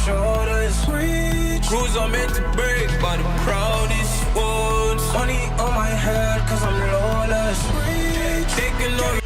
shoulders. Cruise, I'm meant to break by the proudest ones. Honey on my head, cause I'm lawless. Taking all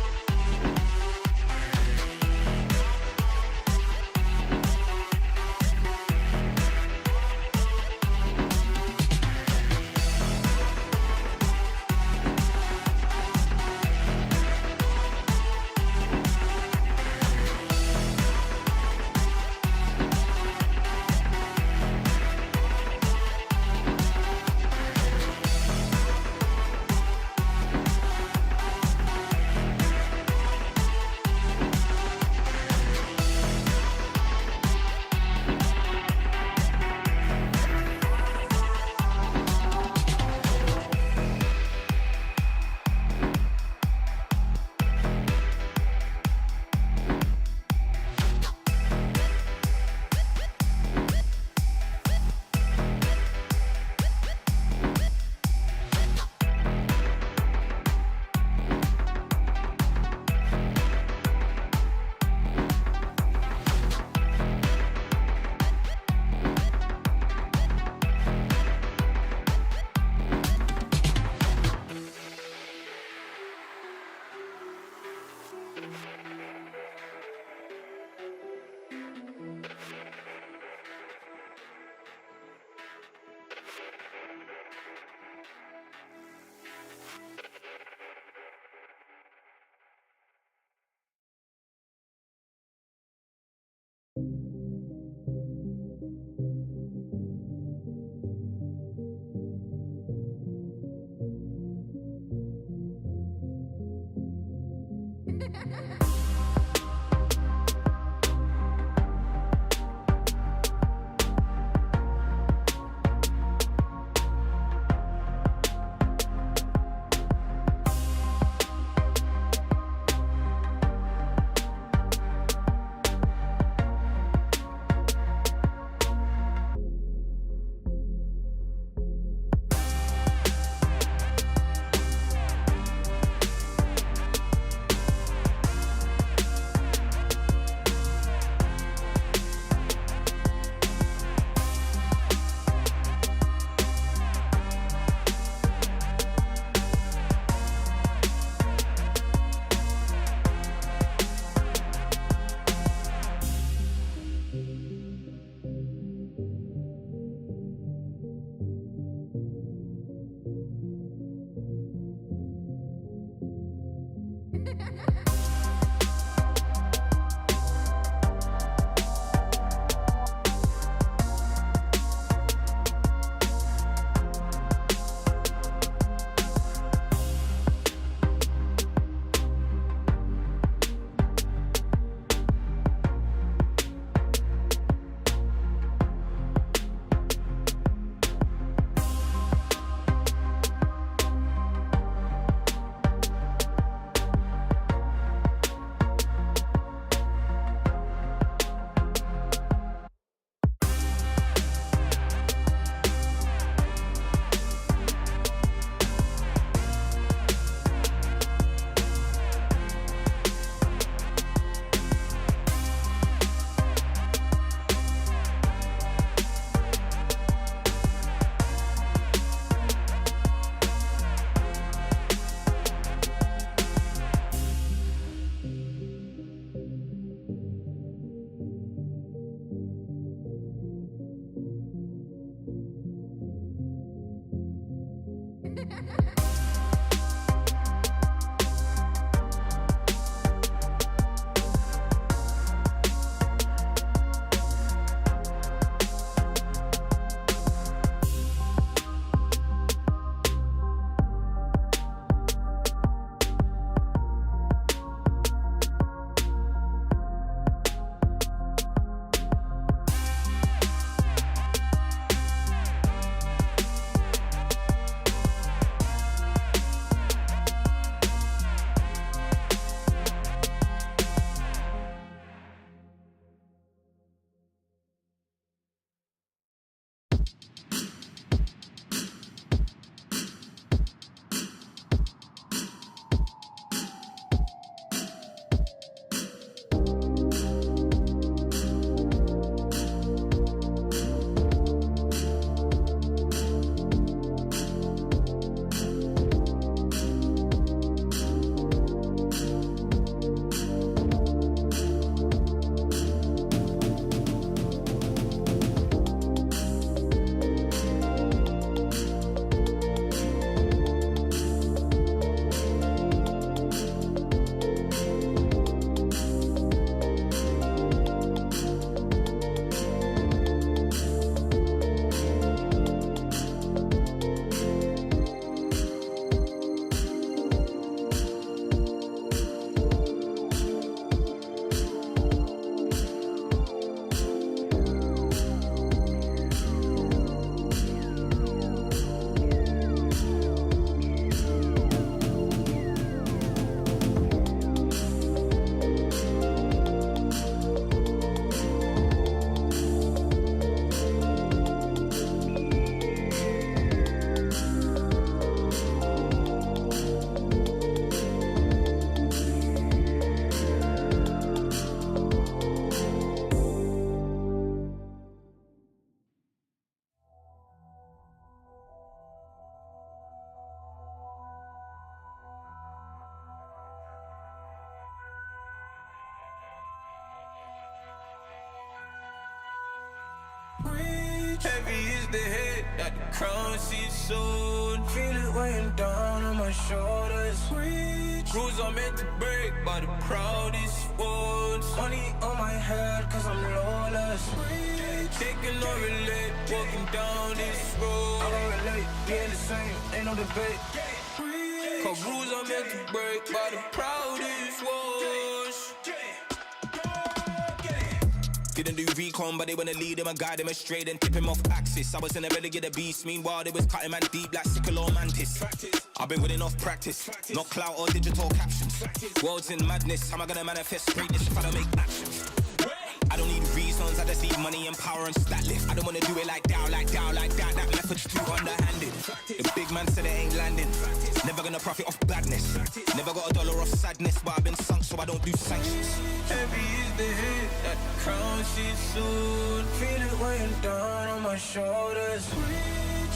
the head that the crown sees soon. Feel it weighing down on my shoulders. Rules are meant to break by the proudest ones. Money on my head cause I'm lawless. Taking no relate, walking down this road. I don't relate, being the same, ain't no debate. Cause rules are meant to break by the proudest ones. Didn't do recon, but they wanna lead him and guide him straight and tip him off axis. I was in a renegade beast, meanwhile they was cutting man deep like sickle or mantis. I've been winning off practice, not clout or digital captions. World's in madness, how am I gonna manifest greatness if I don't make actions? I don't need reasons, I just need money and power and stat lift. I don't wanna do it like that, that method's too underhanded. The big man said it ain't landing, never gonna profit off badness. Never got a dollar off sadness, but I've been sunk so I don't do sanctions. Heavy is the head that the crown sees soon. Feel it weighing down on my shoulders.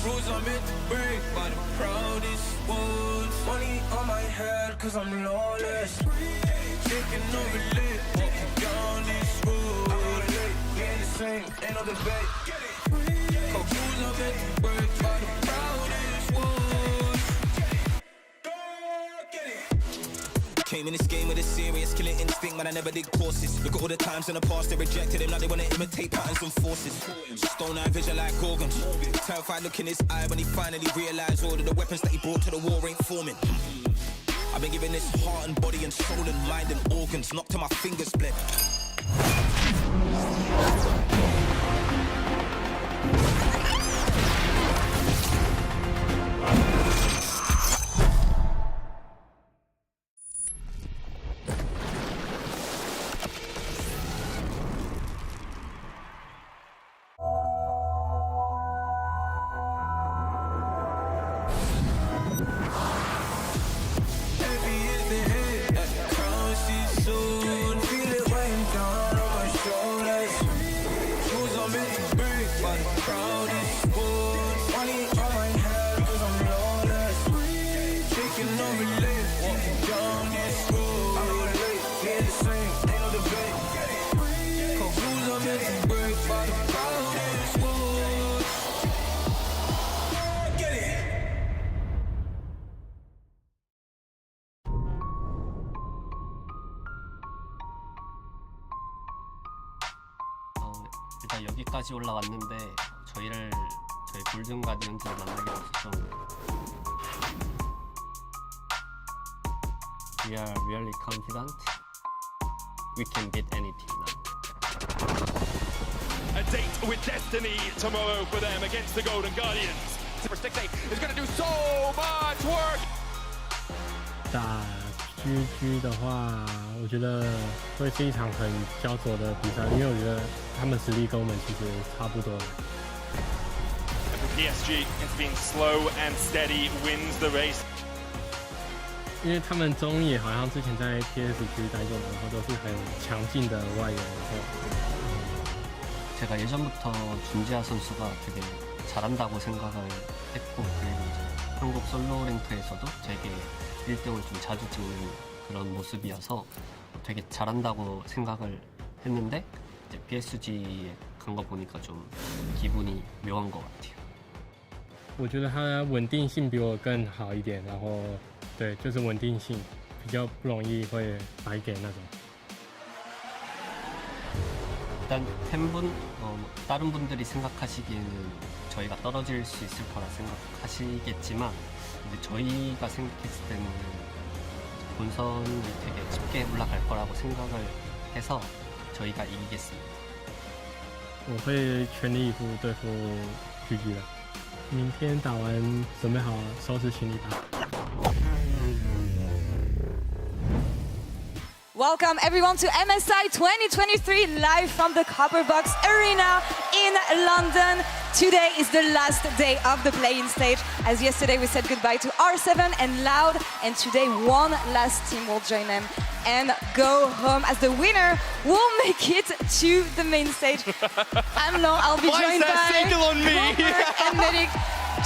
Rules are meant to break by the proudest ones. Money on my head cause I'm lawless. Taking no relate, walking down this road. I don't relate, being the same, ain't no debate. Cause rules are meant to break by the proudest ones. Came in this game with a serious killing instinct, man, I never did courses. Look at all the times in the past they rejected him, now they wanna imitate patterns and forces. Stone eye vision like Gorgon. Terrified look in his eye when he finally realised all of the weapons that he brought to the war ain't forming. I've been giving this heart and body and soul and mind and organs, knocked to my fingers bled. 일단 여기까지 올라왔는데 저희 골든 가디언즈를 만나게 돼서 좀 We are really confident we can beat any team now. A date with destiny tomorrow for them against the Golden Guardians. For 6-8 is going to do so much work. 打 GG 的话，我觉得会是一场很焦灼的比赛，因为我觉得他们实力跟我们其实差不多。And for PSG, it's been slow and steady wins the race. 因为他们中野好像之前在 PSG 待过，然后都是很强劲的外援。 제가 예전부터 준지아 선수가 되게 잘한다고 생각을 했고, 그리고 이제 한국 솔로 랭크에서도 되게 1등을 좀 자주 찍는 그런 모습이어서 되게 잘한다고 생각을 했는데 이제 PSG에 간 거 보니까 좀 기분이 묘한 것 같아요. 我觉得他稳定性比我更好一点，然后对，就是稳定性比较不容易会白给那种。 일단 팬분, 다른 분들이 생각하시기에는 저희가 떨어질 수 있을 거라 생각하시겠지만 이제 저희가 생각했을 때는 본선을 되게 쉽게 올라갈 거라고 생각을 해서 저희가 이기겠습니다. 我会全力以赴对付 GG 的。明天打完，准备好收拾行李吧。 Welcome everyone to MSI 2023 live from the Copper Box Arena in London. Today is the last day of the play-in stage. As yesterday we said goodbye to R7 and Loud, and today one last team will join them and go home as the winner will make it to the main stage. I'm Long, I'll be joined by on me? and Medic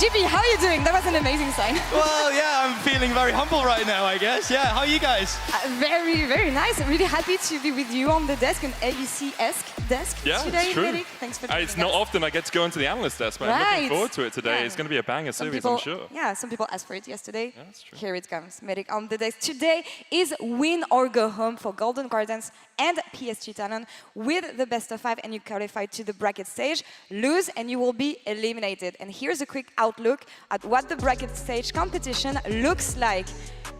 GB, how are you doing? That was an amazing sign. Well, yeah, I'm feeling very humble right now, I guess. Yeah, how are you guys? Very, very nice. I'm really happy to be with you on the desk, an ABC-esque desk today. It's true. Medic. Thanks for joining It's not us. often I get to go into the analyst desk, but I'm looking forward to it today. Yeah. It's going to be a banger series, I'm sure. Yeah, some people asked for it yesterday. Yeah, that's true. Here it comes. Medic on the desk. Today is win or go home for Golden Guardians and PSG Talent with the best of 5, and you qualify to the bracket stage. Lose and you will be eliminated. And here's a quick outlook at what the bracket stage competition looks like.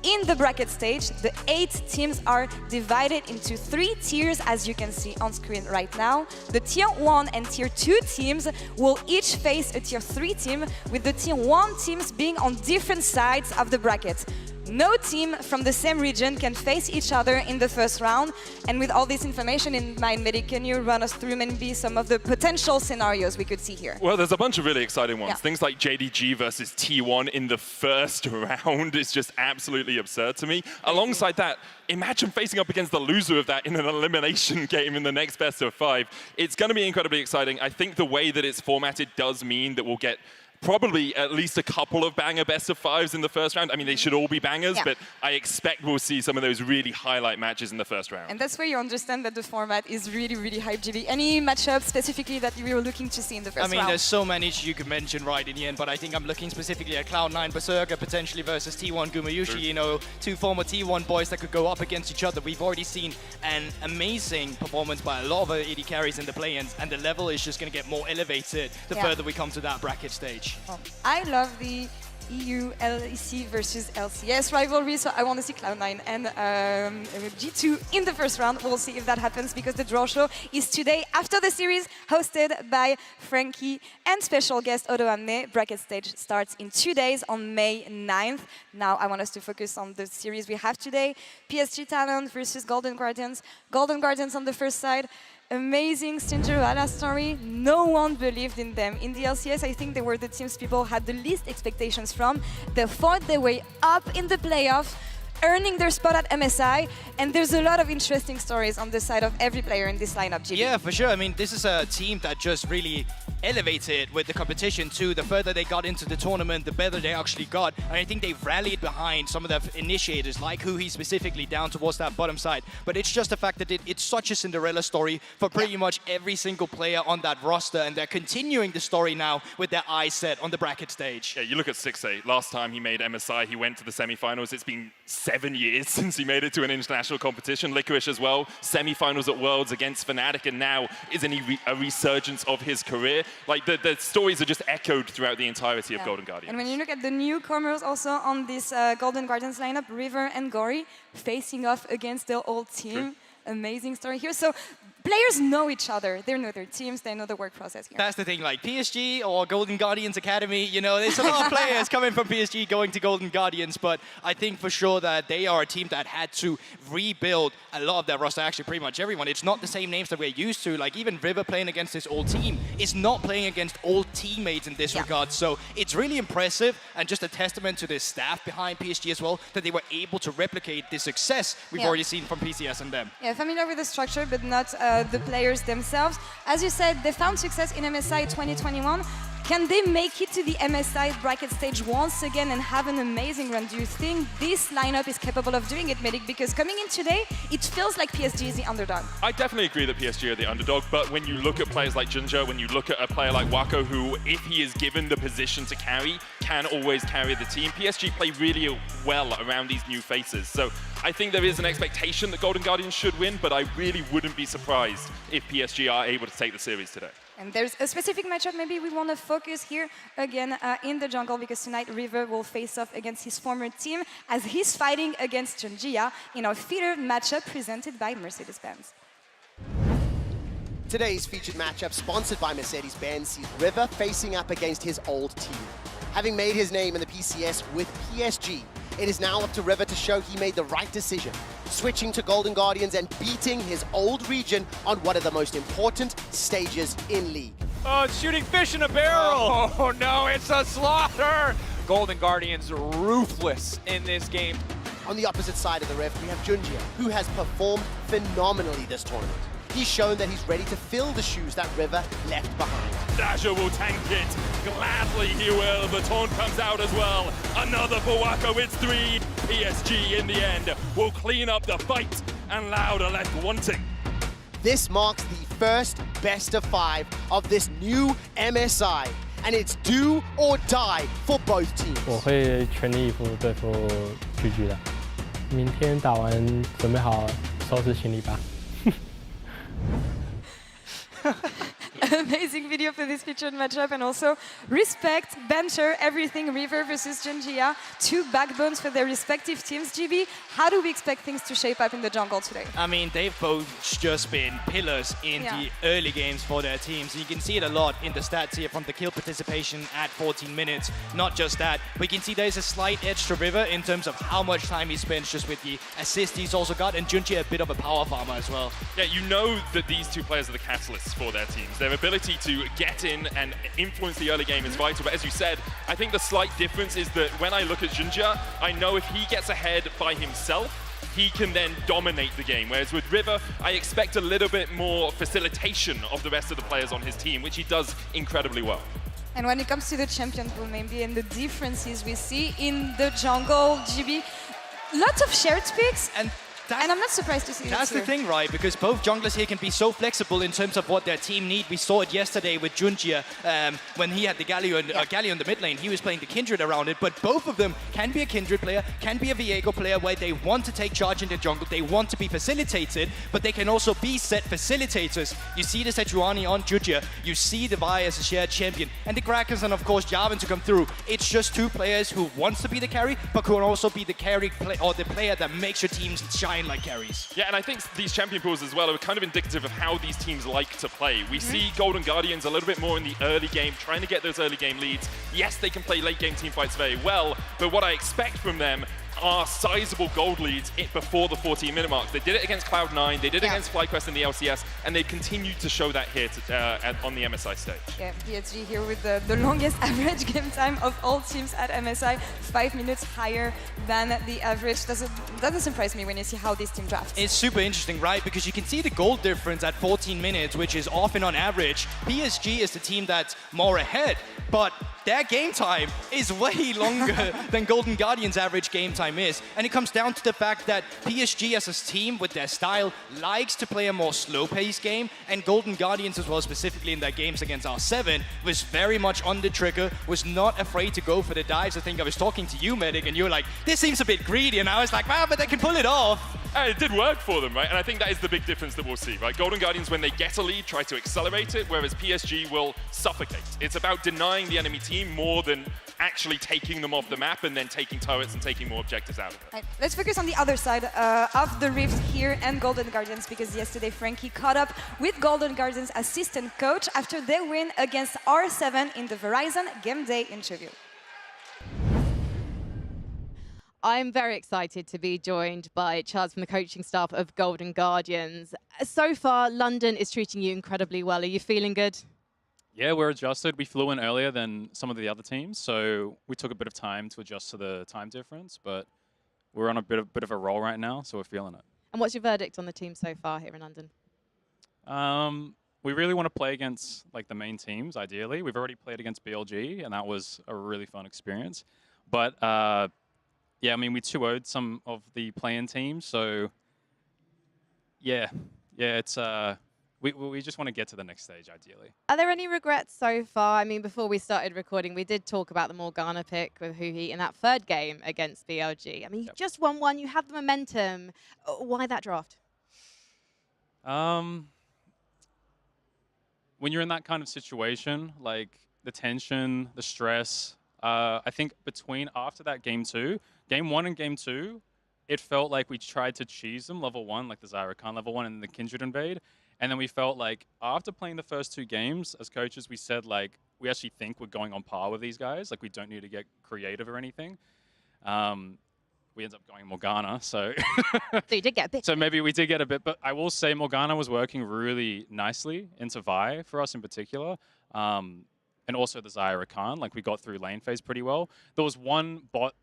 In the bracket stage, the 8 teams are divided into 3 tiers, as you can see on screen right now. The Tier 1 and Tier 2 teams will each face a Tier 3 team, with the Tier 1 teams being on different sides of the bracket. No team from the same region can face each other in the first round. And with all this information in mind, Medic, can you run us through maybe some of the potential scenarios we could see here? Well, there's a bunch of really exciting ones. Yeah. Things like JDG versus T1 in the first round is just absolutely absurd to me. Alongside that, imagine facing up against the loser of that in an elimination game in the next best of 5. It's going to be incredibly exciting. I think the way that it's formatted does mean that we'll get probably at least a couple of banger best of 5s in the first round. I mean, they should all be bangers, but I expect we'll see some of those really highlight matches in the first round. And that's where you understand that the format is really, really hype, GB. Any matchup specifically that you were looking to see in the first round? I mean, there's so many you could mention right in the end, but I think I'm looking specifically at Cloud9 Berserker potentially versus T1 Gumayushi, you know, 2 former T1 boys that could go up against each other. We've already seen an amazing performance by a lot of AD carries in the play-ins, and the level is just going to get more elevated the further we come to that bracket stage. I love the EU LEC versus LCS rivalry, so I want to see Cloud9 and G2 in the first round. We'll see if that happens, because the draw show is today after the series, hosted by Frankie and special guest Odo Amne. Bracket stage starts in 2 days on May 9th. Now I want us to focus on the series we have today. PSG Talent versus Golden Guardians. Golden Guardians on the first side. Amazing Cinderella story. No one believed in them. In the LCS, I think they were the teams people had the least expectations from. They fought their way up in the playoffs, earning their spot at MSI, and there's a lot of interesting stories on the side of every player in this lineup, GB. Yeah, for sure. I mean, this is a team that just really elevated with the competition too. The further they got into the tournament, the better they actually got. And I think they rallied behind some of the initiators, like Huhi specifically, down towards that bottom side. But it's just the fact that it's such a Cinderella story for pretty much every single player on that roster, and they're continuing the story now with their eyes set on the bracket stage. Yeah, you look at 6A. Last time he made MSI, he went to the semi-finals. It's been 7 years since he made it to an international competition. FLICKR as well, semi-finals at Worlds against Fnatic, and now is a resurgence of his career. Like, the stories are just echoed throughout the entirety of Golden Guardians. And when you look at the newcomers also on this Golden Guardians lineup, River and Gory facing off against their old team. True. Amazing story here. So players know each other. They know their teams. They know the work process here. That's the thing, like PSG or Golden Guardians Academy, you know, there's a lot of players coming from PSG going to Golden Guardians, but I think for sure that they are a team that had to rebuild a lot of their roster, actually pretty much everyone. It's not the same names that we're used to. Like, even River playing against his old team is not playing against old teammates in this regard. So it's really impressive, and just a testament to the staff behind PSG as well, that they were able to replicate the success we've already seen from PCS and them. Yeah, familiar with the structure, but not the players themselves. As you said, they found success in MSI 2021. Can they make it to the MSI bracket stage once again and have an amazing run? Do you think this lineup is capable of doing it, Medic? Because coming in today, it feels like PSG is the underdog. I definitely agree that PSG are the underdog, but when you look at players like Junja, when you look at a player like Wako, who, if he is given the position to carry, can always carry the team, PSG play really well around these new faces. So I think there is an expectation that Golden Guardians should win, but I really wouldn't be surprised if PSG are able to take the series today. And there's a specific matchup maybe we want to focus here again in the jungle, because tonight River will face off against his former team as he's fighting against Junjia in our featured matchup presented by Mercedes-Benz. Today's featured matchup, sponsored by Mercedes-Benz, sees River facing up against his old team. Having made his name in the PCS with PSG, it is now up to River to show he made the right decision, switching to Golden Guardians and beating his old region on one of the most important stages in League. Oh, it's shooting fish in a barrel! Oh no, it's a slaughter! Golden Guardians ruthless in this game. On the opposite side of the rift, we have Junjia, who has performed phenomenally this tournament. he's shown that he's ready to fill the shoes that River left behind. Dasher will tank it. Gladly he will. The taunt comes out as well. Another for Wako. It's 3. PSG in the end will clean up the fight, and Loud are left wanting. This marks the first best of 5 of this new MSI, and it's do or die for both teams. 我会全力以赴对付 PG 的。明天打完，准备好收拾行李吧。Amazing video for this featured matchup, and also respect, banter, everything. River versus Junjia, 2 backbones for their respective teams. GB, how do we expect things to shape up in the jungle today? I mean, they've both just been pillars in the early games for their teams. You can see it a lot in the stats here from the kill participation at 14 minutes. Not just that, we can see there's a slight edge to River in terms of how much time he spends just with the assist he's also got, and Junjia a bit of a power farmer as well. Yeah, you know that these 2 players are the catalysts for their teams. Their ability to get in and influence the early game is vital, but as you said, I think the slight difference is that when I look at Junjia, I know if he gets ahead by himself, he can then dominate the game. Whereas with River, I expect a little bit more facilitation of the rest of the players on his team, which he does incredibly well. And when it comes to the champion pool, maybe, and the differences we see in the jungle, GB, lots of shared picks. And I'm not surprised to see that. That's the thing, right? Because both junglers here can be so flexible in terms of what their team need. We saw it yesterday with Junjia when he had the Galio in the mid lane. He was playing the Kindred around it, but both of them can be a Kindred player, can be a Viego player where they want to take charge in the jungle. They want to be facilitated, but they can also be set facilitators. You see the Sejuani on Junjia. You see the Vi as a shared champion. And the Krakens and, of course, Jarvan to come through. It's just 2 players who wants to be the carry, but can also be the carry or the player that makes your teams shine like carries. Yeah, and I think these champion pools as well are kind of indicative of how these teams like to play. We see Golden Guardians a little bit more in the early game, trying to get those early game leads. Yes, they can play late game team fights very well, but what I expect from them are sizable gold leads before the 14-minute mark. They did it against Cloud9, they did it against FlyQuest in the LCS, and they've continued to show that here on the MSI stage. Yeah, PSG here with the longest average game time of all teams at MSI, 5 minutes higher than the average. Doesn't surprise me when you see how this team drafts. It's super interesting, right? Because you can see the gold difference at 14 minutes, which is often on average. PSG is the team that's more ahead, but their game time is way longer than Golden Guardians' average game time is. And it comes down to the fact that PSG as a team with their style likes to play a more slow-paced game, and Golden Guardians as well, specifically in their games against R7, was very much on the trigger, was not afraid to go for the dives. I think I was talking to you, Medic, and you were like, this seems a bit greedy, and I was like, wow, but they can pull it off. It did work for them, right? And I think that is the big difference that we'll see, right? Golden Guardians, when they get a lead, try to accelerate it, whereas PSG will suffocate. It's about denying the enemy team more than actually taking them off the map and then taking turrets and taking more objectives out of it. Right, let's focus on the other side of the Rift here and Golden Guardians, because yesterday Frankie caught up with Golden Guardians assistant coach after their win against R7 in the Verizon Game Day interview. I'm very excited to be joined by Charles from the coaching staff of Golden Guardians. So far, London is treating you incredibly well. Are you feeling good? Yeah, we're adjusted. We flew in earlier than some of the other teams, so we took a bit of time to adjust to the time difference, but we're on a bit of a roll right now, so we're feeling it. And what's your verdict on the team so far here in London? We really want to play against like the main teams, ideally. We've already played against BLG, and that was a really fun experience. But yeah, I mean, we 2-0'd some of the play-in teams, so yeah, it's we just want to get to the next stage, ideally. Are there any regrets so far? I mean, before we started recording, we did talk about the Morgana pick with Huhi in that 3rd game against BLG. I mean, you just won one, you have the momentum. Why that draft? When you're in that kind of situation, like the tension, the stress, I think after that game 1 and game 2, it felt like we tried to cheese them level 1, like the Zyra Khan level 1 and the Kindred invade. And then we felt like after playing the first 2 games as coaches, we said like, we actually think we're going on par with these guys. Like we don't need to get creative or anything. We ended up going Morgana, so. So you did get a bit. So maybe we did get a bit, but I will say Morgana was working really nicely into Vi for us in particular. And also the Zyra Khan, like we got through lane phase pretty well. There was one bot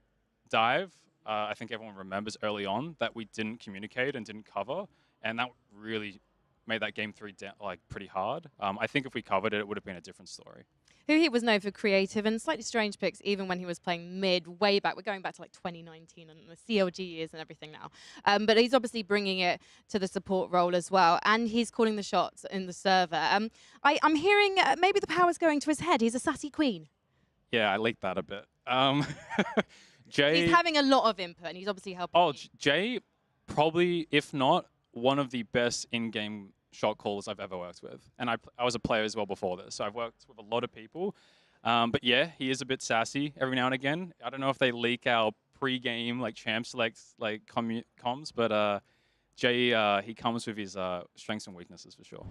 dive, I think everyone remembers early on, that we didn't communicate and didn't cover. And that really made that game 3 like pretty hard. I think if we covered it, it would have been a different story. He was known for creative and slightly strange picks, even when he was playing mid way back. We're going back to like 2019 and the CLG years and everything now. But he's obviously bringing it to the support role as well, and he's calling the shots in the server. I'm hearing maybe the power's going to his head. He's a sassy queen. Yeah, I like that a bit. Jay, he's having a lot of input, and he's obviously helping. Oh, Jay, probably, if not, one of the best in-game shot callers I've ever worked with. And I was a player as well before this, so I've worked with a lot of people. But yeah, he is a bit sassy every now and again. I don't know if they leak our pre-game like champ select like comms, but Jay, he comes with his strengths and weaknesses for sure.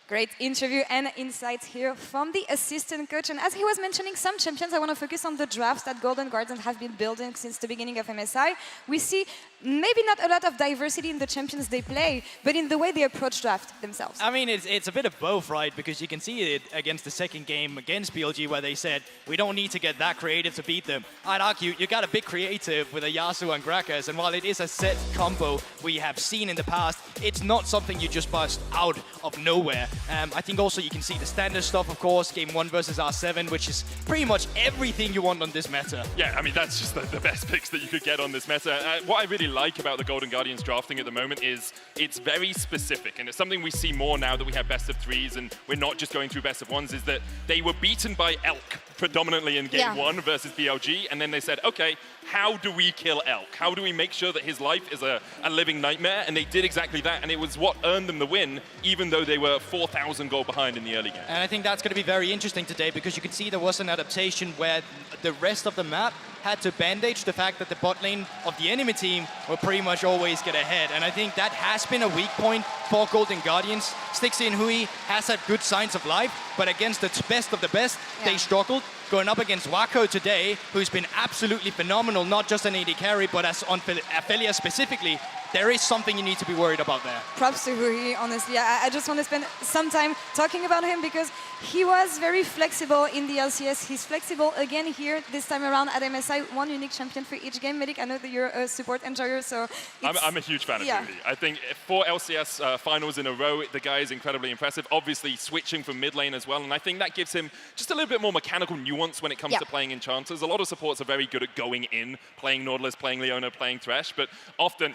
Great interview and insights here from the assistant coach. And as he was mentioning some champions, I want to focus on the drafts that Golden Guardians have been building since the beginning of MSI. We see maybe not a lot of diversity in the champions they play, but in the way they approach draft themselves. I mean, it's a bit of both, right? Because you can see it against the second game against PSG where they said, we don't need to get that creative to beat them. I'd argue you got a big creative with a Yasuo and Gragas, and while it is a set combo we have seen in the past, it's not something you just bust out of nowhere. I think also you can see the standard stuff, of course, game 1 versus R7, which is pretty much everything you want on this meta. Yeah, I mean, that's just the best picks that you could get on this meta. What I really like about the Golden Guardians drafting at the moment is it's very specific, and it's something we see more now that we have best of 3s and we're not just going through best of 1s, is that they were beaten by Elk predominantly in game 1 versus BLG, and then they said, okay, how do we kill Elk? How do we make sure that his life is a living nightmare? And they did exactly that, and it was what earned them the win, even though they were 4,000 goal behind in the early game. And I think that's going to be very interesting today, because you can see there was an adaptation where the rest of the map had to bandage the fact that the bot lane of the enemy team will pretty much always get ahead. And I think that has been a weak point for Golden Guardians. Stixie and Hui has had good signs of life, but against the best of the best, they struggled. Going up against Wako today, who's been absolutely phenomenal, not just an AD carry, but as on Aphelios specifically, there is something you need to be worried about there. Props to Hui, honestly. I just want to spend some time talking about him because he was very flexible in the LCS. He's flexible again here, this time around at MSI. One unique champion for each game. Medic, I know that you're a support enjoyer, so I'm a huge fan of Hui. I think 4 LCS finals in a row, the guy is incredibly impressive. Obviously switching from mid lane as well, and I think that gives him just a little bit more mechanical nuance when it comes to playing enchanters. A lot of supports are very good at going in, playing Nautilus, playing Leona, playing Thresh, but often,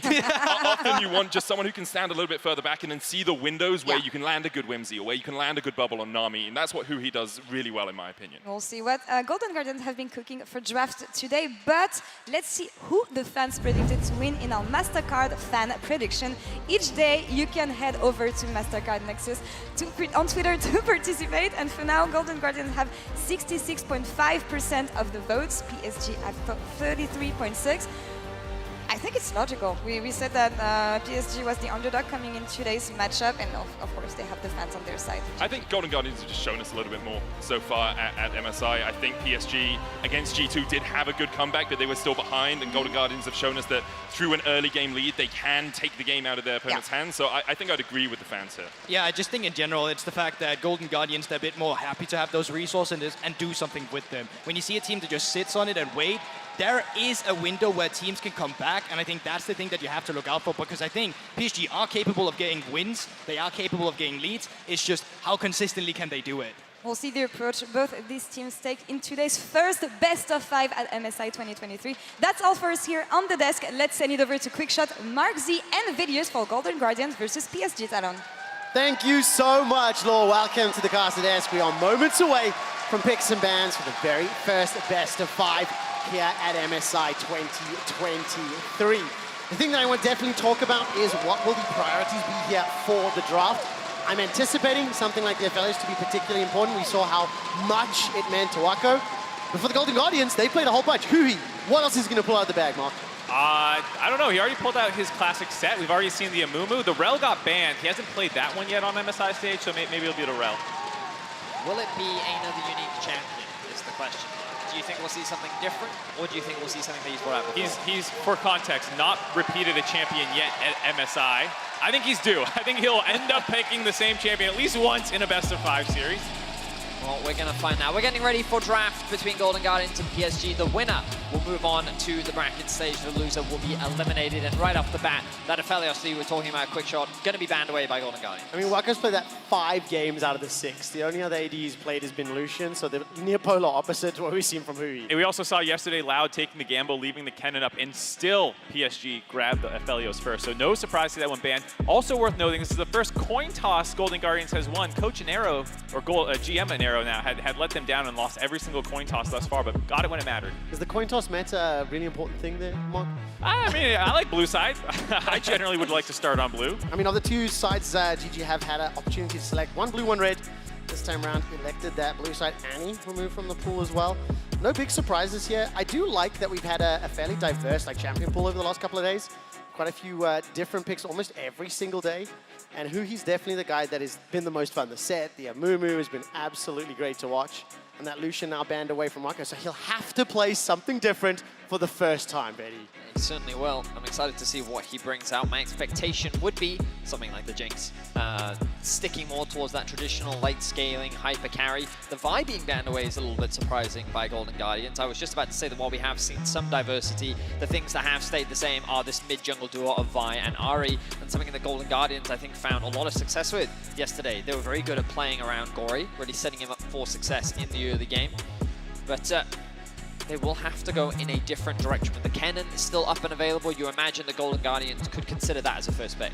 often you want just someone who can stand a little bit further back and then see the windows where you can land a good Whimsy or where you can land a good bubble on Nami, and that's what Hui does really well, in my opinion. We'll see what Golden Guardians have been cooking for draft today, but let's see who the fans predicted to win in our MasterCard fan prediction. Each day you can head over to MasterCard Nexus on Twitter to participate, and for now Golden Guardians have 66.5% of the votes, PSG at 33.6%. I think it's logical. We said that PSG was the underdog coming in today's matchup, and of course they have the fans on their side. I think Golden Guardians have just shown us a little bit more so far at MSI. I think PSG against G2 did have a good comeback, but they were still behind, and Golden Guardians have shown us that through an early game lead, they can take the game out of their opponent's hands. So I think I'd agree with the fans here. Yeah, I just think in general, it's the fact that Golden Guardians, they're a bit more happy to have those resources and do something with them. When you see a team that just sits on it and wait, there is a window where teams can come back, and I think that's the thing that you have to look out for, because I think PSG are capable of getting wins, they are capable of getting leads, it's just how consistently can they do it. We'll see the approach both of these teams take in today's first best of 5 at MSI 2023. That's all for us here on the desk. Let's send it over to Quickshot, Mark Z, and videos for Golden Guardians versus PSG Talon. Thank you so much, Laura. Welcome to the Caster Desk. We are moments away from picks and bans for the very first best of 5 here at MSI 2023. The thing that I want to definitely talk about is what will the priorities be here for the draft. I'm anticipating something like the FLICKR to be particularly important. We saw how much it meant to Wako. But for the Golden Guardians, they played a whole bunch. Hui, what else is he going to pull out of the bag, Mark? I don't know. He already pulled out his classic set. We've already seen the Amumu. The Rel got banned. He hasn't played that one yet on MSI stage, so maybe it'll be the Rel. Will it be another unique champion, is the question. Do you think we'll see something different, or do you think we'll see something that he's brought out before? He's, for context, not repeated a champion yet at MSI. I think he's due. I think he'll end up picking the same champion at least once in a best-of-5 series. Well, we're going to find out. We're getting ready for draft between Golden Guardians and PSG. The winner will move on to the bracket stage. The loser will be eliminated. And right off the bat, that Aphelios that you were talking about, quick shot, going to be banned away by Golden Guardians. I mean, Waka's played that 5 games out of the 6. The only other AD he's played has been Lucian, so the near polar opposite to what we've seen from Hui. And we also saw yesterday Loud taking the gamble, leaving the Kennen up, and still PSG grabbed the Aphelios first. So no surprise to that one banned. Also worth noting, this is the first coin toss Golden Guardians has won. Coach Inero, or GM Inero now, had let them down and lost every single coin toss thus far, but got it when it mattered. Is the coin toss meta a really important thing there, Mark? I mean, I like blue side. I generally would like to start on blue. I mean, of the 2 sides, GG have had an opportunity to select 1 blue, 1 red. This time around, elected that blue side. Annie removed from the pool as well. No big surprises here. I do like that we've had a fairly diverse champion pool over the last couple of days. Quite a few different picks almost every single day. And Huhi's definitely the guy that has been the most fun. The set, the Amumu has been absolutely great to watch. And that Lucian now banned away from Waka, so he'll have to play something different for the first time, Betty. He certainly will. I'm excited to see what he brings out. My expectation would be something like the Jinx, sticking more towards that traditional late scaling hyper carry. The Vi being banned away is a little bit surprising by Golden Guardians. I was just about to say that while we have seen some diversity, the things that have stayed the same are this mid-jungle duo of Vi and Ari, and something that Golden Guardians, I think, found a lot of success with yesterday. They were very good at playing around Gory, really setting him up for success in the early game. But they will have to go in a different direction. With the Kennen still up and available, you imagine the Golden Guardians could consider that as a first pick.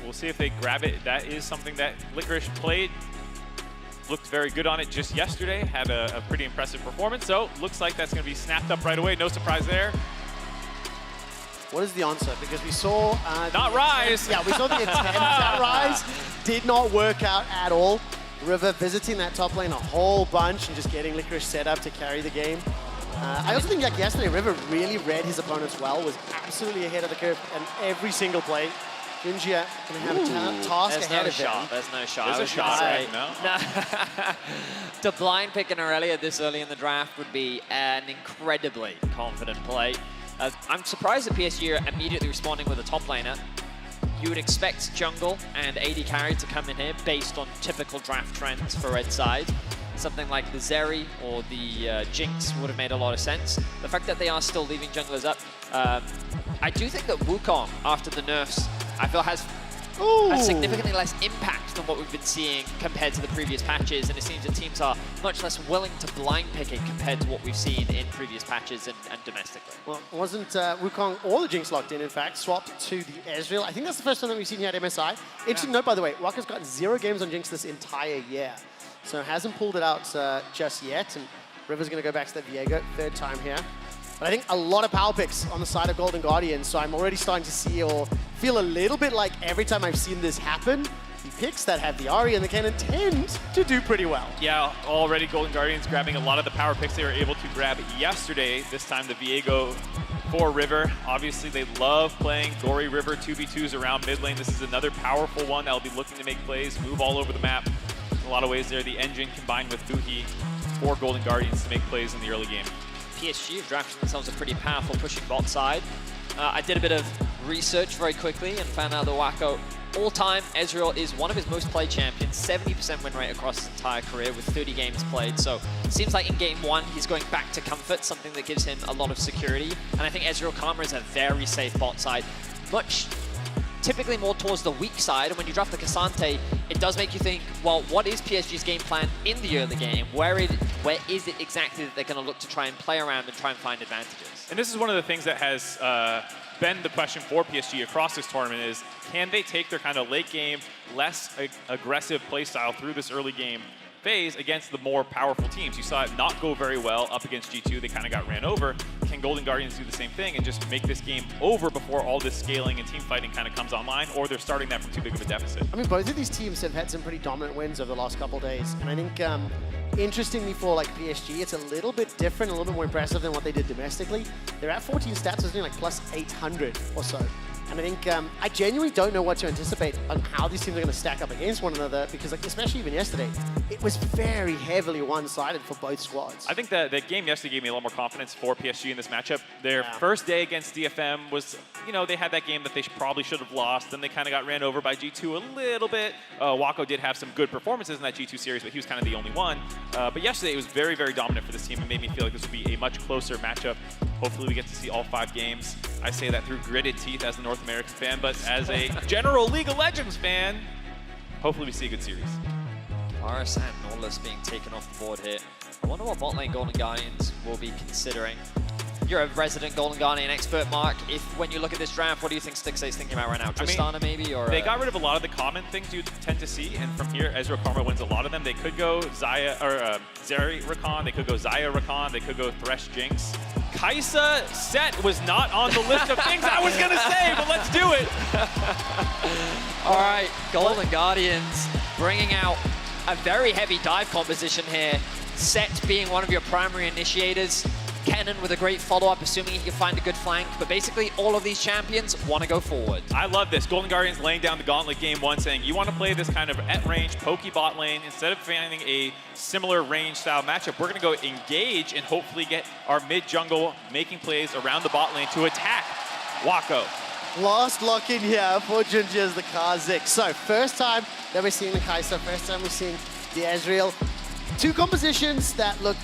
We'll see if they grab it. That is something that FLICKR played. Looked very good on it just yesterday. Had a pretty impressive performance. So looks like that's going to be snapped up right away. No surprise there. What is the answer? Because we saw... not Rise! Yeah, we saw the attempt at Rise. Did not work out at all. River visiting that top lane a whole bunch and just getting Licorice set up to carry the game. I also think yesterday River really read his opponents well, was absolutely ahead of the curve in every single play. Junjia can have a task ahead of him. There's no shot. There's a shot, right? No. To blind pick an Aurelia this early in the draft would be an incredibly confident play. I'm surprised that PSG are immediately responding with a top laner. You would expect jungle and AD carry to come in here based on typical draft trends for red side. Something like the Zeri or the Jinx would have made a lot of sense. The fact that they are still leaving junglers up, I do think that Wukong, after the nerfs, I feel has significantly less impact than what we've been seeing compared to the previous patches, and it seems that teams are much less willing to blind pick it compared to what we've seen in previous patches and domestically. Well, wasn't Wukong or the Jinx locked in fact, swapped to the Ezreal. I think that's the first time that we've seen here at MSI. Interesting note, by the way, Waka's got 0 games on Jinx this entire year, so hasn't pulled it out just yet, and River's going to go back to the Viego, 3rd time here. But I think a lot of power picks on the side of Golden Guardians, so I'm already starting to see or feel a little bit like every time I've seen this happen, the picks that have the Ahri and the Kennen tend to do pretty well. Yeah, already Golden Guardians grabbing a lot of the power picks they were able to grab yesterday. This time the Viego for River. Obviously, they love playing Gory River 2v2s around mid lane. This is another powerful one that'll be looking to make plays, move all over the map. In a lot of ways there, the engine combined with Fuhi for Golden Guardians to make plays in the early game. PSG have drafted themselves a pretty powerful pushing bot side. I did a bit of research very quickly and found out that Wako, all-time, Ezreal is one of his most played champions, 70% win rate across his entire career with 30 games played. So it seems like in game 1, he's going back to comfort, something that gives him a lot of security. And I think Ezreal Karma is a very safe bot side, much typically more towards the weak side. And when you draft the Cassante, it does make you think, well, what is PSG's game plan in the early game? Where is it exactly that they're going to look to try and play around and try and find advantages? And this is one of the things that has been the question for PSG across this tournament is, can they take their kind of late game, less aggressive play style through this early game phase against the more powerful teams? You saw it not go very well up against G2. They kind of got ran over. Can Golden Guardians do the same thing and just make this game over before all this scaling and team fighting kind of comes online, or they're starting that from too big of a deficit? I mean, both of these teams have had some pretty dominant wins over the last couple of days, and I think interestingly for PSG, it's a little bit different, a little bit more impressive than what they did domestically. They're at 14 stats, it's doing like plus 800 or so. And I think I genuinely don't know what to anticipate on how these teams are going to stack up against one another, because like, especially even yesterday, it was very heavily one-sided for both squads. I think that the game yesterday gave me a lot more confidence for PSG in this matchup. Their first day against DFM was, you know, they had that game that they probably should have lost. Then they kind of got ran over by G2 a little bit. Wako did have some good performances in that G2 series, but he was kind of the only one. But yesterday it was very, very dominant for this team. It made me feel like this would be a much closer matchup. Hopefully we get to see all 5 games. I say that through gritted teeth as a North American fan, but as a general League of Legends fan, hopefully we see a good series. RS and Nautilus being taken off the board here. I wonder what bot lane Golden Guardians will be considering. You're a resident Golden Guardian expert, Mark. When you look at this draft, what do you think Stixxay's thinking about right now? Tristana maybe? Or they got rid of a lot of the common things you tend to see, and from here, Ezreal Karma wins a lot of them. They could go Zaya or Zeri Rakan, they could go Zaya Rakan, they could go Thresh Jinx. Kai'Sa set was not on the list of things I was gonna say, but let's do it. All right, Golden Guardians bringing out a very heavy dive composition here. Set being one of your primary initiators. Kennen with a great follow-up, assuming he can find a good flank. But basically, all of these champions want to go forward. I love this. Golden Guardians laying down the gauntlet game 1, saying, you want to play this kind of at-range, pokey bot lane. Instead of finding a similar range-style matchup, we're going to go engage and hopefully get our mid-jungle making plays around the bot lane to attack Wako. Last lock-in here for Junji as the Kha'Zix. So, first time that we're seeing the Kai'Sa, first time we're seeing the Ezreal. 2 compositions that look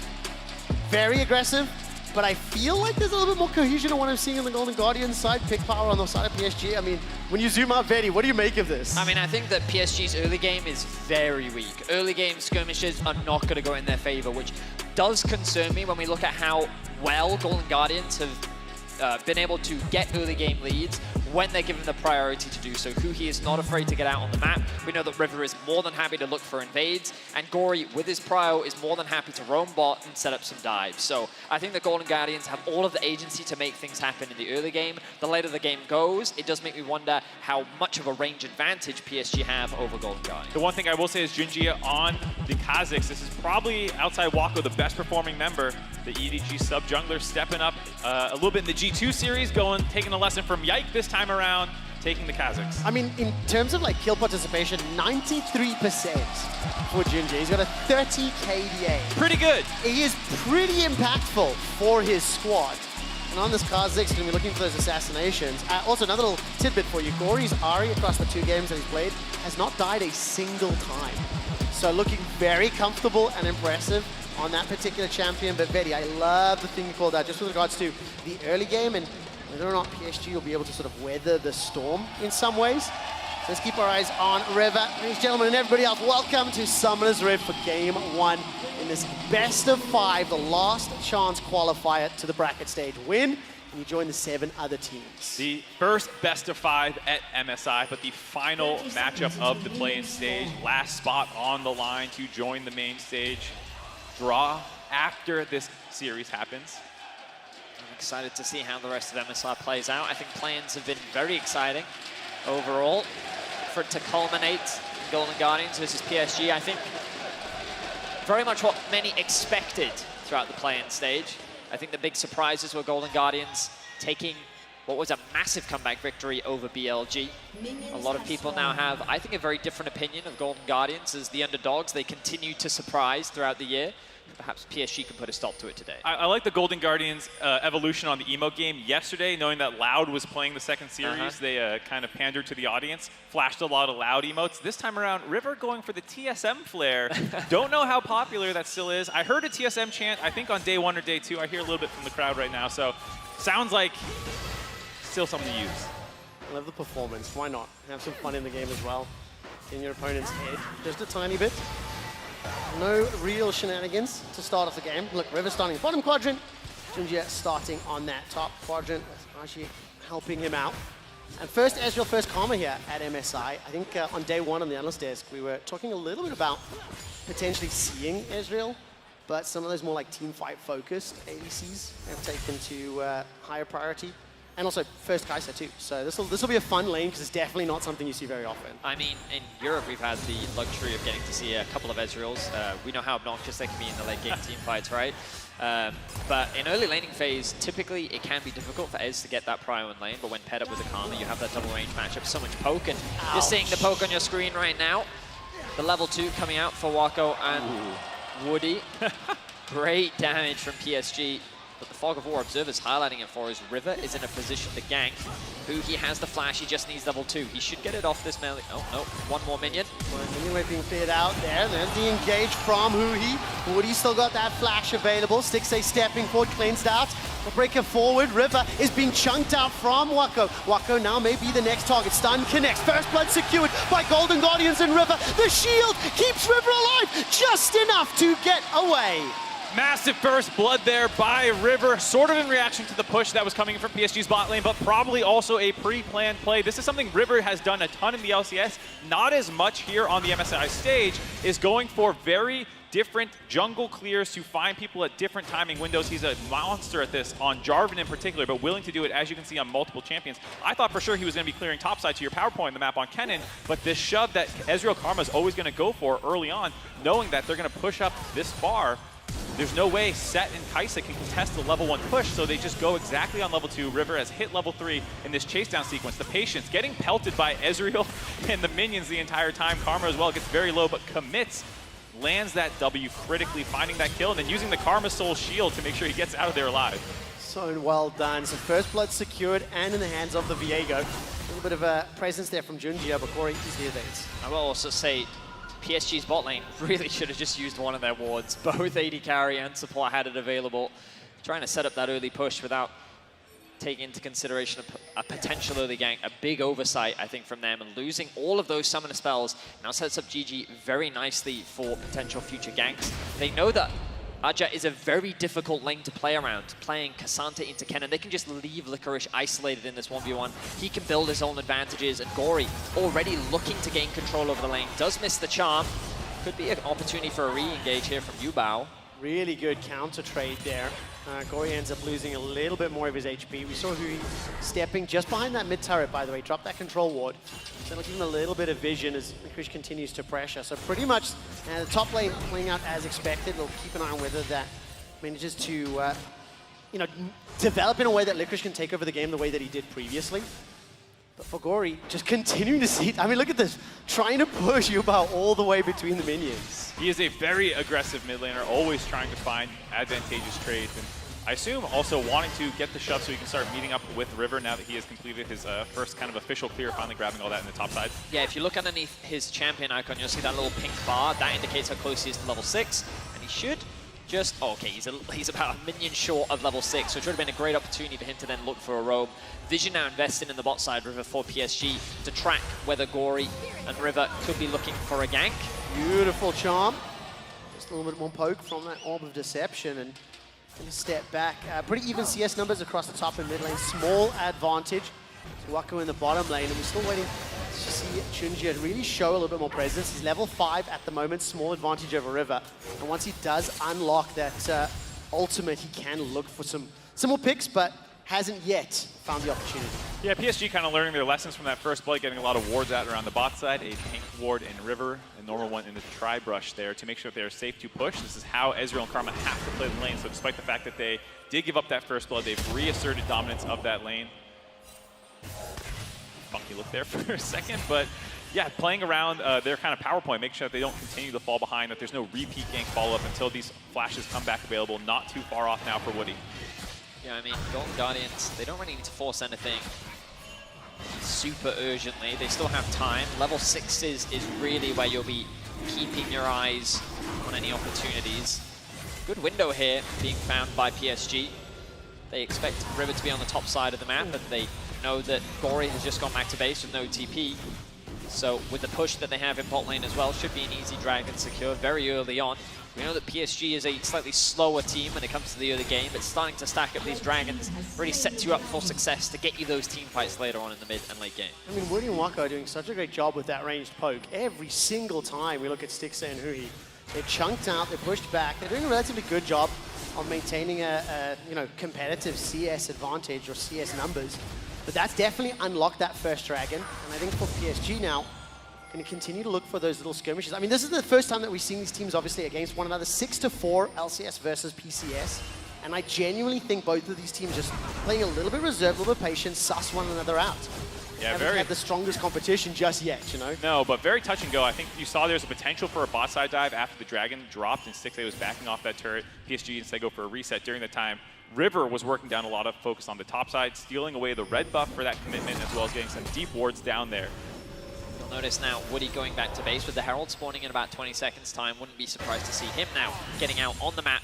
very aggressive, but I feel like there's a little bit more cohesion on what I'm seeing on the Golden Guardians side, pick power on the side of PSG. I mean, when you zoom out, Vetti, what do you make of this? I mean, I think that PSG's early game is very weak. Early game skirmishes are not going to go in their favor, which does concern me when we look at how well Golden Guardians have been able to get early game leads when they're given the priority to do so. Huhi is not afraid to get out on the map. We know that River is more than happy to look for invades, and Gory, with his prio, is more than happy to roam bot and set up some dives. So I think the Golden Guardians have all of the agency to make things happen in the early game. The later the game goes, it does make me wonder how much of a range advantage PSG have over Golden Guardians. The one thing I will say is Junji on the Kha'Zix. This is probably, outside Wako, the best performing member. The EDG sub-jungler stepping up a little bit in the G2 series, taking a lesson from Yike this time around, taking the Kha'Zix. I mean, in terms of like kill participation, 93% for Junji. He's got a 30 KDA. Pretty good. He is pretty impactful for his squad. And on this Kha'Zix, going to be looking for those assassinations. Also, another little tidbit for you. Gory's Ahri across the 2 games that he's played has not died a single time. So looking very comfortable and impressive on that particular champion. But Vetti, I love the thing you called out just with regards to the early game and whether or not PSG will be able to sort of weather the storm in some ways. So let's keep our eyes on River. Ladies and gentlemen, and everybody else, welcome to Summoner's Rift for Game 1 in this best of 5, the last chance qualifier to the bracket stage. Win, and you join the 7 other teams. The first best of 5 at MSI, but the final matchup of the play-in stage. Last spot on the line to join the main stage. Draw after this series happens. I'm excited to see how the rest of MSI plays out. I think play-ins have been very exciting overall. For it to culminate in Golden Guardians versus PSG, I think very much what many expected throughout the play-in stage. I think the big surprises were Golden Guardians taking what was a massive comeback victory over BLG. A lot of people now have, I think, a very different opinion of Golden Guardians as the underdogs. They continue to surprise throughout the year. Perhaps PSG can put a stop to it today. I like the Golden Guardians' evolution on the emote game yesterday, knowing that Loud was playing the second series. They kind of pandered to the audience, flashed a lot of Loud emotes. This time around, River going for the TSM flare. Don't know how popular that still is. I heard a TSM chant, I think on day 1 or day 2. I hear a little bit from the crowd right now, so sounds like still something to use. I love the performance. Why not? Have some fun in the game as well. In your opponent's head, just a tiny bit. No real shenanigans to start off the game. Look, River starting bottom quadrant. Junji starting on that top quadrant with Ashi helping him out. And first Ezreal, first Karma here at MSI. I think on day 1 on the analyst desk, we were talking a little bit about potentially seeing Ezreal, but some of those more like team fight focused ADCs have taken to higher priority And also first Kai'Sa too. So this will be a fun lane because it's definitely not something you see very often. I mean, in Europe, we've had the luxury of getting to see a couple of Ezreals. We know how obnoxious they can be in the late game team fights, right? But in early laning phase, typically it can be difficult for Ez to get that prio in lane, but when paired up with a Karma, you have that double range matchup, so much poke, and you're seeing the poke on your screen right now. The level 2 coming out for Wako and Woody. Great damage from PSG. But the Fog of War Observer's highlighting it for us. River is in a position to gank. He has the flash, he just needs level 2. He should get it off this melee. Oh, no, one more minion. One minion being cleared out there. There's the engage from Huhi. Woody's still got that flash available. Stixxay stepping forward, cleansed out. The breaker forward. River is being chunked out from Wako. Wako now may be the next target. Stun connects. First blood secured by Golden Guardians and River. The shield keeps River alive just enough to get away. Massive first blood there by River, sort of in reaction to the push that was coming from PSG's bot lane, but probably also a pre-planned play. This is something River has done a ton in the LCS, not as much here on the MSI stage, is going for very different jungle clears to find people at different timing windows. He's a monster at this on Jarvan in particular, but willing to do it, as you can see, on multiple champions. I thought for sure he was going to be clearing topside to your power point on the map on Kennen, but this shove that Ezreal Karma is always going to go for early on, knowing that they're going to push up this far, there's no way Set and Kai'Sa can contest the level 1 push, so they just go exactly on level 2. River has hit level 3 in this chase down sequence. The patience, getting pelted by Ezreal and the minions the entire time. Karma as well gets very low, but commits, lands that W critically, finding that kill, and then using the Karma Soul shield to make sure he gets out of there alive. So well done. So first blood secured and in the hands of the Viego. A little bit of a presence there from Junjia, but Corey, he's here days. I will also say, PSG's bot lane really should have just used one of their wards. Both AD carry and support had it available. Trying to set up that early push without taking into consideration a potential early gank. A big oversight, I think, from them. And losing all of those summoner spells now sets up GG very nicely for potential future ganks. They know that Aja is a very difficult lane to play around. Playing Cassandra into Kennen, they can just leave Licorice isolated in this 1v1. He can build his own advantages, and Gory already looking to gain control over the lane. Does miss the charm. Could be an opportunity for a re-engage here from Yubao. Really good counter trade there. Gory ends up losing a little bit more of his HP. We saw Hui stepping just behind that mid turret, by the way, drop that control ward. So it'll give him a little bit of vision as Licorice continues to pressure. So pretty much the top lane playing out as expected. We'll keep an eye on whether that manages to develop in a way that Licorice can take over the game the way that he did previously. But for Gory, just continuing to see, I mean, look at this, trying to push Yubao all the way between the minions. He is a very aggressive mid laner, always trying to find advantageous trades, and I assume also wanting to get the shove so he can start meeting up with River now that he has completed his first kind of official clear, finally grabbing all that in the top side. Yeah, if you look underneath his champion icon, you'll see that little pink bar. That indicates how close he is to level 6, and he should just, okay, he's about a minion short of level 6, so it would have been a great opportunity for him to then look for a roam. Vision now invested in the bot side, River for PSG, to track whether Gory and River could be looking for a gank. Beautiful charm. Just a little bit more poke from that Orb of Deception, and gonna step back. Pretty even CS numbers across the top and mid lane. Small advantage to Wako in the bottom lane, and we're still waiting to see Junjia really show a little bit more presence. He's level 5 at the moment, small advantage over River. And once he does unlock that ultimate, he can look for some more picks, but hasn't yet found the opportunity. Yeah, PSG kind of learning their lessons from that first blood, getting a lot of wards out around the bot side, a pink ward in River, a normal one in the tri-brush there to make sure that they are safe to push. This is how Ezreal and Karma have to play the lane, so despite the fact that they did give up that first blood, they've reasserted dominance of that lane. Funky look there for a second, but yeah, playing around their kind of power point, making sure that they don't continue to fall behind, that there's no repeat gank follow-up until these flashes come back available. Not too far off now for Woody. Yeah, I mean, Golden Guardians, they don't really need to force anything super urgently. They still have time. Level 6 is really where you'll be keeping your eyes on any opportunities. Good window here being found by PSG. They expect River to be on the top side of the map, and they know that Gory has just gone back to base with no TP. So with the push that they have in bot lane as well, should be an easy dragon secure very early on. We know that PSG is a slightly slower team when it comes to the early game, but starting to stack up these dragons really sets you up for success to get you those team fights later on in the mid and late game. I mean, Woody and Wako are doing such a great job with that ranged poke. Every single time we look at Stixxay and Huhi, They're chunked out, they're pushed back. They're doing a relatively good job of maintaining a competitive CS advantage or CS numbers. But that's definitely unlocked that first dragon. And I think for PSG now, going to continue to look for those little skirmishes. I mean, this is the first time that we've seen these teams obviously against one another. 6-4 LCS versus PCS. And I genuinely think both of these teams just playing a little bit reserved, a little bit patient, suss one another out. Yeah, haven't had the strongest competition just yet, you know? No, but very touch and go. I think you saw there's a potential for a bot side dive after the Dragon dropped and 6A was backing off that turret. PSG instead go for a reset during the time. River was working down a lot of focus on the top side, stealing away the red buff for that commitment, as well as getting some deep wards down there. You'll notice now Woody going back to base with the Herald spawning in about 20 seconds time. Wouldn't be surprised to see him now getting out on the map,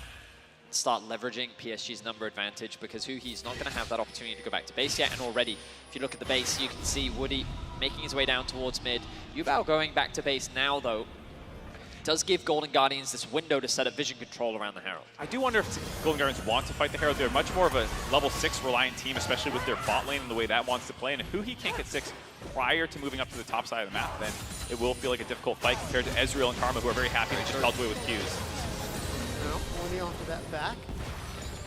start leveraging PSG's number advantage, because Huhi's not going to have that opportunity to go back to base yet. And already, if you look at the base, you can see Woody making his way down towards mid. Yubao going back to base now, though, does give Golden Guardians this window to set up vision control around the Herald. I do wonder if Golden Guardians want to fight the Herald. They're much more of a level 6 reliant team, especially with their bot lane and the way that wants to play. And if Huhi can't get 6 prior to moving up to the top side of the map, then it will feel like a difficult fight compared to Ezreal and Karma, who are very happy to just pelt away with Qs. Now, Woody after that back.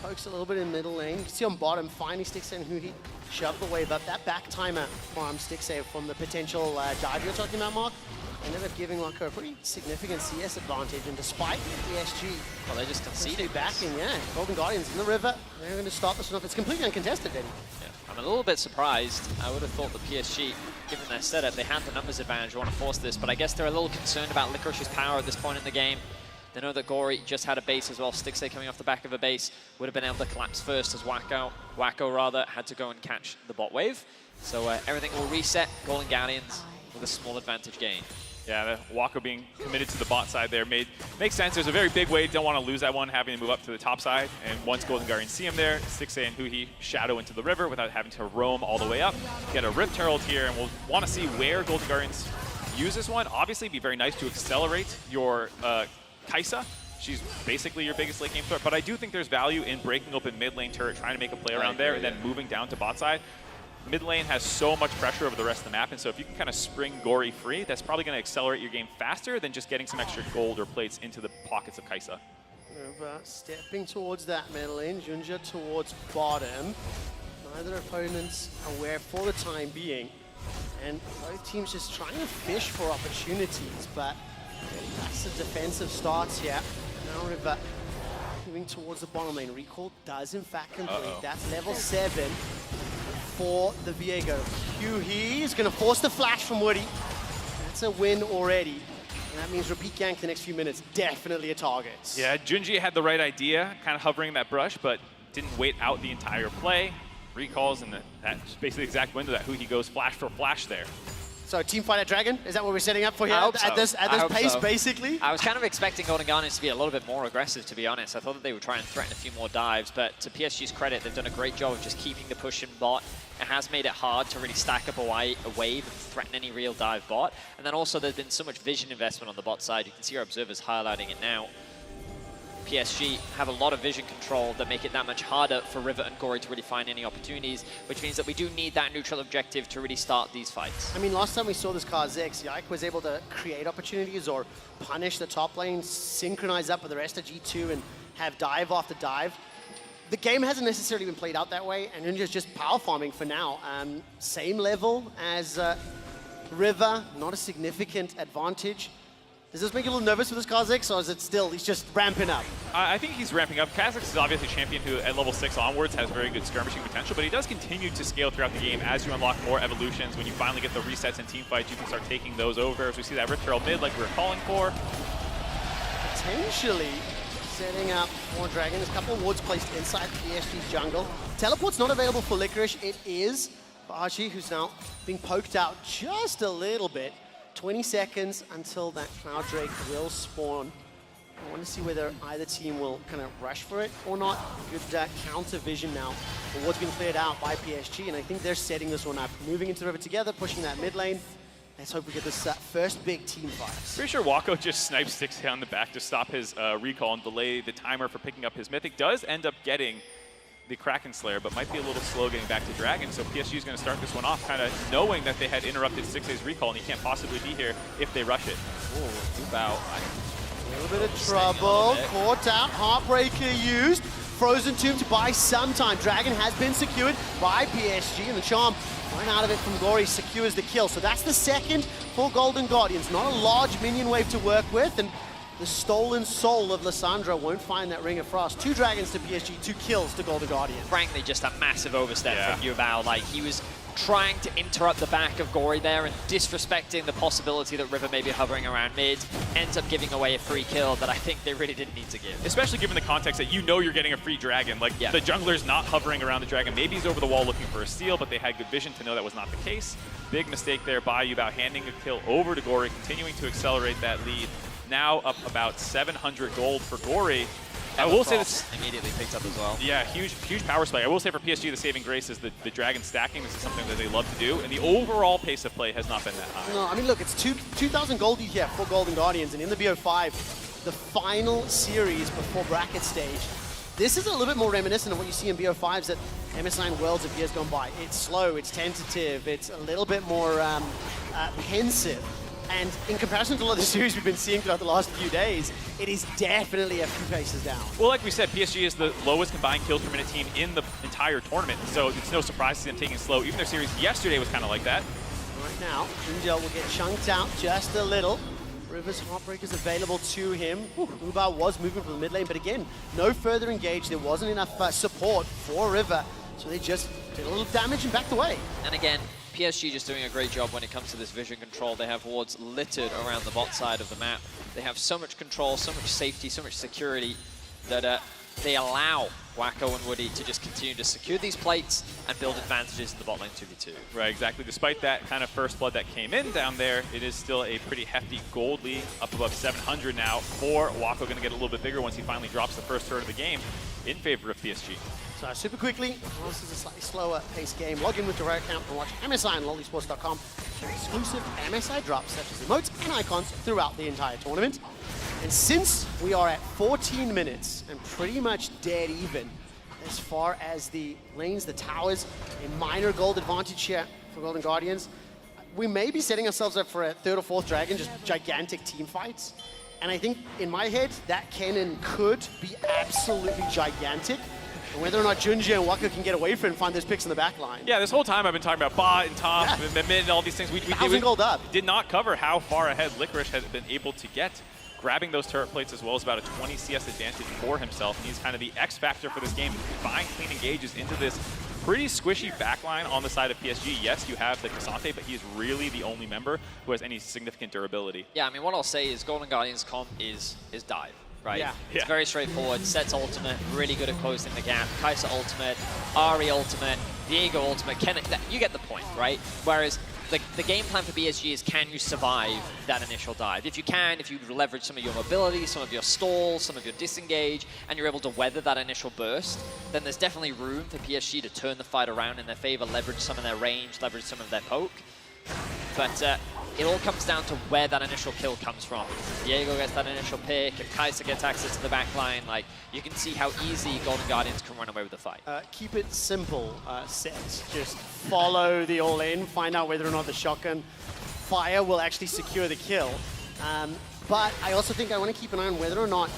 Pokes a little bit in middle lane. You can see on bottom, finally Stixxay and Huhi shoved the wave up. That back timer from Stixxay from the potential dive you're talking about, Mark, ended up giving like a pretty significant CS advantage. And despite PSG, well, they just conceded backing, yeah. Golden Guardians in the river. They're going to start this one off. It's completely uncontested, Eddie. Yeah, I'm a little bit surprised. I would have thought the PSG, given their setup, they had the numbers advantage, want to force this, but I guess they're a little concerned about Licorice's power at this point in the game. They know that Gory just had a base as well. Stixxay coming off the back of a base would have been able to collapse first, as Wacko had to go and catch the bot wave. So everything will reset. Golden Guardians with a small advantage gain. Yeah, the Wacko being committed to the bot side there makes sense. There's a very big wave. Don't want to lose that one, having to move up to the top side. And once Golden Guardians see him there, Stixxay and Huhi shadow into the river without having to roam all the way up. Get a Rift Herald here, and we'll want to see where Golden Guardians use this one. Obviously, it'd be very nice to accelerate your Kai'Sa. She's basically your biggest late game threat, but I do think there's value in breaking open mid lane turret, trying to make a play around there, and then moving down to bot side. Mid lane has so much pressure over the rest of the map, and so if you can kind of spring Gory free, that's probably going to accelerate your game faster than just getting some extra gold or plates into the pockets of Kai'Sa. Stepping towards that mid lane, Junja towards bottom. Neither opponent's aware for the time being, and both teams just trying to fish for opportunities, but that's the defensive starts here. Now River moving towards the bottom lane. Recall does in fact complete. That's level 7 for the Viego. Huhi is going to force the flash from Woody. That's a win already. And that means repeat gank the next few minutes. Definitely a target. Yeah, Junji had the right idea, kind of hovering that brush, but didn't wait out the entire play. Recalls, and that's basically the exact window that Huhi goes flash for flash there. So team fight at Dragon, is that what we're setting up for here at this pace, basically? I was kind of expecting Golden Guardians to be a little bit more aggressive, to be honest. I thought that they would try and threaten a few more dives, but to PSG's credit, they've done a great job of just keeping the push in bot. It has made it hard to really stack up a wave and threaten any real dive bot. And then also there's been so much vision investment on the bot side. You can see our observers highlighting it now. PSG have a lot of vision control that make it that much harder for River and Gory to really find any opportunities, which means that we do need that neutral objective to really start these fights. I mean, last time we saw this Kha'Zix, Yike was able to create opportunities or punish the top lane, synchronize up with the rest of G2 and have dive after dive. The game hasn't necessarily been played out that way, and Ninja's just power farming for now. Same level as River, not a significant advantage. Does this make you a little nervous with this Kha'Zix, or is it still, he's just ramping up? I think he's ramping up. Kha'Zix is obviously a champion who, at level 6 onwards, has very good skirmishing potential, but he does continue to scale throughout the game as you unlock more evolutions. When you finally get the resets and team fights, you can start taking those over. As we see that Rift Herald mid, like we were calling for. Potentially setting up more Dragon. There's a couple of wards placed inside PSG's jungle. Teleport's not available for Licorice. It is for Archie, who's now being poked out just a little bit. 20 seconds until that Cloud Drake will spawn. I want to see whether either team will kind of rush for it or not. Good counter vision now for what's been cleared out by PSG, and I think they're setting this one up. Moving into the river together, pushing that mid lane. Let's hope we get this first big team fight. Pretty sure Wacko just snipes Stixxay on the back to stop his recall and delay the timer for picking up his Mythic. Does end up getting the Kraken Slayer, but might be a little slow getting back to Dragon. So PSG is going to start this one off, kind of knowing that they had interrupted Stixxay's recall, and he can't possibly be here if they rush it. Ooh, Yubao A little bit of trouble, caught out, Heartbreaker used. Frozen Tomb to buy some time. Dragon has been secured by PSG, and the charm right out of it from Gory secures the kill. So that's the second for Golden Guardians. Not a large minion wave to work with, and the stolen soul of Lissandra won't find that Ring of Frost. 2 dragons to PSG, 2 kills to Golden Guardians. Frankly, just a massive overstep from Yubao. Like, he was trying to interrupt the back of Gory there and disrespecting the possibility that River may be hovering around mid, ends up giving away a free kill that I think they really didn't need to give. Especially given the context that you know you're getting a free dragon. Like, the jungler's not hovering around the dragon. Maybe he's over the wall looking for a steal, but they had good vision to know that was not the case. Big mistake there by Yubao, handing a kill over to Gory, continuing to accelerate that lead. Now up about 700 gold for Gory. I will say this immediately picked up as well. Yeah, huge power spike. I will say for PSG, the saving grace is the dragon stacking. This is something that they love to do, and the overall pace of play has not been that high. No, I mean, look, it's 2,000 gold here for Golden Guardians, and in the BO5, the final series before bracket stage, this is a little bit more reminiscent of what you see in BO5s that MSI and Worlds of years gone by. It's slow, it's tentative, it's a little bit more pensive. And in comparison to a lot of the series we've been seeing throughout the last few days, it is definitely a few paces down. Well, like we said, PSG is the lowest combined kills per minute team in the entire tournament, so it's no surprise to see them taking it slow. Even their series yesterday was kind of like that. Right now, Angel will get chunked out just a little. River's Heartbreaker is available to him. Uba was moving from the mid lane, but again, no further engage. There wasn't enough support for River, so they just did a little damage and backed away. And again, PSG just doing a great job when it comes to this vision control. They have wards littered around the bot side of the map. They have so much control, so much safety, so much security that they allow Wacko and Woody to just continue to secure these plates and build advantages in the bot lane 2v2. Right, exactly. Despite that kind of first blood that came in down there, it is still a pretty hefty gold lead, up above 700 now for Wacko. Going to get a little bit bigger once he finally drops the first third of the game in favor of PSG. So super quickly, this is a slightly slower paced game. Log in with your account and watch MSI and lollysports.com for exclusive MSI drops such as emotes and icons throughout the entire tournament. And since we are at 14 minutes and pretty much dead even as far as the lanes, the towers, a minor gold advantage here for Golden Guardians, we may be setting ourselves up for a 3rd or 4th dragon, just gigantic team fights. And I think in my head, that cannon could be absolutely gigantic. And whether or not Junji and Waka can get away from it and find those picks in the back line. Yeah, this whole time I've been talking about bot and top and mid and all these things. We gold up. Did not cover how far ahead Licorice has been able to get. Grabbing those turret plates as well as about a 20 CS advantage for himself. And he's kind of the X factor for this game. Find clean engages into this pretty squishy backline on the side of PSG. Yes, you have the Cassante, but he's really the only member who has any significant durability. Yeah, I mean, what I'll say is Golden Guardians comp is dive. Right? Yeah. It's very straightforward. Set's ultimate, really good at closing the gap. Kai'Sa ultimate, Ahri ultimate, Diego ultimate. You get the point, right? Whereas the game plan for PSG is, can you survive that initial dive? If you can, if you leverage some of your mobility, some of your stalls, some of your disengage, and you're able to weather that initial burst, then there's definitely room for PSG to turn the fight around in their favor, leverage some of their range, leverage some of their poke. But it all comes down to where that initial kill comes from. Diego gets that initial pick, if Kai'Sa gets access to the back line, like, you can see how easy Golden Guardians can run away with the fight. Keep it simple, Set. Just follow the all-in, find out whether or not the shotgun fire will actually secure the kill. But I also think I want to keep an eye on whether or not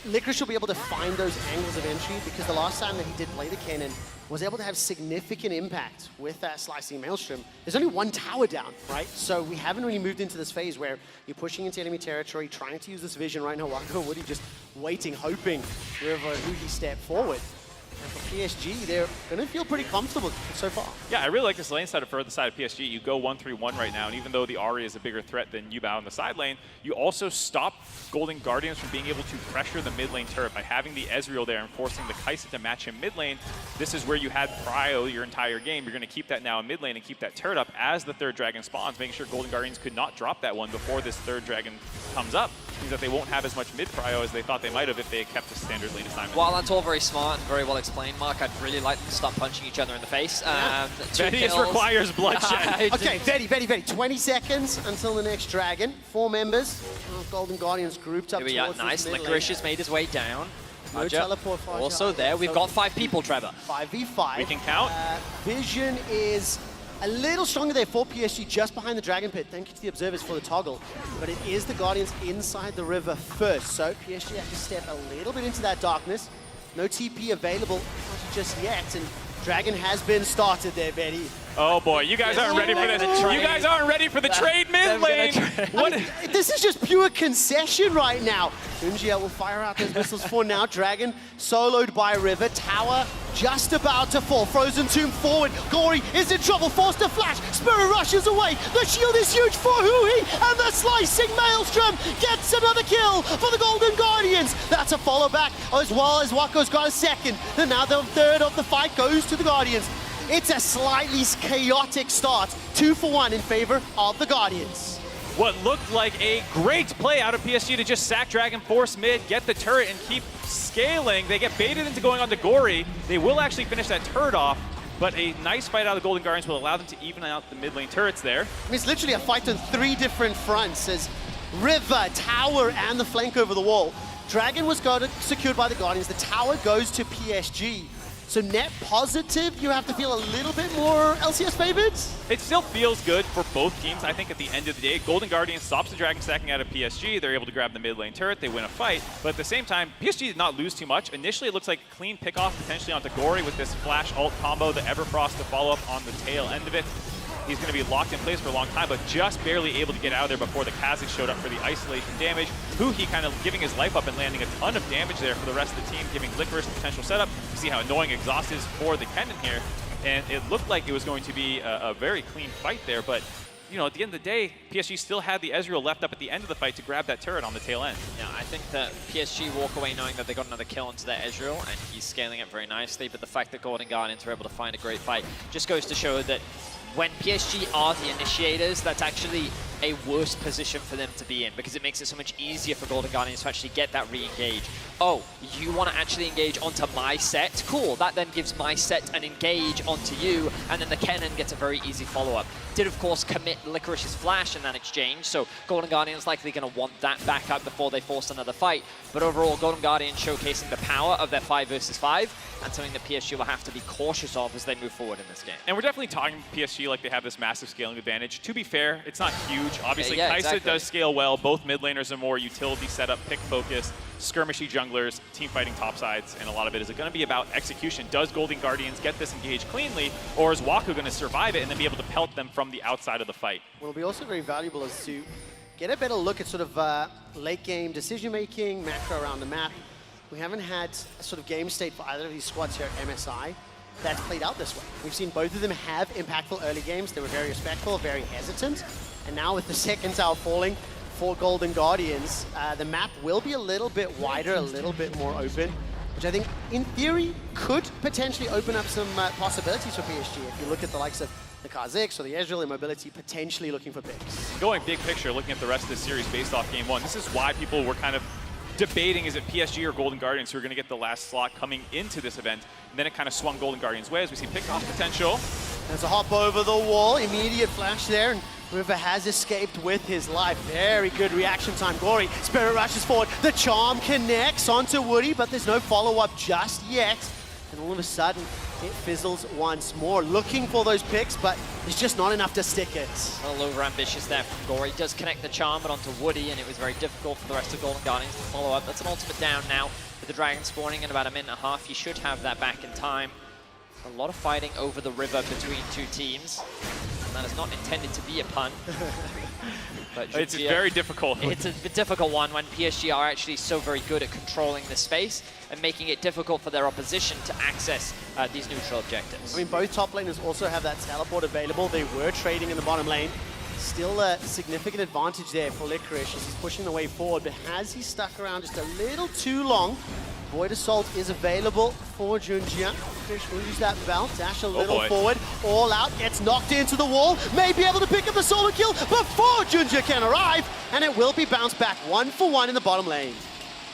Licorice will be able to find those angles of entry, because the last time that he did play the cannon, was able to have significant impact with that slicing maelstrom. There's only one tower down, right? So we haven't really moved into this phase where you're pushing into enemy territory, trying to use this vision right now. Wacko Woody just waiting, hoping wherever he step forward. And for PSG, they're going to feel pretty comfortable so far. Yeah, I really like this lane setup for the side of PSG. You go 1-3-1 right now, and even though the Ahri is a bigger threat than Yubao in the side lane, you also stop Golden Guardians from being able to pressure the mid lane turret by having the Ezreal there and forcing the Kai'Sa to match him mid lane. This is where you had Prio your entire game. You're going to keep that now in mid lane and keep that turret up as the 3rd dragon spawns, making sure Golden Guardians could not drop that one before this 3rd dragon comes up. Means that they won't have as much mid Prio as they thought they might have if they had kept the standard lane assignment. While that's all very smart and very well explained, Mark, I'd really like them to stop punching each other in the face. This requires bloodshed. Okay, very. 20 seconds until the next dragon. 4 members of Golden Guardians grouped up towards nice. mid Licorice lane. has made his way down. No teleport fire also there. We've got 5 people, Trevor. 5v5. We can count. Vision is A little stronger there for PSG, just behind the Dragon Pit. Thank you to the observers for the toggle. But it is the Guardians inside the river first. So PSG have to step a little bit into that darkness. No TP available just yet. And Dragon has been started there, Betty. Oh boy, you guys aren't ready for this. You guys aren't ready for the trade mid lane. This is just pure concession right now. Junjia will fire out those missiles for now. Dragon soloed by River. Tower just about to fall. Frozen Tomb forward. Gory is in trouble, forced to flash. Spirit rushes away. The shield is huge for Hui, and the slicing Maelstrom gets another kill for the Golden Guardians. That's a follow back, as well as Wako's got a second. And now the third of the fight goes to the Guardians. It's a slightly chaotic start, 2-for-1 in favor of the Guardians. What looked like a great play out of PSG to just sack Dragon, force mid, get the turret, and keep scaling. They get baited into going on to Gory. They will actually finish that turret off, but a nice fight out of the Golden Guardians will allow them to even out the mid lane turrets there. I mean, it's literally a fight on 3 different fronts as River, Tower, and the flank over the wall. Dragon was secured by the Guardians. The tower goes to PSG. So net positive, you have to feel a little bit more LCS favored? It still feels good for both teams. I think at the end of the day, Golden Guardians stops the Dragon stacking out of PSG. They're able to grab the mid lane turret. They win a fight. But at the same time, PSG did not lose too much. Initially, it looks like a clean pick-off potentially onto Gory with this flash ult combo, the Everfrost to follow up on the tail end of it. He's going to be locked in place for a long time, but just barely able to get out of there before the Kha'Zix showed up for the isolation damage. He kind of giving his life up and landing a ton of damage there for the rest of the team, giving FLICKR the potential setup. You see how annoying Exhaust is for the Kennen here. And it looked like it was going to be a very clean fight there, but you know, at the end of the day, PSG still had the Ezreal left up at the end of the fight to grab that turret on the tail end. Yeah, I think that PSG walk away knowing that they got another kill into their Ezreal, and he's scaling it very nicely, but the fact that Golden Guardians were able to find a great fight just goes to show that when PSG are the initiators, that's actually a worse position for them to be in because it makes it so much easier for Golden Guardians to actually get that re-engage. Oh, you want to actually engage onto my set? Cool, that then gives my set an engage onto you, and then the Kennen gets a very easy follow-up. Did, of course, commit Licorice's flash in that exchange, so Golden Guardians likely going to want that back up before they force another fight. But overall, Golden Guardians showcasing the power of their 5 versus 5, and something that PSG will have to be cautious of as they move forward in this game. And we're definitely talking PSG like they have this massive scaling advantage. To be fair, it's not huge. Obviously, yeah, Kai'Sa exactly. does scale well. Both mid laners are more utility setup, pick focused, skirmishy junglers, team fighting top sides, and a lot of it is going to be about execution. Does Golden Guardians get this engage cleanly, or is Waku going to survive it and then be able to pelt them from the outside of the fight? What will be also very valuable is to get a better look at sort of late game decision making, macro around the map. We haven't had a sort of game state for either of these squads here at MSI that's played out this way. We've seen both of them have impactful early games. They were very respectful, very hesitant. And now with the second tower falling for Golden Guardians, the map will be a little bit wider, a little bit more open, which I think in theory could potentially open up some possibilities for PSG. If you look at the likes of the Kha'Zix or the Ezreal in mobility, potentially looking for picks. Going big picture, looking at the rest of the series based off game 1, this is why people were kind of debating, is it PSG or Golden Guardians who are going to get the last slot coming into this event? And then it kind of swung Golden Guardians' way as we see pick-off potential. There's a hop over the wall, immediate flash there, and River has escaped with his life. Very good reaction time. Gory, Spirit rushes forward. The charm connects onto Woody, but there's no follow-up just yet. And all of a sudden, it fizzles once more. Looking for those picks, but there's just not enough to stick it. A little over-ambitious there from Gory. Does connect the charm, but onto Woody, and it was very difficult for the rest of Golden Guardians to follow up. That's an ultimate down now. With the Dragon spawning in about a minute and a half, you should have that back in time. A lot of fighting over the river between two teams. And that is not intended to be a pun. But It's very difficult. It's a difficult one when PSG are actually so very good at controlling the space and making it difficult for their opposition to access these neutral objectives. I mean, both top laners also have that teleport available. They were trading in the bottom lane. Still a significant advantage there for Licorice as he's pushing the way forward, but has he stuck around just a little too long? Void Assault is available for Junjia. Licorice will use that belt, dash a little forward, all out, gets knocked into the wall, may be able to pick up the solo kill before Junjia can arrive, and it will be bounced back 1-for-1 in the bottom lane.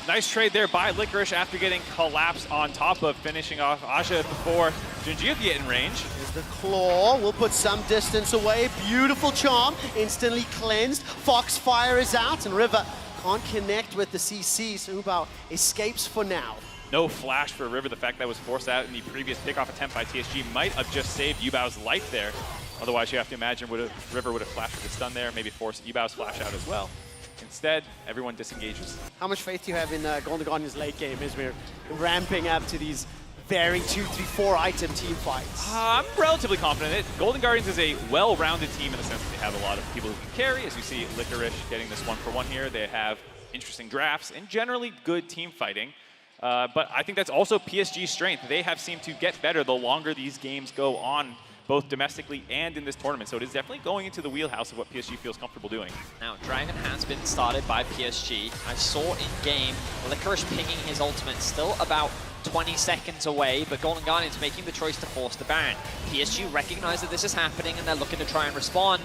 Nice trade there by Licorice after getting collapsed on top of finishing off Aja before Junjia could get in range. There's the claw, will put some distance away. Beautiful charm, instantly cleansed. Foxfire is out, and River can't connect with the CC, so Ubao escapes for now. No flash for River. The fact that was forced out in the previous pickoff attempt by TSG might have just saved Yubao's life there. Otherwise, you have to imagine River would have flashed with a stun there, maybe force Ebao's flash out as well. Instead, everyone disengages. How much faith do you have in Golden Guardians' late game as we're ramping up to these very 2, 3, 4 item team fights? I'm relatively confident. Golden Guardians is a well-rounded team in the sense that they have a lot of people who can carry. As you see, FLICKR getting this 1-for-1 here. They have interesting drafts and generally good team fighting. But I think that's also PSG's strength. They have seemed to get better the longer these games go on, both domestically and in this tournament. So it is definitely going into the wheelhouse of what PSG feels comfortable doing. Now, Dragon has been started by PSG. I saw in-game FLICKR pinging his ultimate, still about 20 seconds away, but Golden Guardians making the choice to force the Baron. PSG recognize that this is happening and they're looking to try and respond.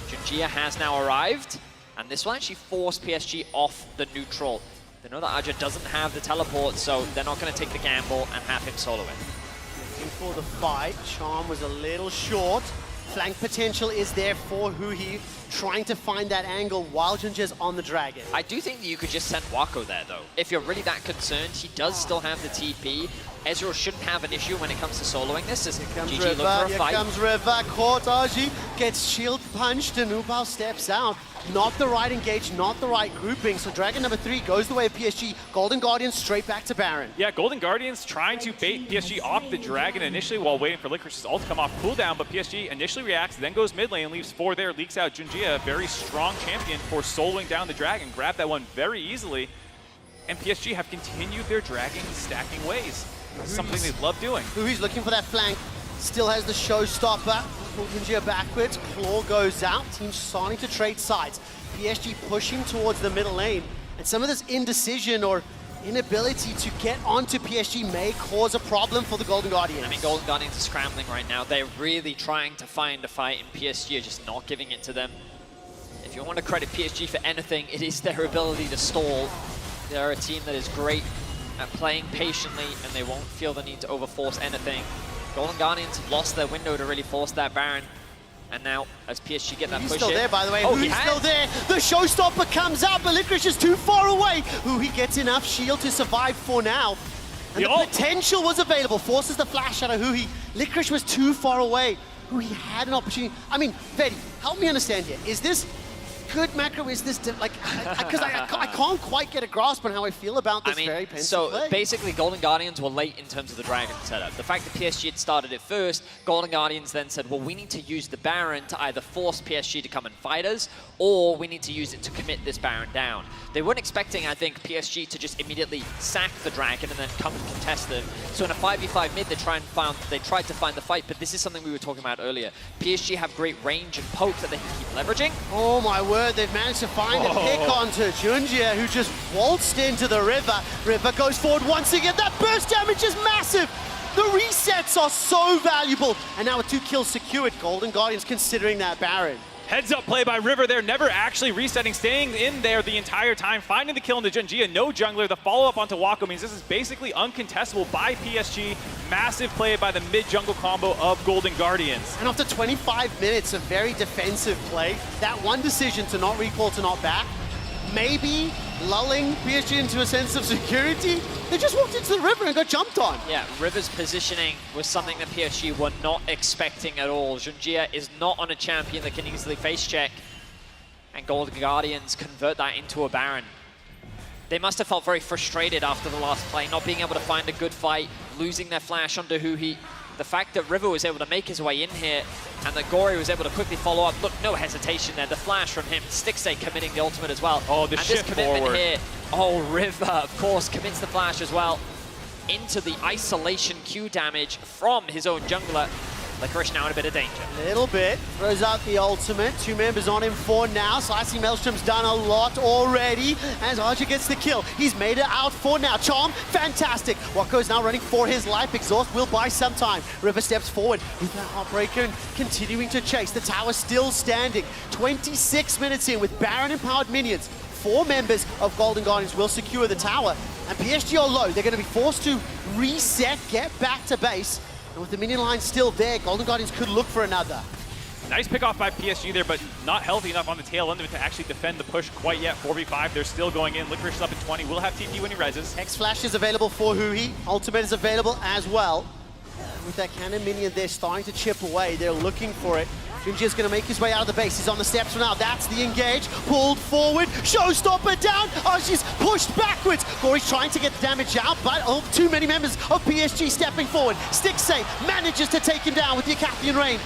Junjia has now arrived, and this will actually force PSG off the neutral. They know that Aja doesn't have the teleport, so they're not going to take the gamble and have him solo it. Looking for the fight. Charm was a little short. Flank potential is there for Huhi, trying to find that angle while Junjia's on the Dragon. I do think that you could just send Wako there, though. If you're really that concerned, he does still have the TP. Ezreal shouldn't have an issue when it comes to soloing this, as GG look for a fight. Here comes River, caught Aji, gets shield punched, and Ubao steps out. Not the right engage, not the right grouping, so Dragon number 3 goes the way of PSG. Golden Guardians straight back to Baron. Yeah, Golden Guardians trying to bait PSG off the Dragon initially while waiting for FLICKR's ult to come off cooldown, but PSG initially reacts, then goes mid lane, leaves 4 there, leaks out Junjia, a very strong champion for soloing down the Dragon. Grabbed that one very easily, and PSG have continued their Dragon stacking ways. Something they love doing. Huhi's looking for that flank. Still has the showstopper. Junjia backwards. Claw goes out. Team's starting to trade sides. PSG pushing towards the middle lane. And some of this indecision or inability to get onto PSG may cause a problem for the Golden Guardians. I mean, Golden Guardians are scrambling right now. They're really trying to find a fight, and PSG are just not giving it to them. If you want to credit PSG for anything, it is their ability to stall. They're a team that is great at playing patiently, and they won't feel the need to overforce anything. Golden Guardians have lost their window to really force that Baron. And now, as PSG get that push in... He's still there, by the way. Oh, Huhi's still there. The showstopper comes out, but FLICKR is too far away. Huhi gets enough shield to survive for now. And the potential was available. Forces the flash out of Huhi. FLICKR was too far away. Huhi had an opportunity. I mean, Fedi, help me understand here. Is this good macro? Is this like, because I can't quite get a grasp on how I feel about this very pensive play. Basically, Golden Guardians were late in terms of the Dragon setup. The fact that PSG had started it first, Golden Guardians then said, well, we need to use the Baron to either force PSG to come and fight us, or we need to use it to commit this Baron down. They weren't expecting, I think, PSG to just immediately sack the Dragon and then come and contest them. So in a 5v5 mid, they tried to find the fight, but this is something we were talking about earlier. PSG have great range and poke that they can keep leveraging. Oh my word. They've managed to find a pick onto Junjia, who just waltzed into the River. River goes forward once again. That burst damage is massive. The resets are so valuable. And now with 2 kills secured, Golden Guardians considering that Baron. Heads up play by River there, never actually resetting, staying in there the entire time, finding the kill into Junjia, no jungler. The follow-up onto Wako means this is basically uncontestable by PSG. Massive play by the mid-jungle combo of Golden Guardians. And after 25 minutes of very defensive play, that one decision to not recall, to not back, maybe lulling PSG into a sense of security, they just walked into the River and got jumped on. Yeah, River's positioning was something that PSG were not expecting at all. Junjia is not on a champion that can easily face check, and Golden Guardians convert that into a Baron. They must have felt very frustrated after the last play, not being able to find a good fight, losing their flash onto Huhi. The fact that River was able to make his way in here and that Gory was able to quickly follow up, look, no hesitation there. The flash from him, Stickstay committing the ultimate as well. Oh, the shift forward. Here, oh, River, of course, commits the flash as well into the isolation Q damage from his own jungler. FLICKR now in a bit of danger. A little bit. Throws out the ultimate. 2 members on him for now. Slicing Maelstrom's done a lot already as Archer gets the kill. He's made it out for now. Charm, fantastic. Wako's now running for his life. Exhaust will buy some time. River steps forward with that Heartbreaker and continuing to chase. The tower still standing. 26 minutes in with Baron empowered minions. 4 members of Golden Guardians will secure the tower. And PSG are low. They're going to be forced to reset, get back to base. And with the minion line still there, Golden Guardians could look for another. Nice pick off by PSG there, but not healthy enough on the tail end of it to actually defend the push quite yet. 4v5, they're still going in. FLICKR up at 20. Will have TP when he rises. Hex Flash is available for Huhi. Ultimate is available as well. With that cannon minion there starting to chip away, they're looking for it. Junji's going to make his way out of the base. He's on the steps for now. That's the engage. Pulled forward. Showstopper down. Oh, she's pushed backwards. Gory's trying to get the damage out, but too many members of PSG stepping forward. Stixxay manages to take him down with the Acathian Rain.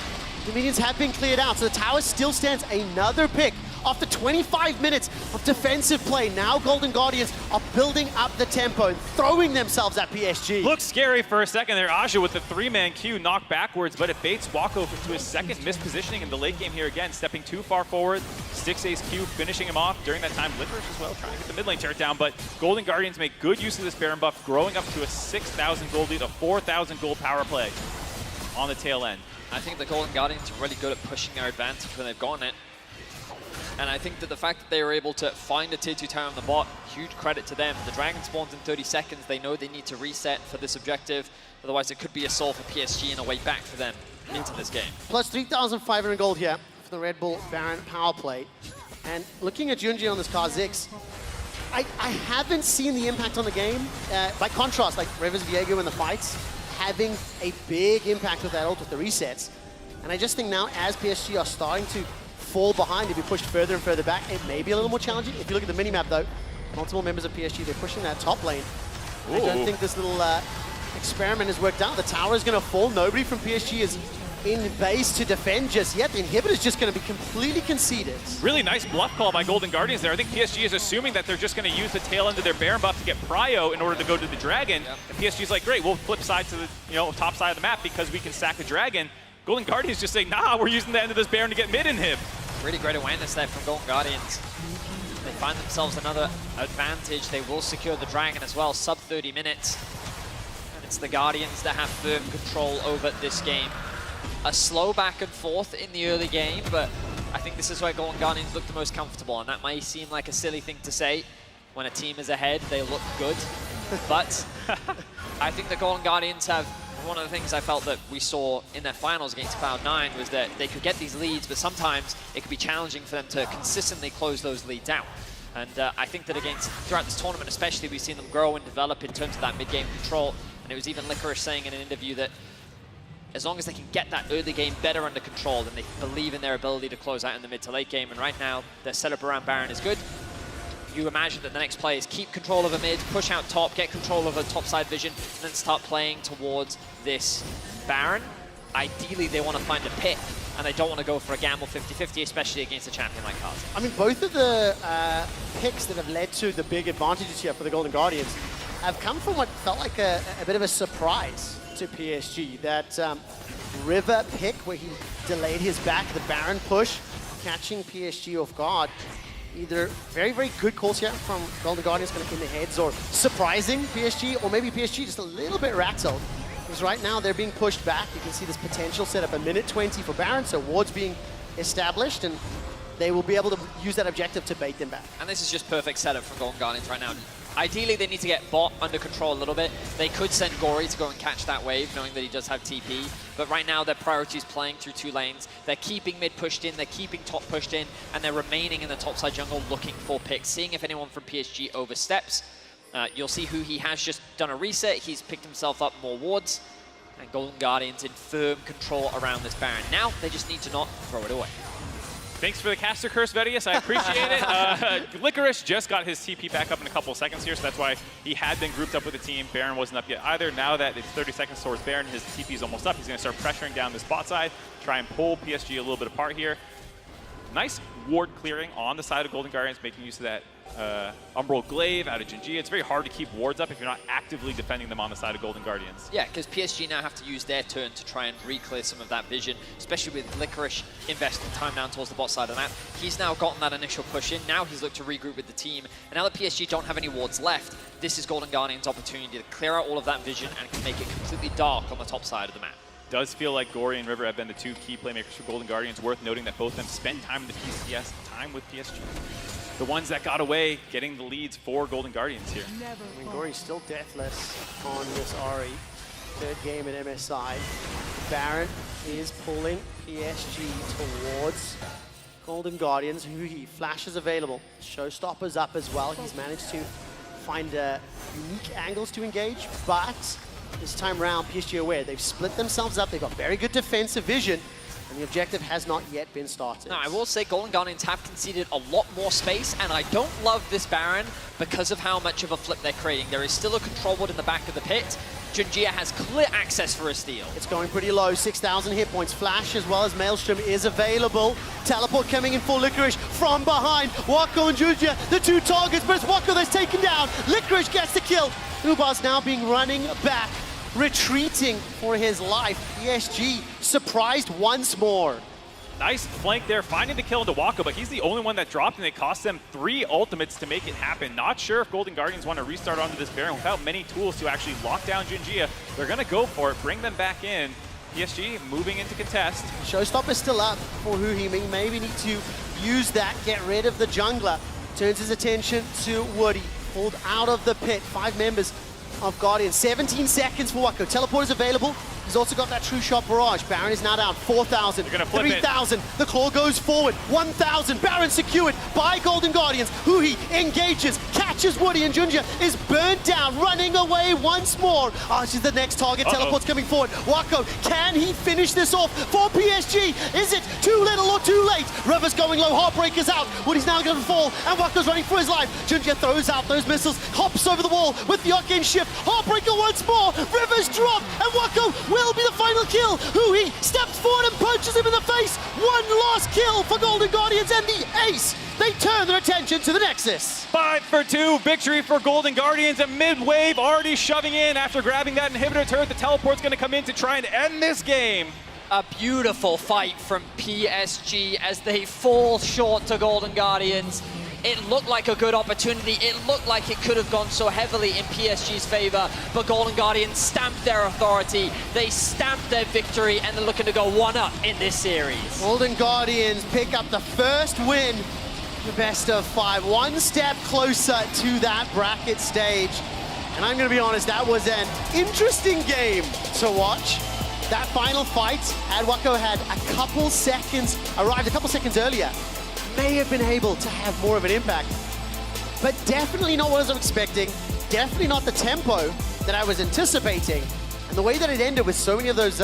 The minions have been cleared out, so the tower still stands. Another pick. After 25 minutes of defensive play, now Golden Guardians are building up the tempo and throwing themselves at PSG. Looks scary for a second there. Aja with the 3-man Q knocked backwards, but it baits Wako into his second mispositioning in the late game here again, stepping too far forward. Stixxay's Q finishing him off. During that time, Licorice as well, trying to get the mid lane tear down, but Golden Guardians make good use of this Baron buff, growing up to a 6,000 gold lead, a 4,000 gold power play on the tail end. I think the Golden Guardians are really good at pushing their advantage when they've gotten it. And I think that the fact that they were able to find a tier 2 tower on the bot, huge credit to them. The Dragon spawns in 30 seconds. They know they need to reset for this objective. Otherwise, it could be a soul for PSG and a way back for them into this game. Plus 3,500 gold here for the Red Bull Baron power play. And looking at Junji on this Kha'Zix, I haven't seen the impact on the game. By contrast, like Rivers Viego in the fights, having a big impact with that ult with the resets. And I just think now, as PSG are starting to fall behind, if you push further and further back, it may be a little more challenging. If you look at the minimap though, multiple members of PSG, they're pushing that top lane. Ooh. I don't think this little experiment has worked out. The tower is going to fall. Nobody from PSG is in base to defend just yet. The inhibitor is just going to be completely conceded. Really nice bluff call by Golden Guardians there. I think PSG is assuming that they're just going to use the tail end of their Baron buff to get prio in order to go to the Dragon. Yep. And PSG's like, great, we'll flip side to the top side of the map because we can stack a Dragon. Golden Guardians just say, nah, we're using the end of this Baron to get mid inhib. Really great awareness there from Golden Guardians. They find themselves another advantage. They will secure the Dragon as well, sub 30 minutes. And it's the Guardians that have firm control over this game. A slow back and forth in the early game, but I think this is where Golden Guardians look the most comfortable, and that might seem like a silly thing to say. When a team is ahead, they look good. But I think the Golden Guardians have, one of the things I felt that we saw in their finals against Cloud9 was that they could get these leads, but sometimes it could be challenging for them to consistently close those leads out. And I think that throughout this tournament especially, we've seen them grow and develop in terms of that mid-game control. And it was even Licorice saying in an interview that as long as they can get that early game better under control, then they believe in their ability to close out in the mid to late game. And right now, their setup around Baron is good. You imagine that the next play is keep control of a mid, push out top, get control of a top side vision, and then start playing towards this Baron. Ideally, they want to find a pick, and they don't want to go for a gamble 50-50, especially against a champion like Kha'Zix. I mean, both of the picks that have led to the big advantages here for the Golden Guardians have come from what felt like a bit of a surprise to PSG. That River pick where he delayed his back, the Baron push, catching PSG off guard. Either very, very good calls here from Golden Guardians kind of in the heads, or surprising PSG, or maybe PSG just a little bit rattled. Because right now they're being pushed back. You can see this potential setup, a minute 20 for Baron, so wards being established, and they will be able to use that objective to bait them back. And this is just perfect setup from Golden Guardians right now. Ideally, they need to get bot under control a little bit. They could send Gory to go and catch that wave, knowing that he does have TP. But right now, their priority is playing through 2 lanes. They're keeping mid pushed in, they're keeping top pushed in, and they're remaining in the top side jungle looking for picks, seeing if anyone from PSG oversteps. You'll see who he has just done a reset. He's picked himself up more wards. And Golden Guardians in firm control around this Baron. Now, they just need to not throw it away. Thanks for the caster curse, Vedius. I appreciate it. Licorice just got his TP back up in a couple of seconds here, so that's why he had been grouped up with the team. Baron wasn't up yet either. Now that it's 30 seconds towards Baron, his TP is almost up. He's going to start pressuring down this bot side, try and pull PSG a little bit apart here. Nice ward clearing on the side of Golden Guardians, making use of that Umbral Glaive out of Jinji. It's very hard to keep wards up if you're not actively defending them on the side of Golden Guardians. Yeah, because PSG now have to use their turn to try and re-clear some of that vision, especially with Licorice investing time down towards the bot side of the map. He's now gotten that initial push in. Now he's looked to regroup with the team. And now that PSG don't have any wards left, this is Golden Guardians' opportunity to clear out all of that vision and can make it completely dark on the top side of the map. Does feel like Gory and River have been the 2 key playmakers for Golden Guardians. Worth noting that both of them spent time in the PCS, time with PSG. The ones that got away, getting the leads for Golden Guardians here. I mean, Gory's still deathless on this Ari. 3rd game at MSI. Baron is pulling PSG towards Golden Guardians, who he flashes available. Showstopper's up as well. He's managed to find unique angles to engage, but this time around, PSG aware. They've split themselves up. They've got very good defensive vision. And the objective has not yet been started. No, I will say Golden Guardians have conceded a lot more space, and I don't love this Baron because of how much of a flip they're creating. There is still a control ward in the back of the pit. Junjia has clear access for a steal. It's going pretty low, 6,000 hit points. Flash as well as Maelstrom is available. Teleport coming in for Licorice from behind. Wako and Junjia, the two targets, but it's Wako that's taken down. Licorice gets the kill. Ubas now being running back, retreating for his life. PSG surprised once more. Nice flank there, finding the kill into Wako, but he's the only one that dropped, and it cost them 3 ultimates to make it happen. Not sure if Golden Guardians want to restart onto this Baron without many tools to actually lock down Junjia. They're going to go for it, bring them back in. PSG moving into contest. Showstopper's still up for Huhi. Maybe need to use that, get rid of the jungler. Turns his attention to Woody, pulled out of the pit. 5 members of Guardian. 17 seconds for Wako. Teleport is available. He's also got that true shot barrage. Baron is now down 4,000, 3,000. The claw goes forward. 1,000. Baron secured by Golden Guardians. Huhi engages, catches Woody, and Junjia is burnt down, running away once more. She's the next target. Teleport's coming forward. Wako, can he finish this off for PSG? Is it too little or too late? River's going low. Heartbreaker's out. Woody's now going to fall, and Wako's running for his life. Junjia throws out those missiles, hops over the wall with the arcane shift. Heartbreaker once more. River's dropped, and Wako will be the final kill. Huhi steps forward and punches him in the face. One last kill for Golden Guardians and the ace. They turn their attention to the Nexus. 5 for 2, victory for Golden Guardians. A mid-wave already shoving in after grabbing that inhibitor turret. The teleport's going to come in to try and end this game. A beautiful fight from PSG as they fall short to Golden Guardians. It looked like a good opportunity. It looked like it could have gone so heavily in PSG's favor, but Golden Guardians stamped their authority. They stamped their victory, and they're looking to go 1-up in this series. Golden Guardians pick up the first win, the best of 5. One step closer to that bracket stage. And I'm going to be honest, that was an interesting game to watch. That final fight, had Wako had arrived a couple seconds earlier, may have been able to have more of an impact, but definitely not what I was expecting, definitely not the tempo that I was anticipating, and the way that it ended with so many of those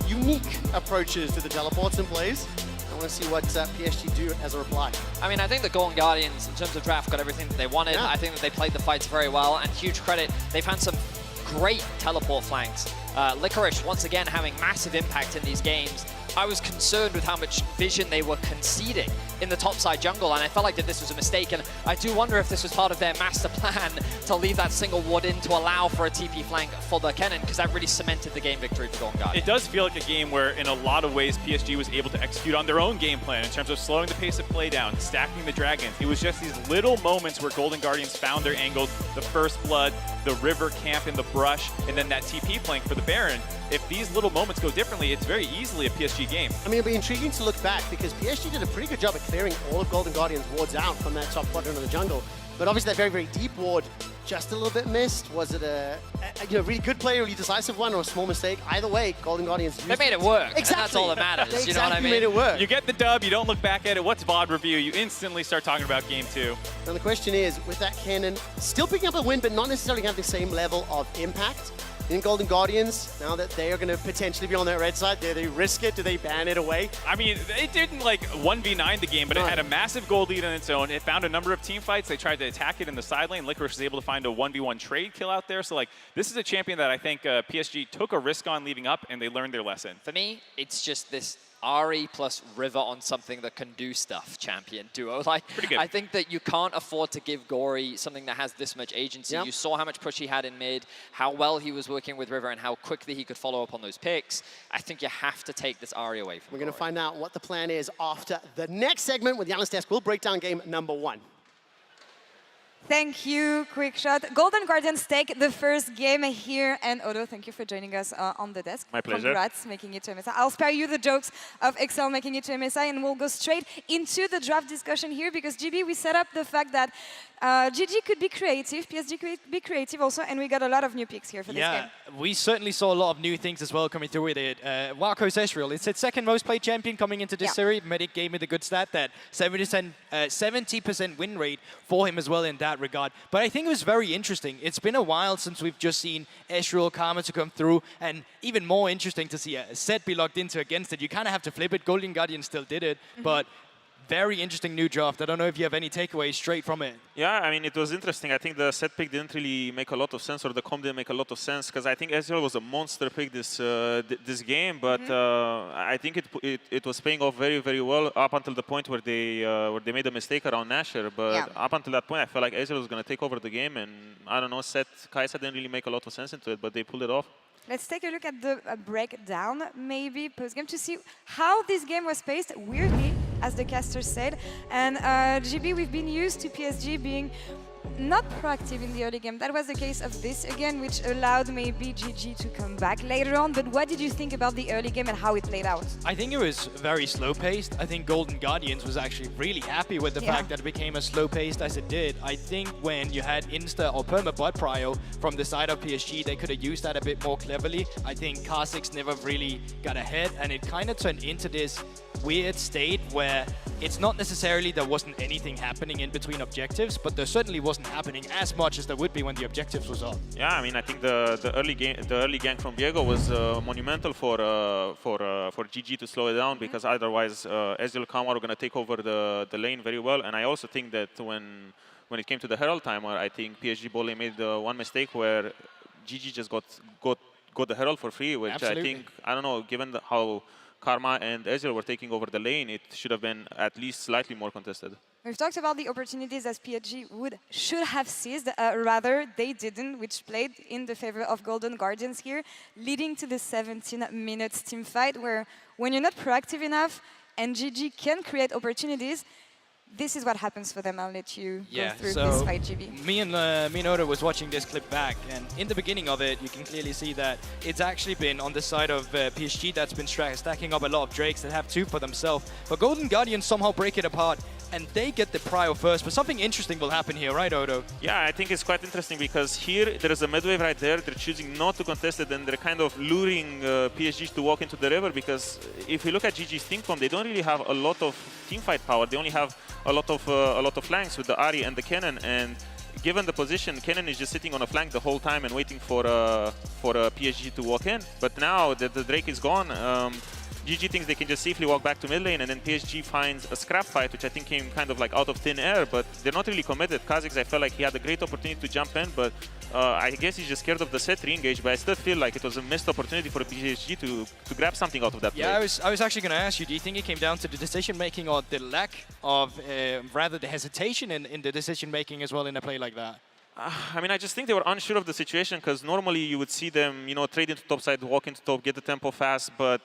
unique approaches to the teleports and plays. I want to see what PSG do as a reply. I mean, I think the Golden Guardians, in terms of draft, got everything that they wanted. Yeah. I think that they played the fights very well, and huge credit. They've had some great teleport flanks. Licorice, once again, having massive impact in these games. I was concerned with how much vision they were conceding in the topside jungle, and I felt like that this was a mistake, and I do wonder if this was part of their master plan to leave that single ward in to allow for a TP flank for the Kennen, because that really cemented the game victory for Golden Guardians. It does feel like a game where, in a lot of ways, PSG was able to execute on their own game plan in terms of slowing the pace of play down, stacking the dragons. It was just these little moments where Golden Guardians found their angles, the first blood, the river camp in the brush, and then that TP flank for the Baron. If these little moments go differently, it's very easily a PSG game. I mean, it'll be intriguing to look back because PSG did a pretty good job at clearing all of Golden Guardians' wards out from that top quadrant of the jungle. But obviously that very, very deep ward just a little bit missed. Was it a really good play, a really decisive one, or a small mistake? Either way, Golden Guardians used They made it work. Exactly. And that's all that matters. They You know what I mean? made it work. You get the dub, you don't look back at it. What's VOD review? You instantly start talking about game 2. Now the question is, with that cannon still picking up a win, but not necessarily having the same level of impact, in Golden Guardians, now that they are going to potentially be on that red side, do they risk it? Do they ban it away? I mean, it didn't like 1v9 the game, but it had a massive gold lead on its own. It found a number of team fights. They tried to attack it in the side lane. Licorice was able to find a 1v1 trade kill out there. So like, this is a champion that I think PSG took a risk on leaving up, and they learned their lesson. For me, it's just this Ahri plus River on something that can do stuff champion duo. Like, pretty good. I think that you can't afford to give Gory something that has this much agency. Yep. You saw how much push he had in mid, how well he was working with River, and how quickly he could follow up on those picks. I think you have to take this Ahri away from We're going to Gory. find out what the plan is after the next segment with the Analyst Desk. We'll break down game number 1. Thank you, Quick Shot. Golden Guardians take the first game here. And Odo, thank you for joining us on the desk. My pleasure. Congrats, making it to MSI. I'll spare you the jokes of Excel making it to MSI, and we'll go straight into the draft discussion here, because GB, we set up the fact that GG could be creative, PSG could be creative also, and we got a lot of new picks here for this game. Yeah, we certainly saw a lot of new things as well coming through with it. Wako's Ezreal, it's its second most played champion coming into this series. Medic gave me the good stat that 70% win rate for him as well in that that regard. But I think it was very interesting. It's been a while since we've just seen Ezreal, Karma to come through, and even more interesting to see a set be locked into against it. You kind of have to flip it. Golden Guardian still did it, but very interesting new draft. I don't know if you have any takeaways straight from it. Yeah, I mean, it was interesting. I think the set pick didn't really make a lot of sense, or the comp didn't make a lot of sense, because I think Ezreal was a monster pick this game, but I think it was paying off very, very well up until the point where they made a mistake around Nashor. But up until that point, I felt like Ezreal was going to take over the game, and I don't know, Kai'Sa didn't really make a lot of sense into it, but they pulled it off. Let's take a look at the breakdown, maybe post-game, to see how this game was paced. Weirdly, as the caster said. And GB, we've been used to PSG being not proactive in the early game. That was the case of this again, which allowed maybe GG to come back later on. But what did you think about the early game and how it played out? I think it was very slow-paced. I think Golden Guardians was actually really happy with the fact that it became as slow-paced as it did. I think when you had insta or perma-bot prio from the side of PSG, they could have used that a bit more cleverly. I think Kha'Zix never really got ahead, and it kind of turned into this weird state where it's not necessarily there wasn't anything happening in between objectives, but there certainly wasn't happening as much as there would be when the objectives was up. Yeah, I mean, I think the early gank from Diego was monumental for GG to slow it down, because otherwise Ezreal Karma were going to take over the lane very well. And I also think that when it came to the Herald timer, I think PSG bot lane made one mistake where GG just got the Herald for free, which I think, I don't know, given how Karma and Ezreal were taking over the lane, it should have been at least slightly more contested. We've talked about the opportunities as PSG should have seized, rather they didn't, which played in the favor of Golden Guardians here, leading to the 17-minute team fight where when you're not proactive enough and GG can create opportunities, this is what happens for them. I'll let you go through this fight, GB. Me and Oda was watching this clip back, and in the beginning of it, you can clearly see that it's actually been on the side of PSG that's been stacking up a lot of Drakes that have two for themselves. But Golden Guardians somehow break it apart, and they get the prio first. But something interesting will happen here, right, Odo? Yeah, I think it's quite interesting, because here there is a mid wave right there. They're choosing not to contest it, and they're kind of luring PSG to walk into the river, because if you look at GG's team comp, they don't really have a lot of teamfight power. They only have a lot of flanks with the Ahri and the Kennen, and given the position, Kennen is just sitting on a flank the whole time and waiting for PSG to walk in. But now that the Drake is gone, GG thinks they can just safely walk back to mid lane, and then PSG finds a scrap fight, which I think came kind of like out of thin air, but they're not really committed. Kha'Zix, I felt like he had a great opportunity to jump in, but I guess he's just scared of the set re-engage, but I still feel like it was a missed opportunity for PSG to grab something out of that play. Yeah, I was actually going to ask you, do you think it came down to the decision-making or the lack of, rather the hesitation in the decision-making as well in a play like that? I mean, I just think they were unsure of the situation, because normally you would see them, trade into topside, walk into top, get the tempo fast, but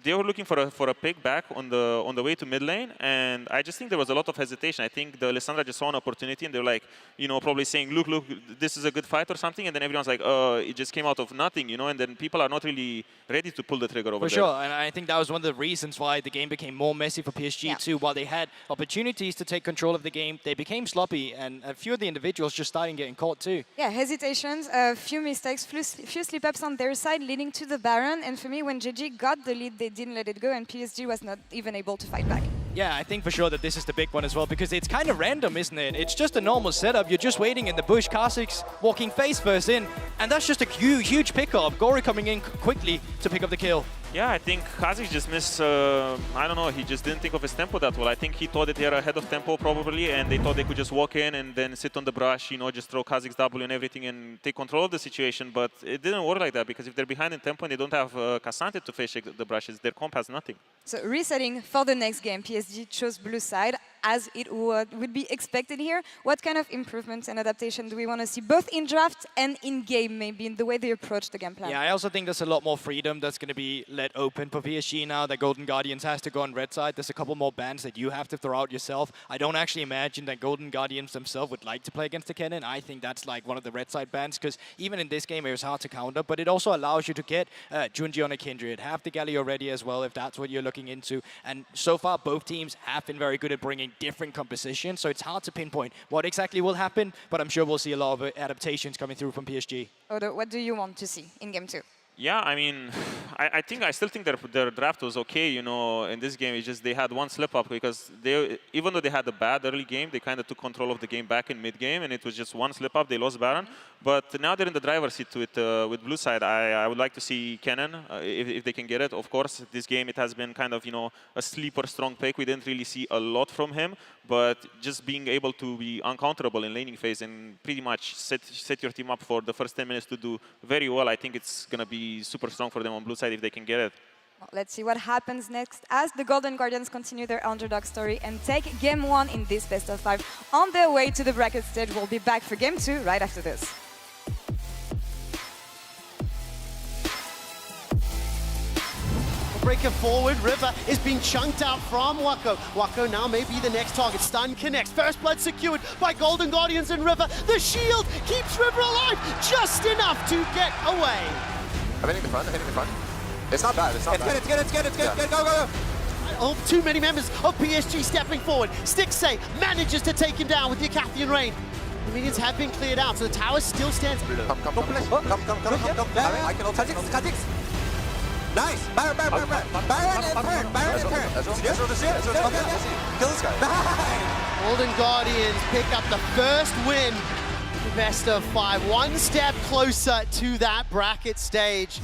they were looking for a pick back on the way to mid lane, and I just think there was a lot of hesitation. I think the Lissandra just saw an opportunity, and they're like, probably saying, look, this is a good fight or something, and then everyone's like, it just came out of nothing, and then people are not really ready to pull the trigger over there. For sure, and I think that was one of the reasons why the game became more messy for PSG too. While they had opportunities to take control of the game, they became sloppy, and a few of the individuals just starting getting caught too. Yeah, hesitations, a few mistakes, few slip-ups on their side leading to the Baron, and for me, when GG got the lead, they didn't let it go, and PSG was not even able to fight back. Yeah, I think for sure that this is the big one as well, because it's kind of random, isn't it? It's just a normal setup. You're just waiting in the bush, Kha'Zix walking face first in, and that's just a huge pickup. Gory coming in quickly to pick up the kill. Yeah, I think Kha'Zix just missed, I don't know, he just didn't think of his tempo that well. I think he thought that they are ahead of tempo probably, and they thought they could just walk in and then sit on the brush, just throw Kha'Zix W and everything and take control of the situation. But it didn't work like that, because if they're behind in tempo and they don't have Cassante to face shake the brushes, their comp has nothing. So resetting for the next game, PSG chose blue side, as it would be expected here. What kind of improvements and adaptation do we want to see, both in draft and in game, maybe in the way they approach the game plan? Yeah, I also think there's a lot more freedom that's going to be let open for PSG now that Golden Guardians has to go on red side. There's a couple more bans that you have to throw out yourself. I don't actually imagine that Golden Guardians themselves would like to play against the Kennen. I think that's like one of the red side bans, because even in this game it was hard to counter, but it also allows you to get Junji on a Kindred, have the Galio ready as well if that's what you're looking into. And so far both teams have been very good at bringing different compositions, so it's hard to pinpoint what exactly will happen, but I'm sure we'll see a lot of adaptations coming through from PSG. Odo, what do you want to see in game 2? Yeah, I mean, I still think their draft was okay, you know, in this game. It's just they had one slip up because even though they had a bad early game, they kind of took control of the game back in mid game, and it was just one slip up. They lost Baron, but now they're in the driver's seat with blue side. I would like to see Kennen if they can get it. Of course, this game it has been kind of, you know, a sleeper strong pick. We didn't really see a lot from him, but just being able to be uncounterable in laning phase and pretty much set your team up for the first 10 minutes to do very well, I think it's gonna be super strong for them on blue side if they can get it. Well, let's see what happens next as the Golden Guardians continue their underdog story and take game 1 in this best of 5 on their way to the bracket stage. We'll be back for game 2 right after this. Breaker forward, River is being chunked out from Wako. Wako now may be the next target. Stun connects. First blood secured by Golden Guardians and River. The shield keeps River alive just enough to get away. I'm hitting the front, It's not bad, it's not bad. It's good, go. Oh, too many members of PSG stepping forward. Stixxay manages to take him down with the Acathian Rain. The minions have been cleared out, so the tower still stands. Come. I can ult Kha'Zix. Nice! Baron in turret! Kill this guy. Golden Guardians pick up the first win. Best of 5, one step closer to that bracket stage.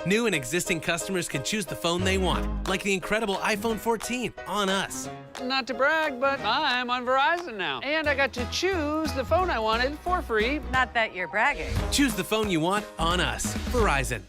New and existing customers can choose the phone they want, like the incredible iPhone 14 on us. Not to brag, but I'm on Verizon now. And I got to choose the phone I wanted for free. Not that you're bragging. Choose the phone you want on us. Verizon.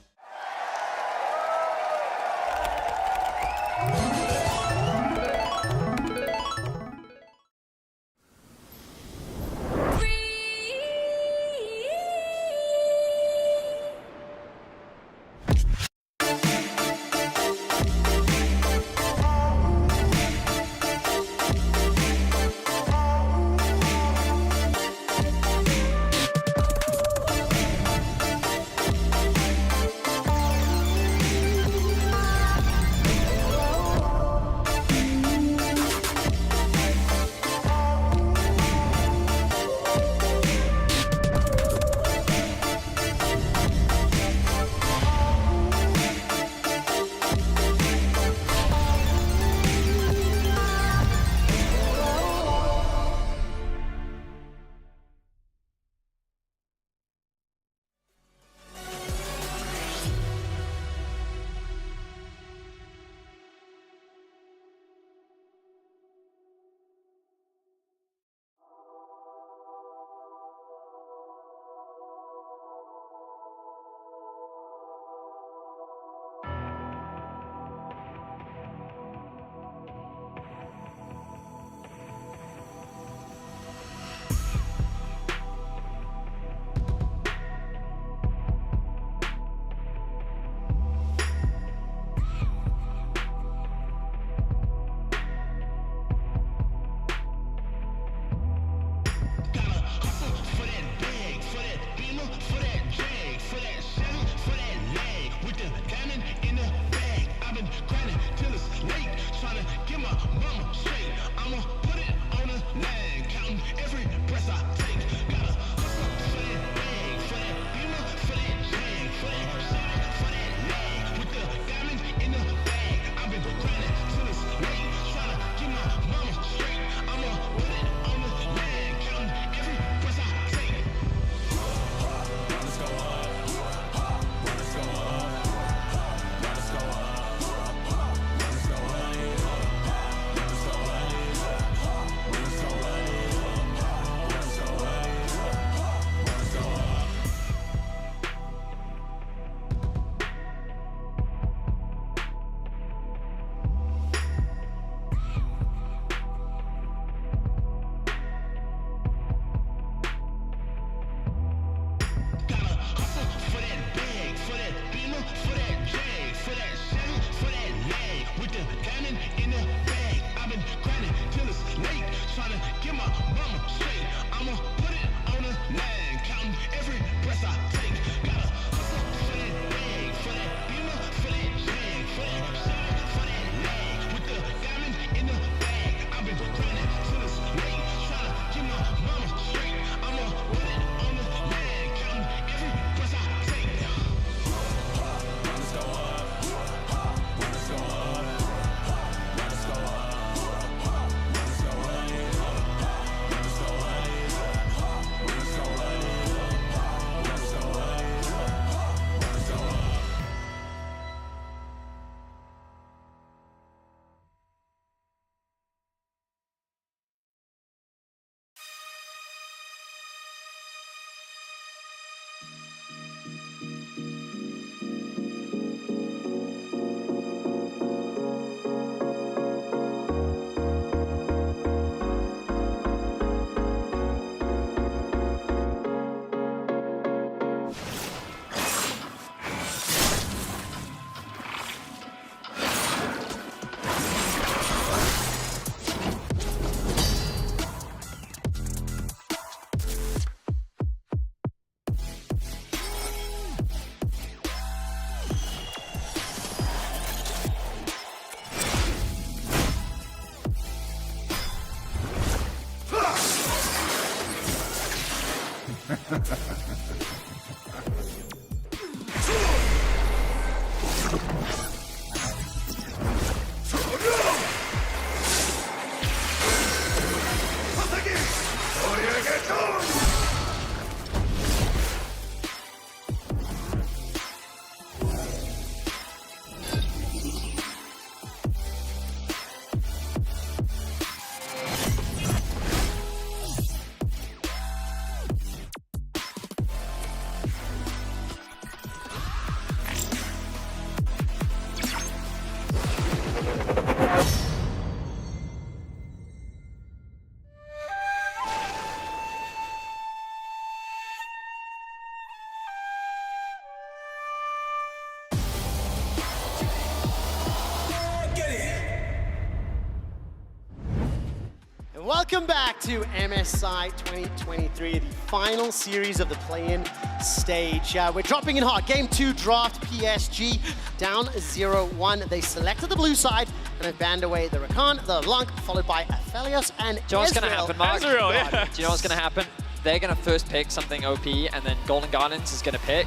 Welcome back to MSI 2023, the final series of the play-in stage. We're dropping in hard. Game 2 draft PSG down 0-1. They selected the blue side and have banned away the Rakan, the Lunk, followed by Aphelios and Do you know what's going to happen, Mark? Ezreal, yeah. Do you know what's going to happen? They're going to first pick something OP, and then Golden Guardians is going to pick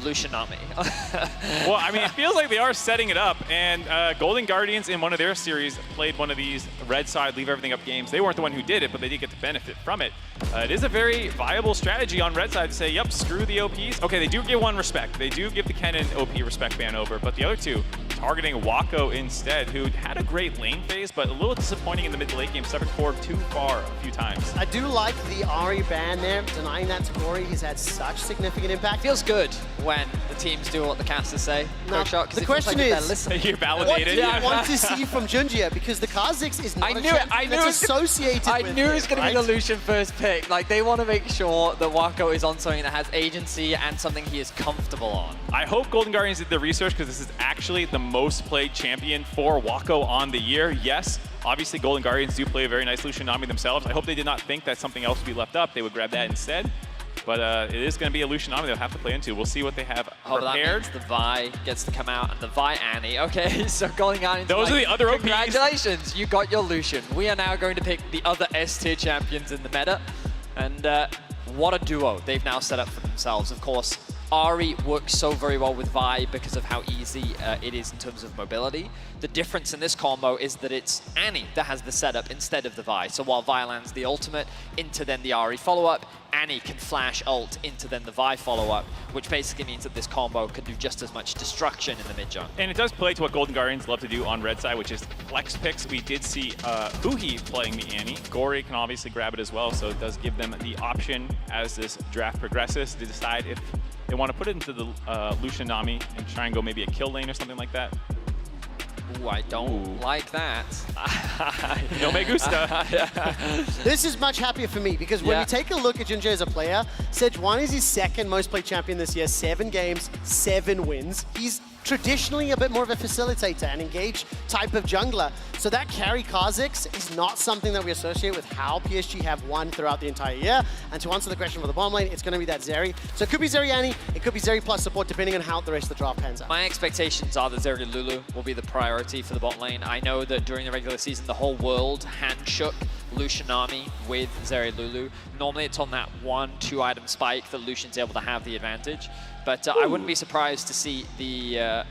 Lucianami. Well, I mean, it feels like they are setting it up, and Golden Guardians in one of their series played one of these red side, leave everything up games. They weren't the one who did it, but they did get to benefit from it. It is a very viable strategy on red side to say, yep, screw the OPs. Okay, they do give one respect. They do give the Kennen OP respect ban over, but the other two, targeting Wako instead, who had a great lane phase, but a little disappointing in the mid to late game, suffered forward too far a few times. I do like the Ahri ban there, denying that to Gory. He's had such significant impact. Feels good when the teams do what the casters say. Now, the question is, you're validated. What do you want to see from Junjia? Because the Kha'Zix is not a champion that's associated I with knew it was going to be the right? Lucian first pick. Like, they want to make sure that Wako is on something that has agency and something he is comfortable on. I hope Golden Guardians did the research, because this is actually the most played champion for Wako on the year. Yes, obviously Golden Guardians do play a very nice Lucianami themselves. I hope they did not think that something else would be left up. They would grab that instead. But it is going to be a Lucianami they'll have to play into. We'll see what they have prepared. That means the Vi gets to come out, and the Vi Annie. Okay, so Golden Guardians. Those are the other OPs. Congratulations, you got your Lucian. We are now going to pick the other S-tier champions in the meta. And what a duo they've now set up for themselves. Of course, Ahri works so very well with Vi because of how easy it is in terms of mobility. The difference in this combo is that it's Annie that has the setup instead of the Vi. So while Vi lands the ultimate into then the Ahri follow-up, Annie can flash ult into then the Vi follow-up, which basically means that this combo can do just as much destruction in the mid-jungle. And it does play to what Golden Guardians love to do on red side, which is flex picks. We did see Uhi playing the Annie. Gory can obviously grab it as well, so it does give them the option as this draft progresses to decide if they want to put it into the Lucianami and try and go maybe a kill lane or something like that. Ooh, I don't like that. No me gusta. This is much happier for me, because when we take a look at Junjia as a player, Sejuani is his second most played champion this year, 7 games, 7 wins. He's traditionally a bit more of a facilitator and engage type of jungler. So that carry Kha'Zix is not something that we associate with how PSG have won throughout the entire year. And to answer the question for the bottom lane, it's going to be that Zeri. So it could be Zeri Annie, it could be Zeri plus support, depending on how the rest of the draft pans out. My expectations are that Zeri Lulu will be the priority for the bot lane. I know that during the regular season, the whole world handshook Lucianami with Zeri Lulu. Normally it's on that 1-2 item spike that Lucian's able to have the advantage. But I wouldn't be surprised to see the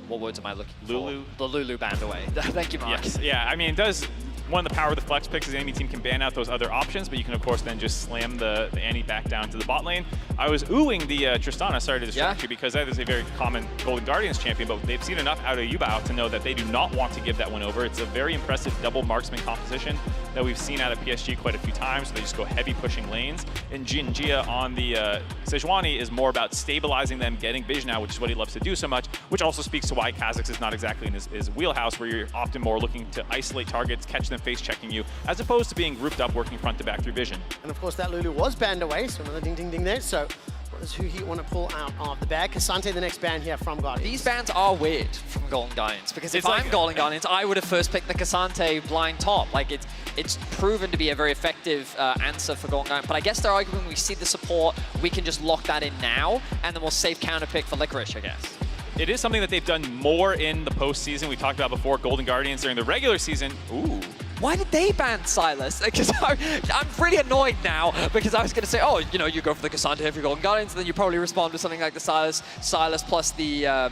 what words am I looking Lulu. for? The Lulu banned away. Thank you, Mark. Yes, yeah, I mean, it does. One of the power of the flex picks is the enemy team can ban out those other options, but you can, of course, then just slam the Annie back down to the bot lane. I was oohing the Tristana, sorry to distract you, because that is a very common Golden Guardians champion, but they've seen enough out of Yubao to know that they do not want to give that one over. It's a very impressive double marksman composition that we've seen out of PSG quite a few times. They just go heavy pushing lanes. And Junjia on the Sejuani is more about stabilizing them, getting vision out, which is what he loves to do so much, which also speaks to why Kha'Zix is not exactly in his wheelhouse, where you're often more looking to isolate targets, catch them face checking you, as opposed to being grouped up, working front to back through vision. And of course that Lulu was banned away, so another ding ding ding there. So what does Huhi want to pull out of the bag? K'Sante, the next ban here from Guardians. These bans are weird from Golden Guardians, because if It's I'm Golden Guardians, I would have first picked the K'Sante blind top. Like, it's proven to be a very effective answer for Golden Guardians, but I guess they're arguing we see the support, we can just lock that in now, and then we'll save counter pick for FLICKR, I guess. It is something that they've done more in the postseason. We talked about before, Golden Guardians during the regular season. Ooh. Why did they ban Sylas? Because I'm pretty annoyed now, because I was going to say, oh, you know, you go for the K'Sante if you're Golden Guardians, and then you probably respond with something like the Sylas plus the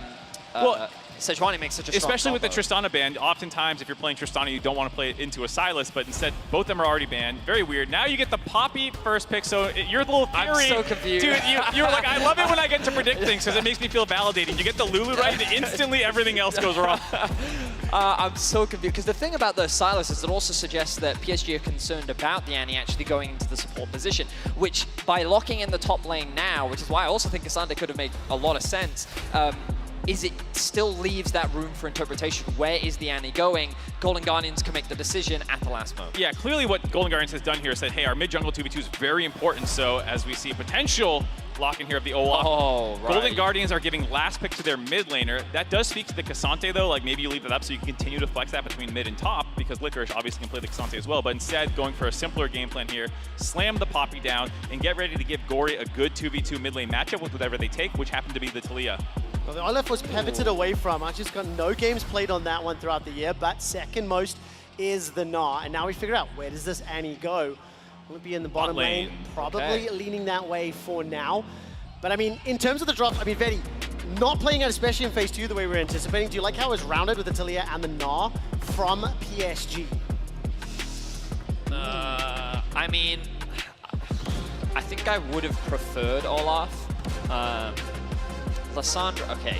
Sejuani makes such a strong Especially with the combo. Tristana ban, oftentimes if you're playing Tristana, you don't want to play it into a Sylas, but instead both of them are already banned. Very weird. Now you get the Poppy first pick, so your little theory. I'm so confused. Dude, you were like, I love it when I get to predict things because it makes me feel validated. You get the Lulu right, and instantly everything else goes wrong. I'm so confused, because the thing about the Sylas is it also suggests that PSG are concerned about the Annie actually going into the support position, which by locking in the top lane now, which is why I also think K'Sante could have made a lot of sense, is it still leaves that room for interpretation. Where is the Annie going? Golden Guardians can make the decision at the last moment. Yeah, clearly what Golden Guardians has done here is said, hey, our mid-jungle 2v2 is very important, so as we see potential lock-in here of the Olaf. Oh, right. Golden Guardians are giving last pick to their mid laner. That does speak to the Cassante, though. Like, maybe you leave it up so you can continue to flex that between mid and top, because Licorice obviously can play the Cassante as well, but instead going for a simpler game plan here, slam the Poppy down, and get ready to give Gory a good 2v2 mid lane matchup with whatever they take, which happened to be the Talia. Well, the Olaf was pivoted away from. I just got no games played on that one throughout the year, but second most is the Gnar. And now we figure out, where does this Annie go? Will it be in the bottom lane? Probably leaning that way for now. But I mean, in terms of the drops, I mean, Vedi, not playing out, especially in phase 2 the way we're anticipating. Do you like how it was rounded with the Talia and the Gnar from PSG? I mean, I think I would have preferred Olaf. Lissandra, okay.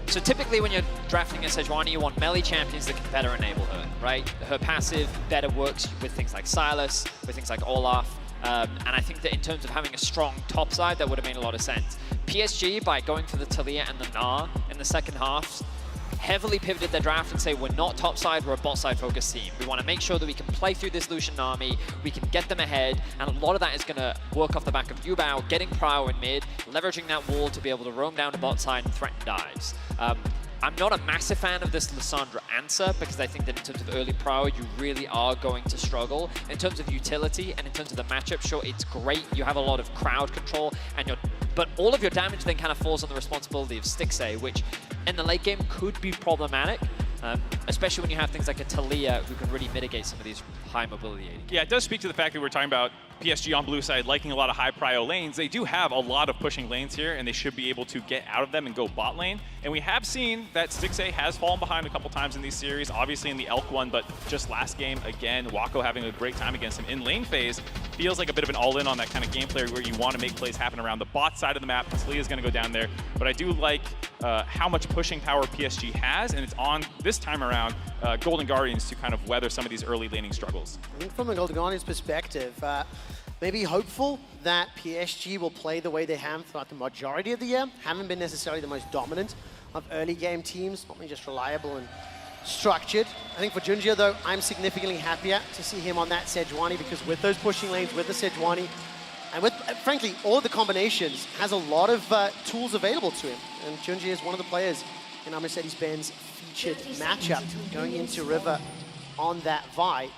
So typically when you're drafting a Sejuani, you want melee champions that can better enable her, right? Her passive better works with things like Sylas, with things like Olaf. And I think that in terms of having a strong top side, that would have made a lot of sense. PSG, by going for the Talia and the Gnar in the second half, heavily pivoted their draft and say, we're not top side, we're a bot side focused team. We want to make sure that we can play through this Lucian army, we can get them ahead, and a lot of that is going to work off the back of Yubao, getting Prao in mid, leveraging that wall to be able to roam down to bot side and threaten dives. I'm not a massive fan of this Lissandra answer because I think that in terms of early Prao, you really are going to struggle. In terms of utility and in terms of the matchup, sure, it's great. You have a lot of crowd control, and but all of your damage then kind of falls on the responsibility of Stixxay, which in the late game could be problematic, especially when you have things like a Talia who can really mitigate some of these high mobility AD. Yeah, it does speak to the fact that we're talking about PSG on blue side liking a lot of high prio lanes. They do have a lot of pushing lanes here, and they should be able to get out of them and go bot lane. And we have seen that Stixxay has fallen behind a couple times in these series, obviously in the Elk one, but just last game, again, Wako having a great time against him in lane phase. Feels like a bit of an all-in on that kind of gameplay where you want to make plays happen around the bot side of the map. Talia's going to go down there, but I do like how much pushing power PSG has, and it's on this time around Golden Guardians to kind of weather some of these early laning struggles. I think from the Golden Guardians perspective, maybe hopeful that PSG will play the way they have throughout the majority of the year. Haven't been necessarily the most dominant of early game teams, not just reliable and structured. I think for Junjie, though, I'm significantly happier to see him on that Sejuani, because with those pushing lanes, with the Sejuani, and with, frankly, all of the combinations, has a lot of tools available to him. And Junjie is one of the players in our Mercedes-Benz featured matchup going into River on that Vi.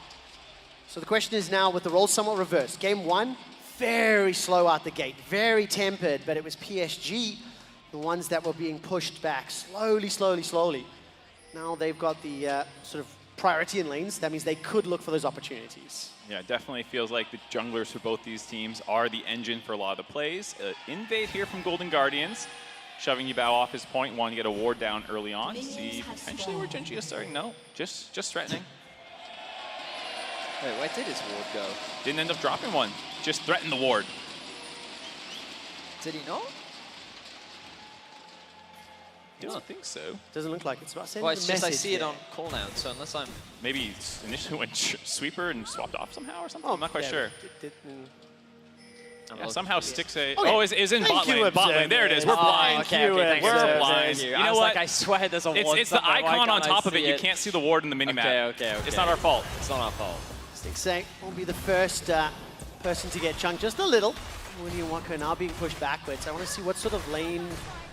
So the question is now, with the roles somewhat reversed. Game 1, very slow out the gate, very tempered, but it was PSG, the ones that were being pushed back slowly, slowly, slowly. Now they've got the sort of priority in lanes. That means they could look for those opportunities. Yeah, it definitely feels like the junglers for both these teams are the engine for a lot of the plays. Invade here from Golden Guardians, shoving Yubao off his point, wanting to get a ward down early on. See potentially where Junjie is starting. No, just threatening. Wait, where did his ward go? Didn't end up dropping one. Just threatened the ward. Did he not? I don't think so. Doesn't look like it's about sending Well, it's just I message see it there. on cooldown, so unless I'm... Maybe he initially went sweeper and swapped off somehow or something? I'm not quite sure. Yeah, somehow Stixxay... Okay. Oh, is in bot lane. Bot lane. There it is. We're blind. Okay, thank We're you. blind. You You know know what? what? I swear there's a ward It's the somewhere. Why icon on can't I top of it. see You can't see the ward in the minimap. Okay. It's not our fault. It's not our fault. Stixxay will be the first person to get chunked just a little. William Wako now being pushed backwards. I want to see what sort of lane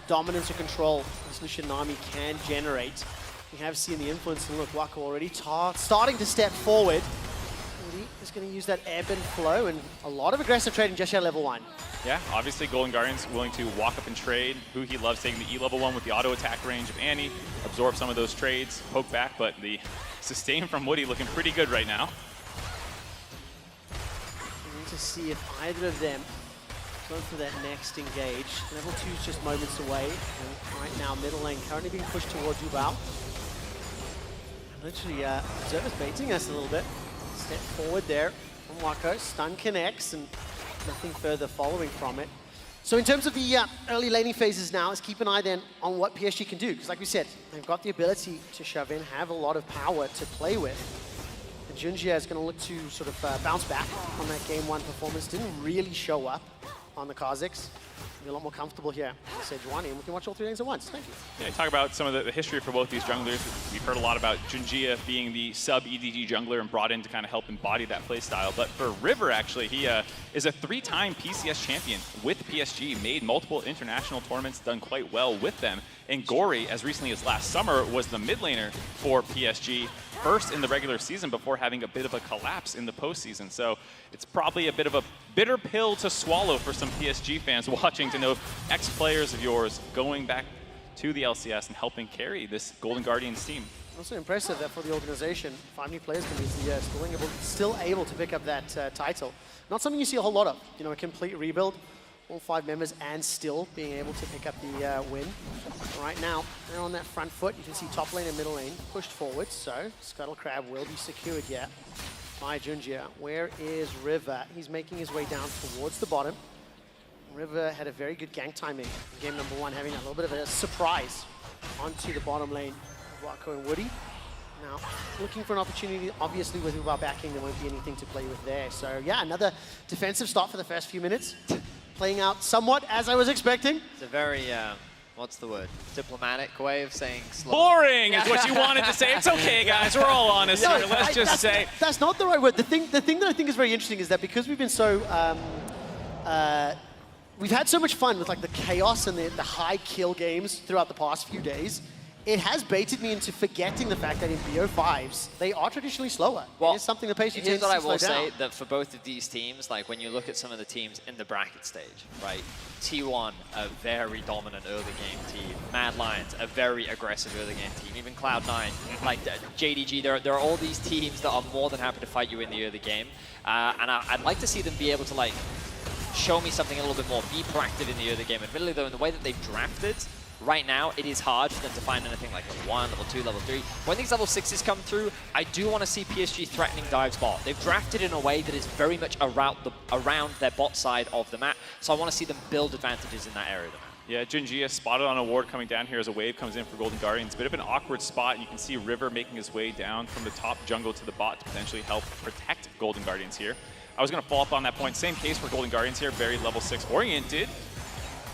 dominance or control this Lucian army can generate. We have seen the influence, and look, Wako already starting to step forward. And he is going to use that ebb and flow, and a lot of aggressive trading just at level 1. Yeah, obviously Golden Guardians willing to walk up and trade. He loves taking the E level 1 with the auto attack range of Annie, absorb some of those trades, poke back, but the sustain from Woody looking pretty good right now. We need to see if either of them go for that next engage. Level 2 is just moments away, and right now middle lane currently being pushed towards Yubao. Literally, Observer's baiting us a little bit. Step forward there from Wako. Stun connects, and nothing further following from it. So in terms of the early laning phases now, let's keep an eye then on what PSG can do. Because like we said, they've got the ability to shove in, have a lot of power to play with. And Junjie is going to look to sort of bounce back on that game 1 performance. Didn't really show up on the Kazakhs. Be a lot more comfortable here. Sejuani, and we can watch all 3 lanes at once. Thank you. Yeah, talk about some of the history for both these junglers. We've heard a lot about Junjia being the sub-EDG jungler and brought in to kind of help embody that play style. But for River, actually, he is a 3-time PCS champion with PSG, made multiple international tournaments, done quite well with them. And Gory, as recently as last summer, was the mid laner for PSG, first in the regular season before having a bit of a collapse in the postseason. So it's probably a bit of a bitter pill to swallow for some PSG fans watching to know ex-players of yours going back to the LCS and helping carry this Golden Guardians team. Also impressive that for the organization, 5 new players can be still able to pick up that title. Not something you see a whole lot of. You know, a complete rebuild, all 5 members, and still being able to pick up the win. Right now, they're on that front foot. You can see top lane and middle lane pushed forward, so Scuttle Crab will be secured here by Junjia. Where is River? He's making his way down towards the bottom. River had a very good gank timing in game number 1, having a little bit of a surprise onto the bottom lane. Wako and Woody. Now, looking for an opportunity, obviously with Ubar backing, there won't be anything to play with there. So yeah, another defensive start for the first few minutes. Playing out somewhat as I was expecting. It's a very, what's the word? Diplomatic way of saying slow. Boring is what you wanted to say. It's okay, guys. We're all honest here. Let's just say. That's not the right word. The thing that I think is very interesting is that because we've been so, we've had so much fun with like the chaos and the high kill games throughout the past few days. It has baited me into forgetting the fact that in BO5s, they are traditionally slower. Well, it is something the PSG here's tends what to I will slow down. say, that for both of these teams, like when you look at some of the teams in the bracket stage, right? T1, a very dominant early game team. Mad Lions, a very aggressive early game team. Even Cloud9, like JDG, there are all these teams that are more than happy to fight you in the early game. And I'd like to see them be able to like show me something a little bit more, be proactive in the early game. Admittedly though, in the way that they've drafted, right now, it is hard for them to find anything like level 1, level 2, level 3. When these level 6s come through, I do want to see PSG threatening dives bot. They've drafted in a way that is very much around their bot side of the map, so I want to see them build advantages in that area of the map. Yeah, Junjia spotted on a ward coming down here as a wave comes in for Golden Guardians. Bit of an awkward spot. You can see River making his way down from the top jungle to the bot to potentially help protect Golden Guardians here. I was going to follow up on that point. Same case for Golden Guardians here, very level 6 oriented.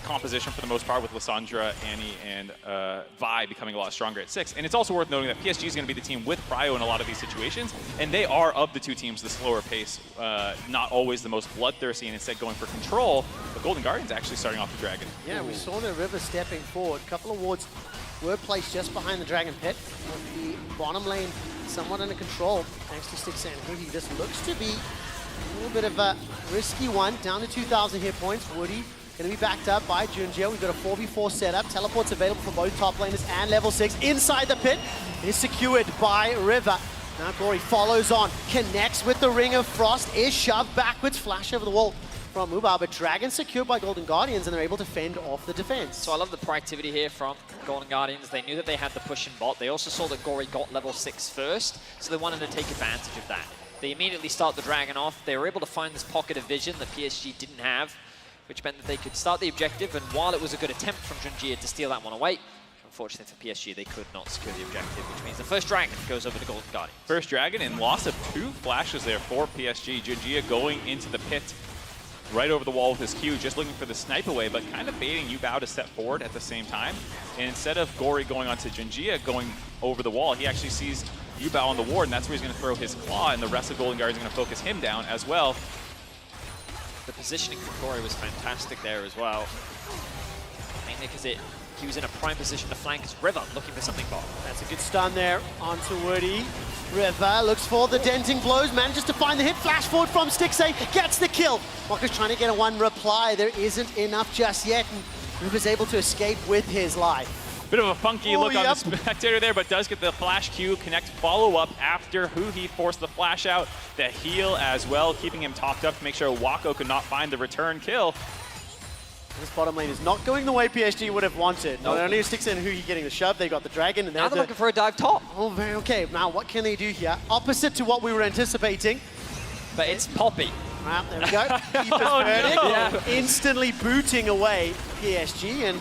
Composition for the most part with Lissandra, Annie, and Vi becoming a lot stronger at 6. And it's also worth noting that PSG is going to be the team with Prio in a lot of these situations, and they are, of the 2 teams, the slower pace, not always the most bloodthirsty, and instead going for control. But Golden Guardians actually starting off the Dragon. Yeah, we saw the River stepping forward. A couple of wards were placed just behind the Dragon Pit, with the bottom lane somewhat under control, thanks to Stix and Hoodie. This looks to be a little bit of a risky one, down to 2,000 hit points. Woody going to be backed up by Junjia. We've got a 4v4 setup. Teleports available for both top laners and level 6. Inside the pit is secured by River. Now Gory follows on, connects with the Ring of Frost, is shoved backwards, flash over the wall from Ubar, but Dragon secured by Golden Guardians, and they're able to fend off the defense. So I love the proactivity here from Golden Guardians. They knew that they had the push in bot. They also saw that Gory got level 6 first, so they wanted to take advantage of that. They immediately start the Dragon off. They were able to find this pocket of vision that PSG didn't have, which meant that they could start the objective, and while it was a good attempt from Junjia to steal that one away, unfortunately for PSG, they could not secure the objective, which means the first Dragon goes over to Golden Guardians. First Dragon and loss of 2 flashes there for PSG. Junjia going into the pit right over the wall with his Q, just looking for the snipe away, but kind of baiting Yubao to step forward at the same time. And instead of Gory going onto Junjia going over the wall, he actually sees Yubao on the ward, and that's where he's going to throw his claw, and the rest of Golden Guardians are going to focus him down as well. The positioning from Gory was fantastic there as well. Mainly because he was in a prime position to flank his River, looking for something bot. That's a good stun there onto Woody. River looks for the denting blows, manages to find the hit. Flash forward from Stixay, gets the kill. Walker's trying to get a 1 reply. There isn't enough just yet, and River's able to escape with his life. Bit of a funky look on the spectator there, but does get the flash Q, connect follow-up after Huhi forced the flash out, the heal as well, keeping him topped up to make sure Wako could not find the return kill. This bottom lane is not going the way PSG would have wanted. Not only is Stix and Huhi getting the shove, they got the Dragon. And now they're looking for a dive top. Oh, very okay. Now what can they do here? Opposite to what we were anticipating. But it's Poppy. Well, there we go. Instantly booting away PSG, and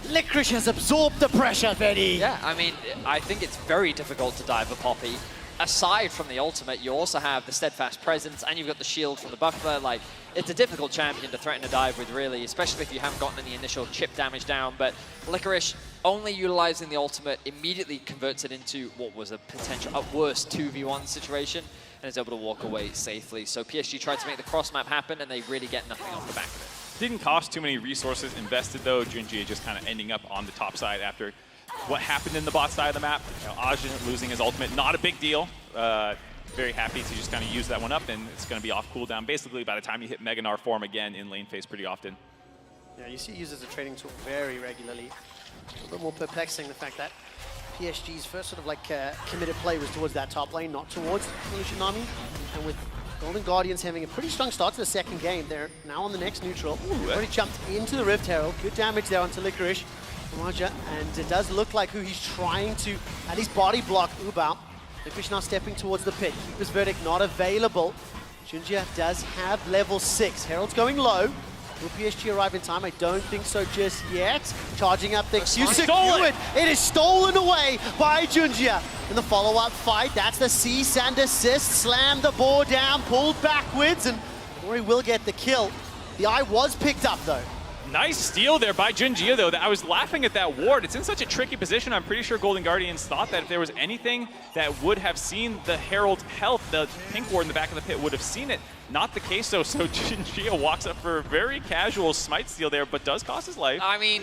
FLICKR has absorbed the pressure, Betty. Yeah, I mean, I think it's very difficult to dive a Poppy aside from the ultimate, you also have the steadfast presence, and you've got the shield from the buffer. Like, it's a difficult champion to threaten a dive with, really, especially if you haven't gotten any initial chip damage down. But FLICKR only utilizing the ultimate immediately converts it into what was a potential, at worst, 2v1 situation, and is able to walk away safely. So PSG tried to make the cross map happen, and they really get nothing off the back of it. Didn't cost too many resources invested, though. Junji just kind of ending up on the top side after what happened in the bot side of the map. You know, Ajin losing his ultimate, not a big deal. Very happy to just kind of use that one up, and it's going to be off cooldown basically by the time you hit Mega Gnar form again in lane phase pretty often. Yeah, you see he uses a training tool very regularly. A little bit more perplexing, the fact that PSG's first sort of like committed play was towards that top lane, not towards Tsunami. And with Golden Guardians having a pretty strong start to the second game, they're now on the next neutral. Already jumped into the Rift Herald. Good damage there onto FLICKR. Raja, and it does look like who he's trying to at least body block Ubao. FLICKR now stepping towards the pit. Keeper's Verdict not available. Junji does have level 6. Herald's going low. Will PSG arrive in time? I don't think so just yet. Charging up the Q secured. It is stolen away by Junji. In the follow-up fight, that's the cease and desist. Slam the board down, pulled backwards, and Gory will get the kill. The eye was picked up though. Nice steal there by Junji, though. I was laughing at that ward. It's in such a tricky position. I'm pretty sure Golden Guardians thought that if there was anything that would have seen the Herald's health, the pink ward in the back of the pit would have seen it. Not the case, though. So Junji walks up for a very casual smite steal there, but does cost his life. I mean,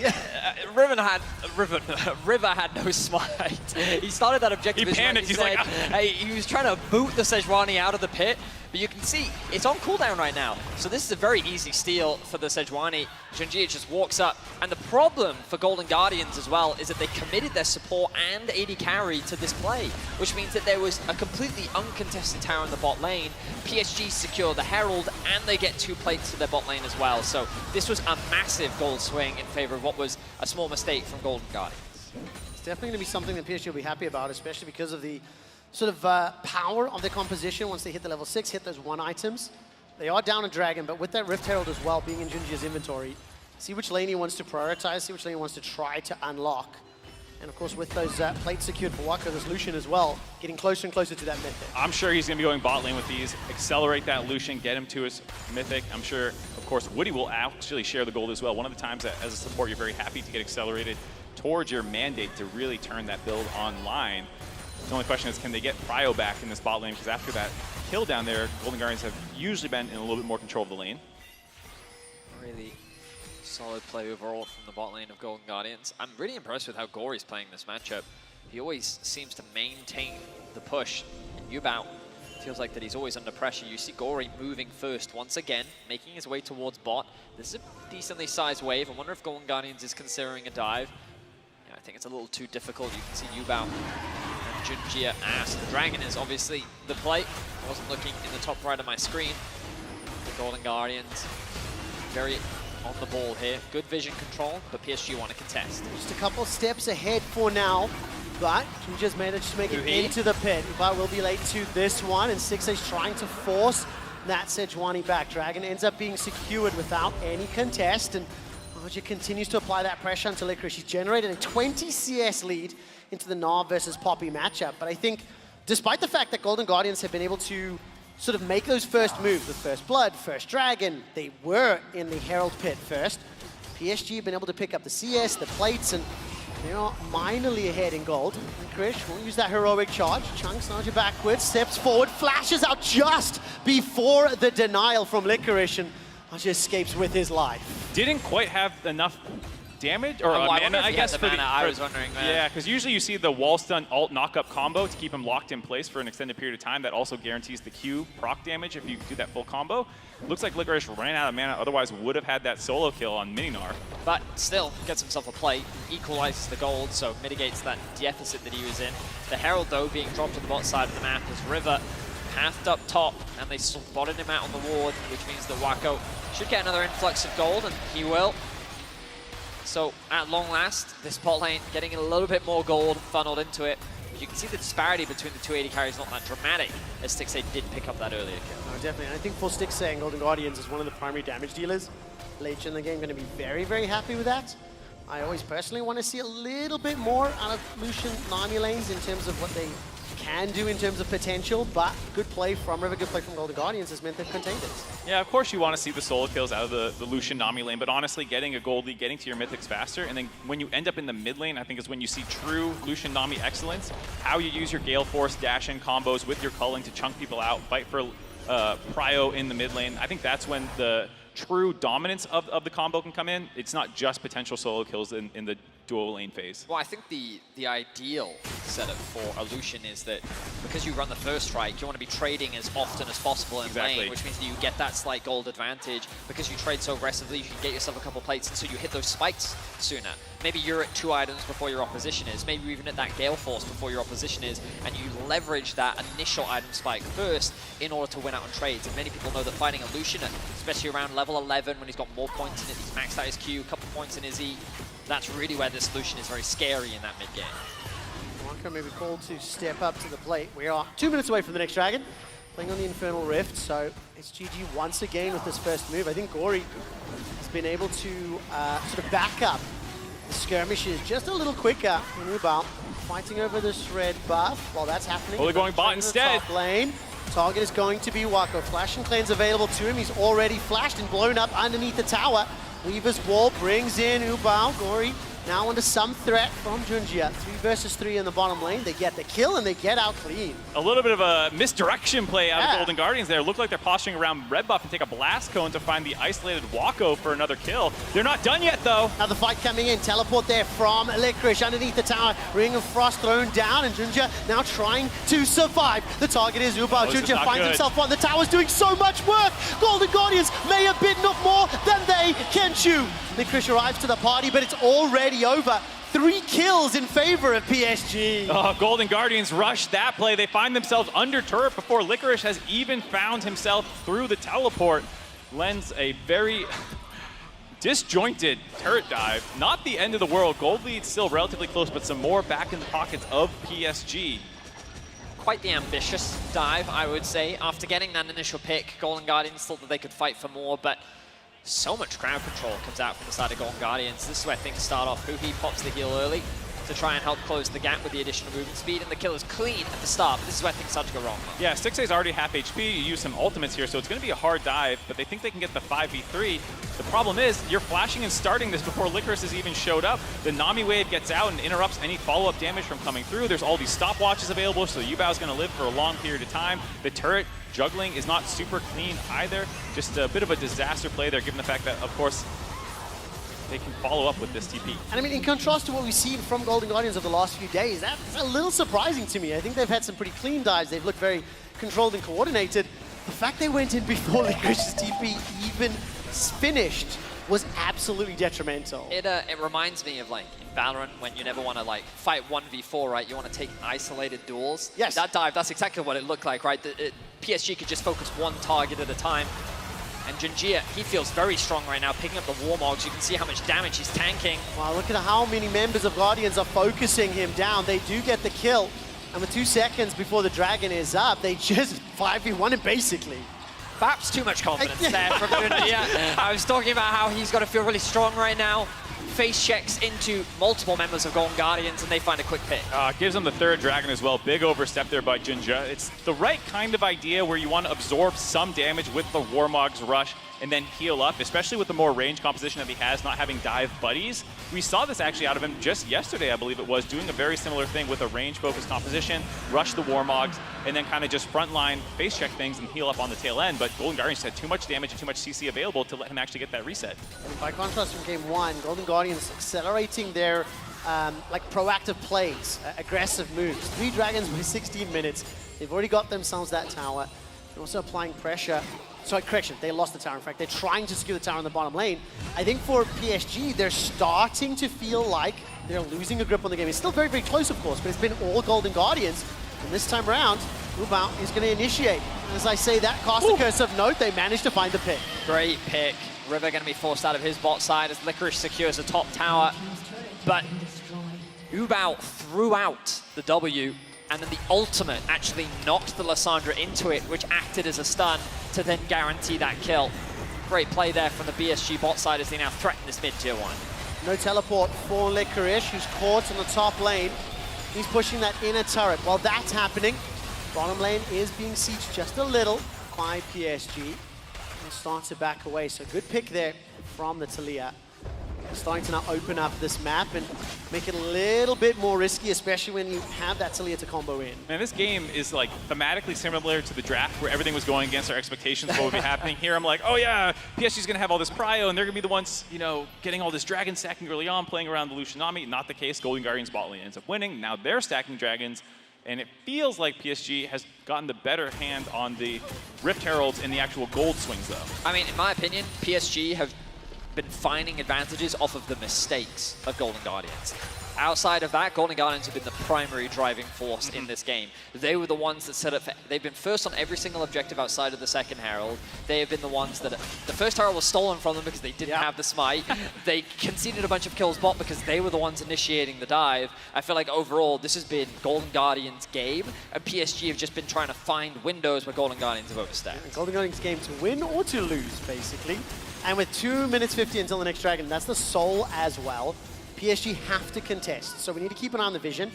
River had no smite. He started that objective. He panicked. He's like, hey, he was trying to boot the Sejuani out of the pit. But you can see, it's on cooldown right now. So this is a very easy steal for the Sejuani. Junji just walks up. And the problem for Golden Guardians as well is that they committed their support and AD carry to this play, which means that there was a completely uncontested tower in the bot lane. PSG secure the Herald, and they get 2 plates to their bot lane as well. So this was a massive gold swing in favor of what was a small mistake from Golden Guardians. It's definitely going to be something that PSG will be happy about, especially because of the sort of power of the composition once they hit the level 6, hit those 1 items. They are down a dragon, but with that Rift Herald as well being in Junji's inventory, see which lane he wants to prioritize, see which lane he wants to try to unlock. And of course with those plates secured for Waka, there's Lucian as well, getting closer and closer to that mythic. I'm sure he's going to be going bot lane with these, accelerate that Lucian, get him to his mythic. I'm sure, of course, Woody will actually share the gold as well. One of the times that as a support you're very happy to get accelerated towards your mandate to really turn that build online. The only question is, can they get Prio back in this bot lane? Because after that kill down there, Golden Guardians have usually been in a little bit more control of the lane. Really solid play overall from the bot lane of Golden Guardians. I'm really impressed with how Gory's playing this matchup. He always seems to maintain the push. And Ubao feels like that he's always under pressure. You see Gory moving first once again, making his way towards bot. This is a decently sized wave. I wonder if Golden Guardians is considering a dive. Yeah, I think it's a little too difficult. You can see Ubao and Junji ass. The dragon is obviously the play. I wasn't looking in the top right of my screen. The Golden Guardians very on the ball here. Good vision control, but PSG want to contest. Just a couple steps ahead for now, but Junji's managed to make it into the pit. Ubao will be late to this one, and 6A's trying to force that Sejuani back. Dragon ends up being secured without any contest, and Raja continues to apply that pressure until FLICKR. She's generated a 20 CS lead into the Nav versus Poppy matchup, but I think despite the fact that Golden Guardians have been able to sort of make those first moves, the first blood, first dragon, they were in the Herald pit first. PSG have been able to pick up the CS, the plates, and they're minorly ahead in gold. And FLICKR will use that heroic charge. Chunks Raja backwards, steps forward, flashes out just before the denial from FLICKR, and Raja escapes with his life. Didn't quite have enough damage or mana, I guess. I was wondering, man. Yeah, because usually you see the wall stun alt knock-up combo to keep him locked in place for an extended period of time. That also guarantees the Q proc damage if you do that full combo. Looks like FLICKR ran out of mana, otherwise would have had that solo kill on Mininar. But still, gets himself a play, equalizes the gold, so mitigates that deficit that he was in. The Herald, though, being dropped to the bot side of the map as River pathed up top, and they spotted him out on the ward, which means that Wako should get another influx of gold, and he will. So at long last, this bot lane getting a little bit more gold funneled into it. You can see the disparity between the 280 carries not that dramatic, as Stixxay did pick up that earlier kill. No, definitely. And I think for Stixxay and Golden Guardians is one of the primary damage dealers. Late in the game, going to be very, very happy with that. I always personally want to see a little bit more out of Lucian Nami lanes in terms of what they can do in terms of potential, but good play from River, good play from Golden Guardians has meant they've contained it. Yeah, of course you want to see the solo kills out of the Lucian Nami lane, but honestly, getting a Goldie, getting to your mythics faster, and then when you end up in the mid lane, I think is when you see true Lucian Nami excellence. How you use your Gale Force dash-in combos with your culling to chunk people out, fight for prio in the mid lane. I think that's when the true dominance of the combo can come in. It's not just potential solo kills in the dual lane phase. Well, I think the ideal setup for a Lucian is that because you run the first strike, you want to be trading as often as possible in lane, which means that you get that slight gold advantage. Because you trade so aggressively, you can get yourself a couple plates, and so you hit those spikes sooner. Maybe you're at 2 items before your opposition is. Maybe you're even at that Gale Force before your opposition is, and you leverage that initial item spike first in order to win out on trades. And many people know that fighting a Lucian, especially around level 11 when he's got more points in it, he's maxed out his Q, a couple points in his E. That's really where this Lucian is very scary in that mid game. Marco maybe called to step up to the plate. We are 2 minutes away from the next Dragon, playing on the Infernal Rift, so it's GG once again with this first move. I think Gory has been able to sort of back up the skirmishes just a little quicker in Ubal, fighting over this red buff while that's happening. Well, they're going bot instead. Top lane. Target is going to be Wako. Flash and Cleanse available to him. He's already flashed and blown up underneath the tower. Weaver's wall brings in Ubal. Gory now under some threat from Junjia. 3 versus 3 in the bottom lane. They get the kill and they get out clean. A little bit of a misdirection play out of Golden Guardians there. Looked like they're posturing around red buff and take a blast cone to find the isolated Wako for another kill. They're not done yet though. Now the fight coming in. Teleport there from FLICKR underneath the tower. Ring of Frost thrown down and Junjia now trying to survive. The target is Ubal. Junjia finds himself on the tower's doing so much work. Golden Guardians may have bitten off more than they can chew. FLICKR arrives to the party, but it's already over. 3 kills in favor of PSG. Oh, Golden Guardians rush that play. They find themselves under turret before Licorice has even found himself through the teleport. Lends a very disjointed turret dive. Not the end of the world. Gold lead still relatively close, but some more back in the pockets of PSG. Quite the ambitious dive, I would say. After getting that initial pick, Golden Guardians thought that they could fight for more, but so much crowd control comes out from the side of Golden Guardians. This is where things start off. Huhi pops the heal early to try and help close the gap with the additional movement speed, and the kill is clean at the start, but this is where things start to go wrong. Yeah, 6A is already half HP. You use some ultimates here, so it's going to be a hard dive, but they think they can get the 5v3. The problem is, you're flashing and starting this before Licorice has even showed up. The Nami wave gets out and interrupts any follow-up damage from coming through. There's all these stopwatches available, so Yubao is going to live for a long period of time. The turret juggling is not super clean either. Just a bit of a disaster play there, given the fact that, of course, they can follow up with this TP. And I mean, in contrast to what we've seen from Golden Guardians over the last few days, that's a little surprising to me. I think they've had some pretty clean dives. They've looked very controlled and coordinated. The fact they went in before Licorice's TP even finished was absolutely detrimental. It reminds me of like in Valorant when you never want to like fight 1v4, right? You want to take isolated duels. Yes. That dive, that's exactly what it looked like, right? PSG could just focus one target at a time. And Junjia, he feels very strong right now, picking up the Warmogs. You can see how much damage he's tanking. Wow, look at how many members of Guardians are focusing him down. They do get the kill. And with 2 seconds before the Dragon is up, they just 5v1 him basically. Perhaps too much confidence there from Junjia. I was talking about how he's got to feel really strong right now. Face checks into multiple members of Golden Guardians and they find a quick pick. Gives them the 3rd Dragon as well. Big overstep there by Junjia. It's the right kind of idea where you want to absorb some damage with the Warmog's rush and then heal up, especially with the more range composition that he has, not having dive buddies. We saw this actually out of him just yesterday, I believe it was, doing a very similar thing with a range-focused composition, rush the Warmogs, and then kind of just frontline face check things and heal up on the tail end. But Golden Guardians had too much damage and too much CC available to let him actually get that reset. And by contrast from game 1, Golden Guardians accelerating their like proactive plays, aggressive moves. 3 Dragons by 16 minutes. They've already got themselves that tower. They're also applying pressure. Sorry, correction, they lost the tower. In fact, they're trying to secure the tower in the bottom lane. I think for PSG, they're starting to feel like they're losing a grip on the game. It's still very, very close, of course, but it's been all Golden Guardians. And this time around, Ubao is going to initiate. And as I say that, cast a curse of note, they managed to find the pick. Great pick. River going to be forced out of his bot side as Licorice secures the top tower. But Ubao threw out the W, and then the ultimate actually knocked the Lissandra into it, which acted as a stun to then guarantee that kill. Great play there from the BSG bot side as they now threaten this mid-tier 1. No teleport for Licorice, who's caught in the top lane. He's pushing that inner turret. While that's happening, bottom lane is being sieged just a little by PSG. And starts to back away. So good pick there from the Taliyah. Starting to now open up this map and make it a little bit more risky, especially when you have that Taliyah to combo in. Man, this game is like thematically similar to the draft where everything was going against our expectations of what would be happening. Here I'm like, oh yeah, PSG's gonna have all this prio and they're gonna be the ones, you know, getting all this dragon stacking early on, playing around the Lucianami. Not the case. Golden Guardians bot lane ends up winning. Now they're stacking dragons. And it feels like PSG has gotten the better hand on the Rift Heralds and the actual gold swings though. I mean, in my opinion, PSG have been finding advantages off of the mistakes of Golden Guardians. Outside of that, Golden Guardians have been the primary driving force in this game. They were the ones that set up, they've been first on every single objective outside of the second Herald. They have been the ones that, the first Herald was stolen from them because they didn't have the smite. They conceded a bunch of kills bot because they were the ones initiating the dive. I feel like overall, this has been Golden Guardians' game, and PSG have just been trying to find windows where Golden Guardians have overstepped. Golden Guardians' game to win or to lose, basically. And with 2 minutes 50 until the next dragon, that's the soul as well. PSG have to contest, so we need to keep an eye on the vision.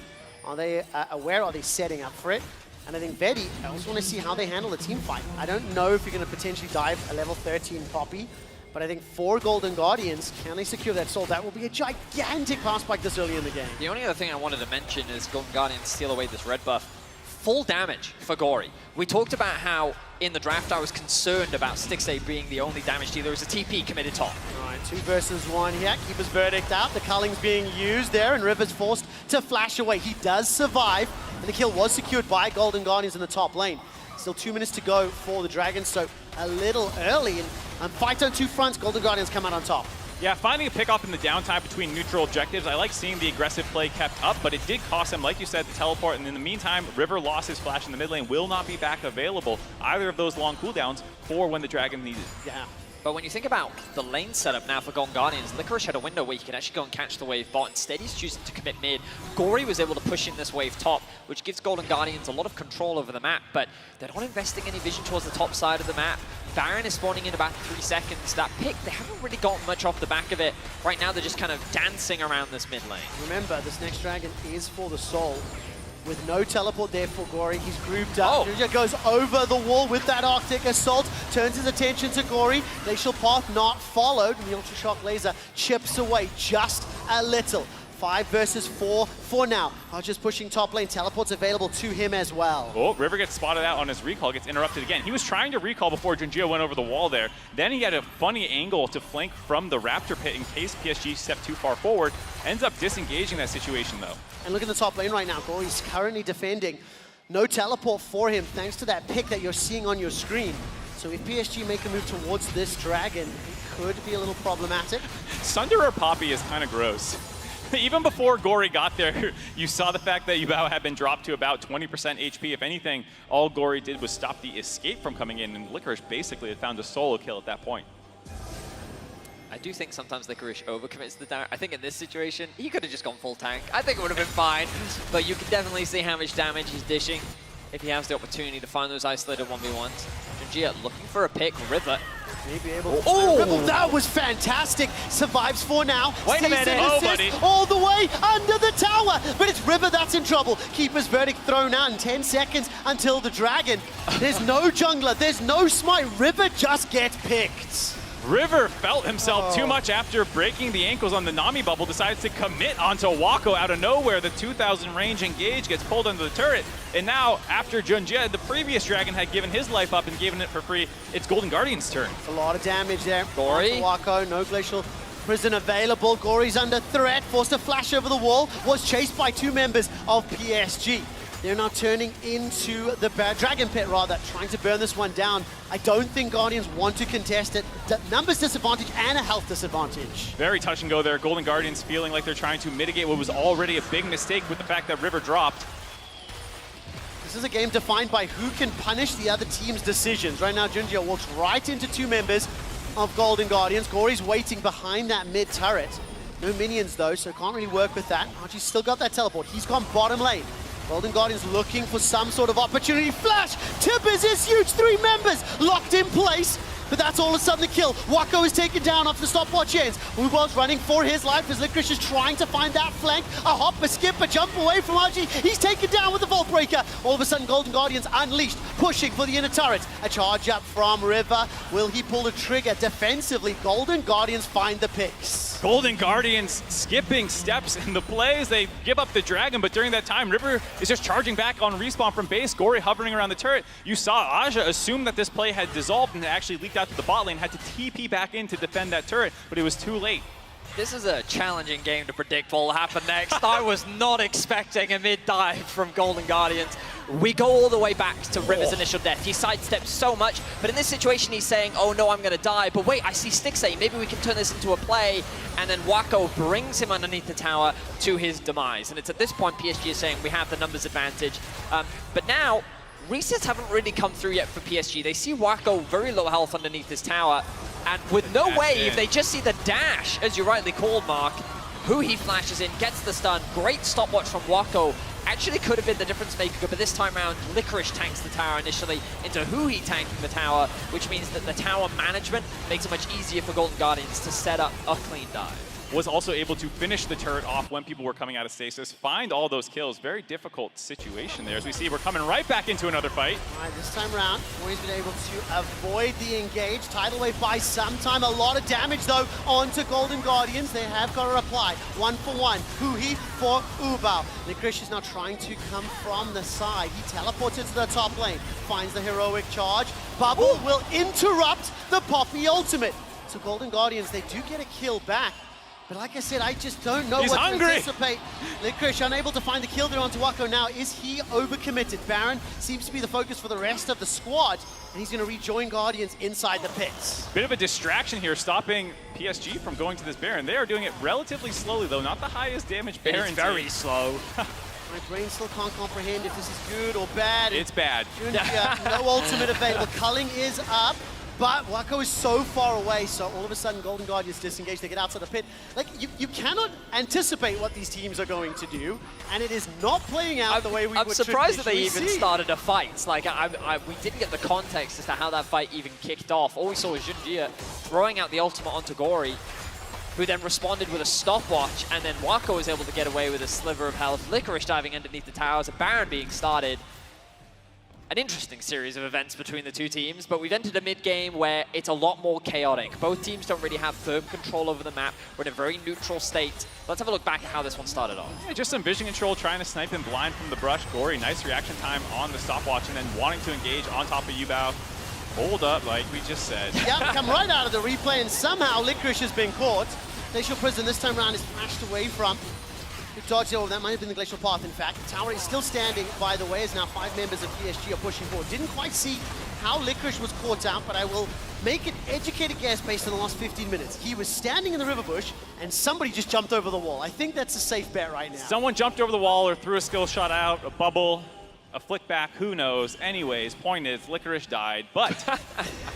Are they aware? Are they setting up for it? And I think Betty, I also want to see how they handle the team fight. I don't know if you're going to potentially dive a level 13 Poppy, but I think for Golden Guardians, can they secure that soul? That will be a gigantic pass spike this early in the game. The only other thing I wanted to mention is Golden Guardians steal away this red buff. Full damage for Gory. We talked about how in the draft I was concerned about Stixxay being the only damage dealer as a TP committed top. All right, 2 versus 1 here. Keeper's verdict out. The culling's being used there, and River's forced to flash away. He does survive, and the kill was secured by Golden Guardians in the top lane. Still 2 minutes to go for the Dragons, so a little early. And fight on 2 fronts, Golden Guardians come out on top. Yeah, finding a pick off in the downtime between neutral objectives. I like seeing the aggressive play kept up, but it did cost him, like you said, the teleport. And in the meantime, River lost his flash in the mid lane, will not be back available. Either of those long cooldowns for when the Dragon needed. Yeah. But when you think about the lane setup now for Golden Guardians, FLICKR had a window where you can actually go and catch the wave bot. Instead, he's choosing to commit mid. Gory was able to push in this wave top, which gives Golden Guardians a lot of control over the map, but they're not investing any vision towards the top side of the map. Baron is spawning in about 3 seconds. That pick, they haven't really gotten much off the back of it. Right now, they're just kind of dancing around this mid lane. Remember, this next dragon is for the soul. With no teleport there for Gory, he's grouped up. Ninja goes over the wall with that Arctic Assault, turns his attention to Gory. Glacial Path not followed, and the Ultra Shock Laser chips away just a little. 5 versus 4 for now. Hodges pushing top lane, teleport's available to him as well. Oh, River gets spotted out on his recall, gets interrupted again. He was trying to recall before Junjia went over the wall there. Then he had a funny angle to flank from the Raptor pit in case PSG stepped too far forward. Ends up disengaging that situation though. And look at the top lane right now. Gory's currently defending. No teleport for him thanks to that pick that you're seeing on your screen. So if PSG make a move towards this dragon, it could be a little problematic. Sunder or Poppy is kind of gross. Even before Gory got there, you saw the fact that Yubao had been dropped to about 20% HP. If anything, all Gory did was stop the escape from coming in, and Licorice basically had found a solo kill at that point. I do think sometimes Licorice overcommits the damage. I think in this situation, he could have just gone full tank. I think it would have been fine, but you can definitely see how much damage he's dishing if he has the opportunity to find those isolated 1v1s. Junjia looking for a pick. River. Maybe able to. Oh, that was fantastic. Survives for now. Wait a minute. Oh, buddy. All the way under the tower. But it's River that's in trouble. Keeper's verdict thrown out in 10 seconds until the dragon. There's no jungler. There's no smite. River just gets picked. River felt himself too much after breaking the ankles on the Nami bubble, decides to commit onto Wako out of nowhere. The 2000 range engage gets pulled under the turret. And now, after Junjia, the previous dragon had given his life up and given it for free, it's Golden Guardian's turn. A lot of damage there. Gory. Wako, no glacial prison available. Gory's under threat, forced to flash over the wall, was chased by 2 members of PSG. They're now turning into the Dragon Pit, rather, trying to burn this one down. I don't think Guardians want to contest it. Numbers disadvantage and a health disadvantage. Very touch and go there. Golden Guardians feeling like they're trying to mitigate what was already a big mistake with the fact that River dropped. This is a game defined by who can punish the other team's decisions. Right now, Junjia walks right into 2 members of Golden Guardians. Gory's waiting behind that mid turret. No minions, though, so can't really work with that. Archie's still got that teleport. He's gone bottom lane. Golden Guardians looking for some sort of opportunity. Flash! Tippers is huge! 3 members locked in place. but that's all of a sudden the kill. Wako is taken down after the stopwatch ends. Ubal's running for his life as Licorice is trying to find that flank. A hop, a skip, a jump away from RG. He's taken down with the Vault Breaker. All of a sudden, Golden Guardians unleashed, pushing for the inner turret. A charge up from River. Will he pull the trigger? Defensively, Golden Guardians find the picks. Golden Guardians skipping steps in the plays. They give up the dragon, but during that time, River is just charging back on respawn from base. Gory hovering around the turret. You saw Aja assume that this play had dissolved and actually leaked out to the bot lane, had to TP back in to defend that turret, but it was too late. This is a challenging game to predict what will happen next. I was not expecting a mid-dive from Golden Guardians. We go all the way back to River's initial death. He sidesteps so much, but in this situation he's saying, oh no, I'm gonna die, but wait, I see Stixay, maybe we can turn this into a play, and then Wako brings him underneath the tower to his demise. And it's at this point PSG is saying we have the numbers advantage. But now, resets haven't really come through yet for PSG. They see Wako very low health underneath this tower, and with no wave, they just see the dash, as you rightly called, Mark. Who he flashes in, gets the stun. Great stopwatch from Wako. Actually could have been the difference maker, but this time around, Licorice tanks the tower initially into Who he tanking the tower, which means that the tower management makes it much easier for Golden Guardians to set up a clean dive. Was also able to finish the turret off when people were coming out of stasis, find all those kills. Very difficult situation there. As we see, we're coming right back into another fight. All right, this time around, Gory's been able to avoid the engage. Tidal Wave by some time. A lot of damage, though, onto Golden Guardians. They have got a reply. 1 for 1. Huhi for Ubao. Licorice is now trying to come from the side. He teleports into the top lane, finds the heroic charge. Bubble will interrupt the Poppy ultimate. So Golden Guardians, they do get a kill back. But like I said, I just don't know what to anticipate. Licorice unable to find the kill there onto Wako now. Is he overcommitted? Baron seems to be the focus for the rest of the squad, and he's going to rejoin Guardians inside the pits. Bit of a distraction here, stopping PSG from going to this Baron. They are doing it relatively slowly, though. Not the highest damage Baron. It's very slow. My brain still can't comprehend if this is good or bad. It's bad. No ultimate available. Culling is up. But Wako is so far away, so all of a sudden Golden Guardians disengage, they get outside the pit. Like, you cannot anticipate what these teams are going to do, and it is not playing out the way we would I'm surprised that they even see. started a fight. Like, we didn't get the context as to how that fight even kicked off. All we saw was Junjia throwing out the ultimate onto Gory, who then responded with a stopwatch, and then Wako was able to get away with a sliver of health. Licorice diving underneath the towers, a Baron being started. An interesting series of events between the two teams, but we've entered a mid-game where it's a lot more chaotic. Both teams don't really have firm control over the map. We're in a very neutral state. Let's have a look back at how this one started off. Yeah, just some vision control, trying to snipe him blind from the brush. Gory, nice reaction time on the stopwatch, and then wanting to engage on top of Ubao. Hold up, like we just said. Yeah, come right out of the replay, and somehow Licorice has been caught. Glacial Prison this time around is flashed away from. Dodged it. Oh, that might have been the Glacial Path, in fact. The tower is still standing, by the way, as now 5 members of PSG are pushing forward. Didn't quite see how Licorice was caught out, but I will make an educated guess based on the last 15 minutes. He was standing in the river bush, and somebody just jumped over the wall. I think that's a safe bet right now. Someone jumped over the wall or threw a skill shot out, a bubble, a flick back, who knows. Anyways, point is, Licorice died, but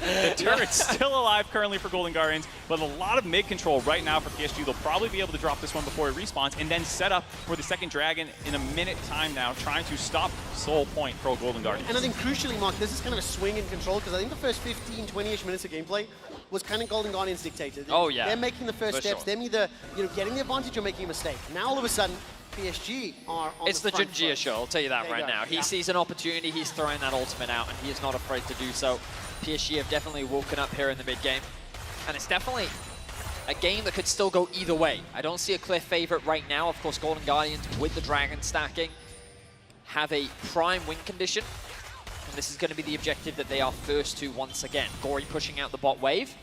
the turret's still alive currently for Golden Guardians, but a lot of mid control right now for PSG. They'll probably be able to drop this one before it respawns and then set up for the second dragon in a minute time now, trying to stop Soul Point pro Golden Guardians. And I think crucially, Mark, this is kind of a swing in control, because I think the first 15, 20-ish minutes of gameplay was kind of Golden Guardians dictated. Oh, yeah. They're making the first steps, them either getting the advantage or making a mistake. Now all of a sudden, PSG are on It's the Junjia show, I'll tell you that right now. He sees an opportunity, he's throwing that ultimate out, and he is not afraid to do so. PSG have definitely woken up here in the mid-game. And it's definitely a game that could still go either way. I don't see a clear favorite right now. Of course, Golden Guardians, with the Dragon stacking, have a prime win condition. And this is going to be the objective that they are first to once again. Gory pushing out the bot wave.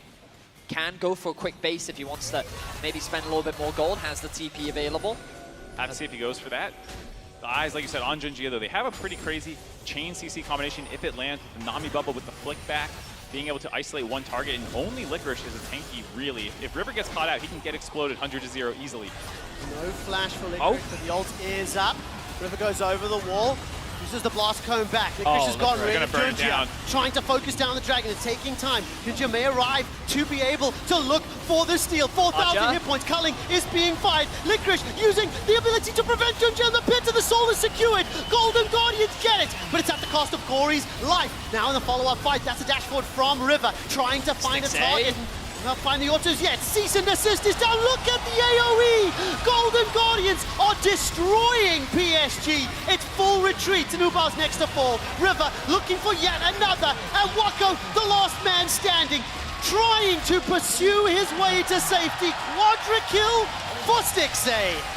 Can go for a quick base if he wants to maybe spend a little bit more gold. Has the TP available. Have to see if he goes for that. The eyes, like you said, on Junjia, though, they have a pretty crazy chain CC combination. If it lands, the Nami bubble with the flick back, being able to isolate one target, and only Licorice is a tanky, really. If River gets caught out, he can get exploded 100-0 easily. No flash for Licorice, but the ult is up. River goes over the wall, Uses the blast cone back. Licorice has gotten rid of Junjia. Trying to focus down the dragon. It's taking time. Junjia may arrive to be able to look for the steal. 4,000 hit points. Culling is being fired. Licorice using the ability to prevent Junjia in the pit, and the soul is secured. Golden Guardians get it, but it's at the cost of Gory's life. Now in the follow-up fight, that's a dash forward from River, trying to find a target. Not find the autos yet. Cease and desist is down. Look at the AoE. Golden Guardians are destroying PSG. It's full retreat. Nubal's next to fall. River looking for yet another. And Wako, the last man standing, trying to pursue his way to safety. Quadra kill for Stixxay.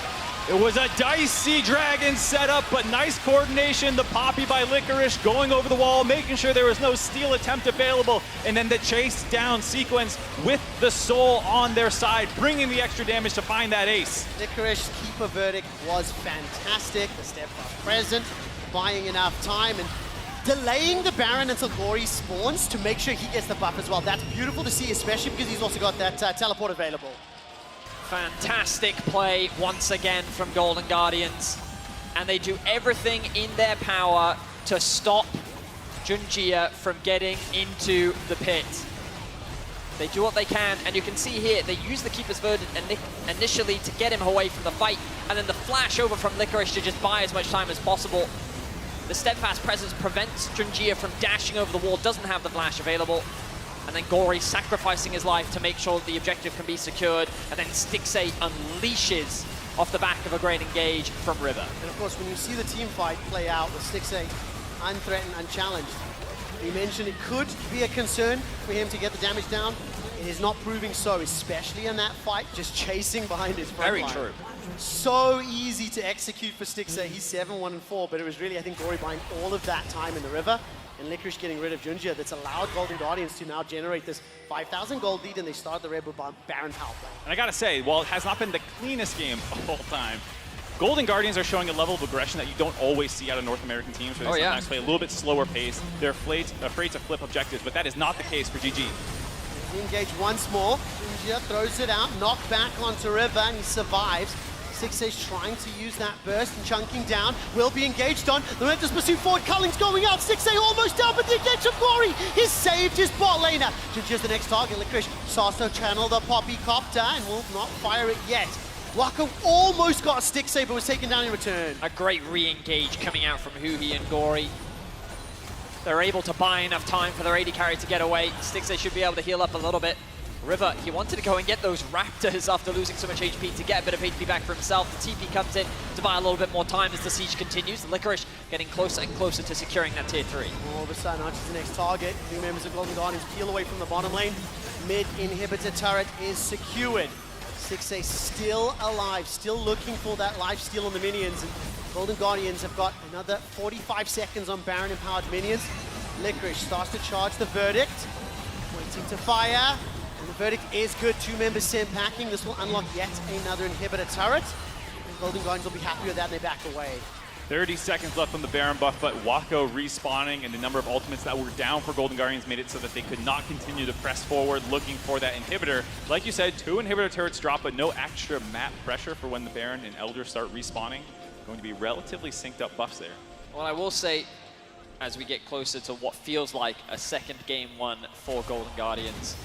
It was a dicey dragon setup, but nice coordination. The poppy by Licorice going over the wall, making sure there was no steal attempt available, and then the chase down sequence with the soul on their side, bringing the extra damage to find that ace. Licorice's keeper verdict was fantastic. The step up present, buying enough time and delaying the Baron until Gory spawns to make sure he gets the buff as well. That's beautiful to see, especially because he's also got that teleport available. Fantastic play once again from Golden Guardians. And they do everything in their power to stop Junjia from getting into the pit. They do what they can, and you can see here, they use the Keeper's Verdict initially to get him away from the fight, and then the flash over from Licorice to just buy as much time as possible. The Steadfast Presence prevents Junjia from dashing over the wall, doesn't have the flash available. And then Gory sacrificing his life to make sure the objective can be secured. And then Stixxay unleashes off the back of a great engage from River. And of course, when you see the team fight play out with Stixxay unthreatened, unchallenged, you mentioned it could be a concern for him to get the damage down. It is not proving so, especially in that fight, just chasing behind his front line. Very true. So easy to execute for Stixxay. He's 7-1-4, but it was really, I think, Gory buying all of that time in the River. And Licorice getting rid of Junjia, that's allowed Golden Guardians to now generate this 5,000 gold lead, and they start the Red Bull Baron power play. And I gotta say, while it has not been the cleanest game of all time, Golden Guardians are showing a level of aggression that you don't always see out of North American teams, where they sometimes play a little bit slower pace. They're afraid to flip objectives, but that is not the case for GG. He engaged once more. Junjia throws it out, knocked back onto River, and he survives. Stixxay's trying to use that burst and chunking down. Will be engaged on. The Relentless pursuit forward. Culling's going out. Stixxay almost down, but the engage from Gory. He saved his bot laner. Junjia's the next target. Licorice Sasso channel the Poppy Copter and will not fire it yet. Wako almost got Stixxay, but was taken down in return. A great re-engage coming out from Huhi and Gory. They're able to buy enough time for their AD carry to get away. Stixxay should be able to heal up a little bit. River, he wanted to go and get those Raptors after losing so much HP to get a bit of HP back for himself. The TP comes in to buy a little bit more time as the siege continues. Licorice getting closer and closer to securing that tier 3. All of a sudden, Archer's the next target. Two members of Golden Guardians peel away from the bottom lane. Mid inhibitor turret is secured. Stixxay still alive, still looking for that life steal on the minions. And Golden Guardians have got another 45 seconds on Baron empowered minions. Licorice starts to charge the verdict, waiting to fire. And the verdict is good. 2 members sent packing. This will unlock yet another inhibitor turret. And Golden Guardians will be happy with that and they back away. 30 seconds left on the Baron buff, but Wako respawning and the number of ultimates that were down for Golden Guardians made it so that they could not continue to press forward looking for that inhibitor. Like you said, 2 inhibitor turrets drop, but no extra map pressure for when the Baron and Elder start respawning. Going to be relatively synced up buffs there. Well, I will say, as we get closer to what feels like a second game 1 for Golden Guardians,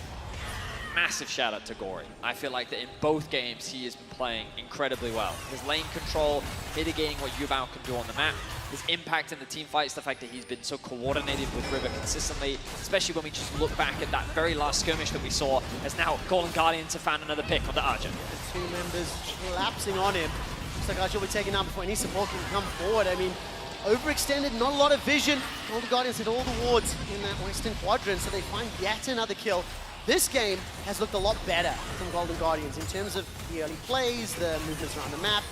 massive shout out to Gory. I feel like that in both games he has been playing incredibly well. His lane control, mitigating what Yubao can do on the map, his impact in the team fights, the fact that he's been so coordinated with River consistently, especially when we just look back at that very last skirmish that we saw, as now Golden Guardians have found another pick on the Arjun. The 2 members collapsing on him. Looks like Arjun will be taken down before any support can come forward. I mean, overextended, not a lot of vision. Golden Guardians hit all the wards in that western quadrant, so they find yet another kill. This game has looked a lot better from Golden Guardians in terms of the early plays, the movements around the map.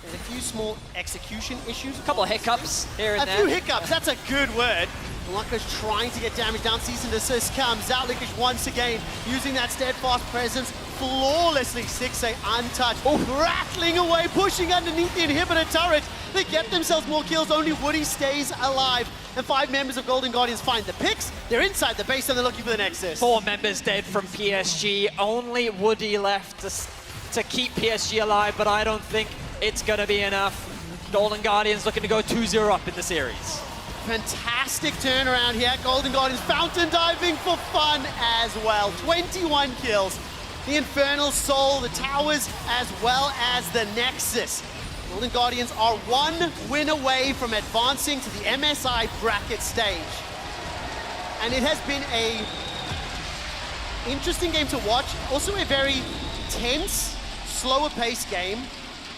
There's a few small execution issues. A couple of hiccups here and there. A few hiccups, that's a good word. Blanco's trying to get damage down. Cease and desist comes out. Licorice once again using that steadfast presence flawlessly. Stixxay untouched. Rattling away, pushing underneath the inhibitor turret. They get themselves more kills. Only Woody stays alive. And 5 members of Golden Guardians find the picks. They're inside the base and they're looking for the Nexus. 4 members dead from PSG. Only Woody left to keep PSG alive, but I don't think it's going to be enough. Golden Guardians looking to go 2-0 up in the series. Fantastic turnaround here. Golden Guardians fountain diving for fun as well. 21 kills. The Infernal Soul, the towers, as well as the Nexus. Golden Guardians are one win away from advancing to the MSI bracket stage. And it has been a interesting game to watch. Also a very tense, slower paced game.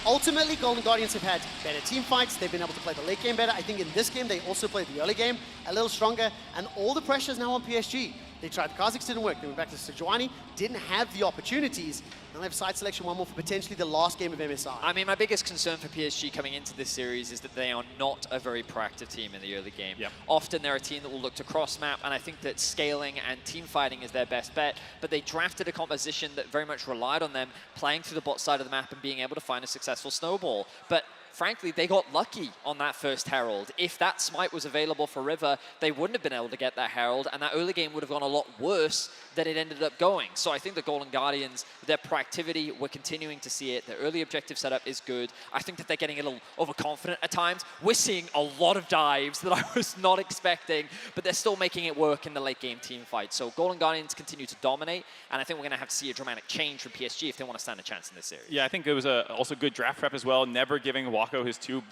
Ultimately, Golden Guardians have had better team fights. They've been able to play the late game better. I think in this game, they also played the early game a little stronger. And all the pressure is now on PSG. They tried the Kazakhs, didn't work. They went back to Sejuani, didn't have the opportunities. Now they have side selection one more for potentially the last game of MSI. I mean, my biggest concern for PSG coming into this series is that they are not a very proactive team in the early game. Yep. Often they're a team that will look to cross-map, and I think that scaling and team fighting is their best bet, but they drafted a composition that very much relied on them playing through the bot side of the map and being able to find a successful snowball. But frankly, they got lucky on that first Herald. If that smite was available for River, they wouldn't have been able to get that Herald, and that early game would have gone a lot worse than it ended up going. So I think the Golden Guardians, their proactivity, we're continuing to see it. Their early objective setup is good. I think that they're getting a little overconfident at times. We're seeing a lot of dives that I was not expecting, but they're still making it work in the late game team fight. So Golden Guardians continue to dominate, and I think we're going to have to see a dramatic change from PSG if they want to stand a chance in this series. Yeah, I think it was also good draft prep as well, never giving Wako his two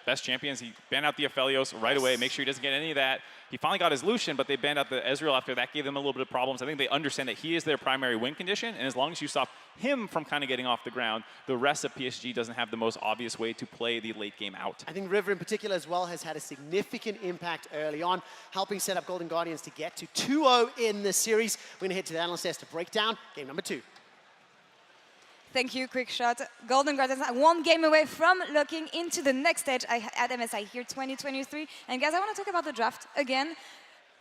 best champions. He banned out the Aphelios right away, make sure he doesn't get any of that. He finally got his Lucian, but they banned out the Ezreal after that, gave them a little bit of problems. I think they understand that he is their primary win condition, and as long as you stop him from kind of getting off the ground, the rest of PSG doesn't have the most obvious way to play the late game out. I think River in particular as well has had a significant impact early on, helping set up Golden Guardians to get to 2-0 in the series. We're going to head to the analyst desk to break down game number 2. Thank you, quick shot. Golden Guardians are one game away from looking into the next stage at MSI here 2023. And guys, I want to talk about the draft again.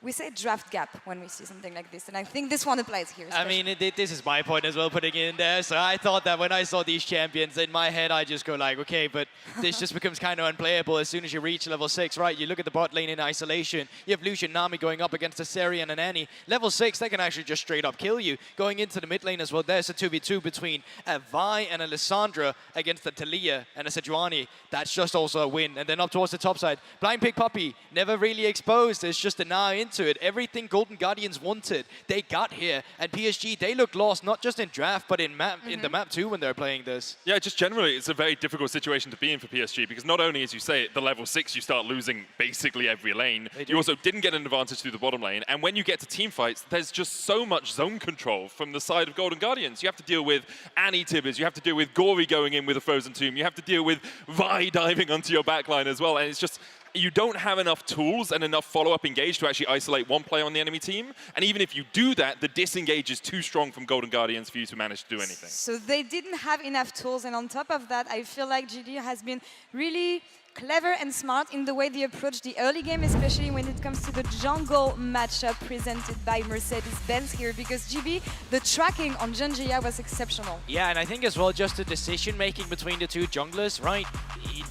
We say draft gap when we see something like this, and I think this one applies here. Especially. I mean, this is my point as well, putting it in there. So I thought that when I saw these champions, in my head, I just go like, okay, but this just becomes kind of unplayable as soon as you reach level 6, right? You look at the bot lane in isolation. You have Lucian Nami going up against a Sarian and Annie. Level 6, they can actually just straight up kill you. Going into the mid lane as well, there's a 2v2 between a Vi and a Lissandra against a Talia and a Sejuani. That's just also a win. And then up towards the top side, Blind Pig Puppy, never really exposed. It's just a now into it. Everything Golden Guardians wanted, they got here. And PSG, they look lost, not just in draft, but in map, in the map too when they're playing this. Yeah, just generally, it's a very difficult situation to be in for PSG because not only, as you say, at the level 6, you start losing basically every lane. You also didn't get an advantage through the bottom lane. And when you get to team fights, there's just so much zone control from the side of Golden Guardians. You have to deal with Annie Tibbers, you have to deal with Gory going in with a Frozen Tomb, you have to deal with Vi diving onto your backline as well. And it's just, you don't have enough tools and enough follow-up engage to actually isolate one player on the enemy team. And even if you do that, the disengage is too strong from Golden Guardians for you to manage to do anything. So they didn't have enough tools, and on top of that, I feel like GD has been really clever and smart in the way they approach the early game, especially when it comes to the jungle matchup presented by Mercedes-Benz here, because GB, the tracking on Junjia was exceptional. Yeah, and I think as well, just the decision-making between the two junglers, right?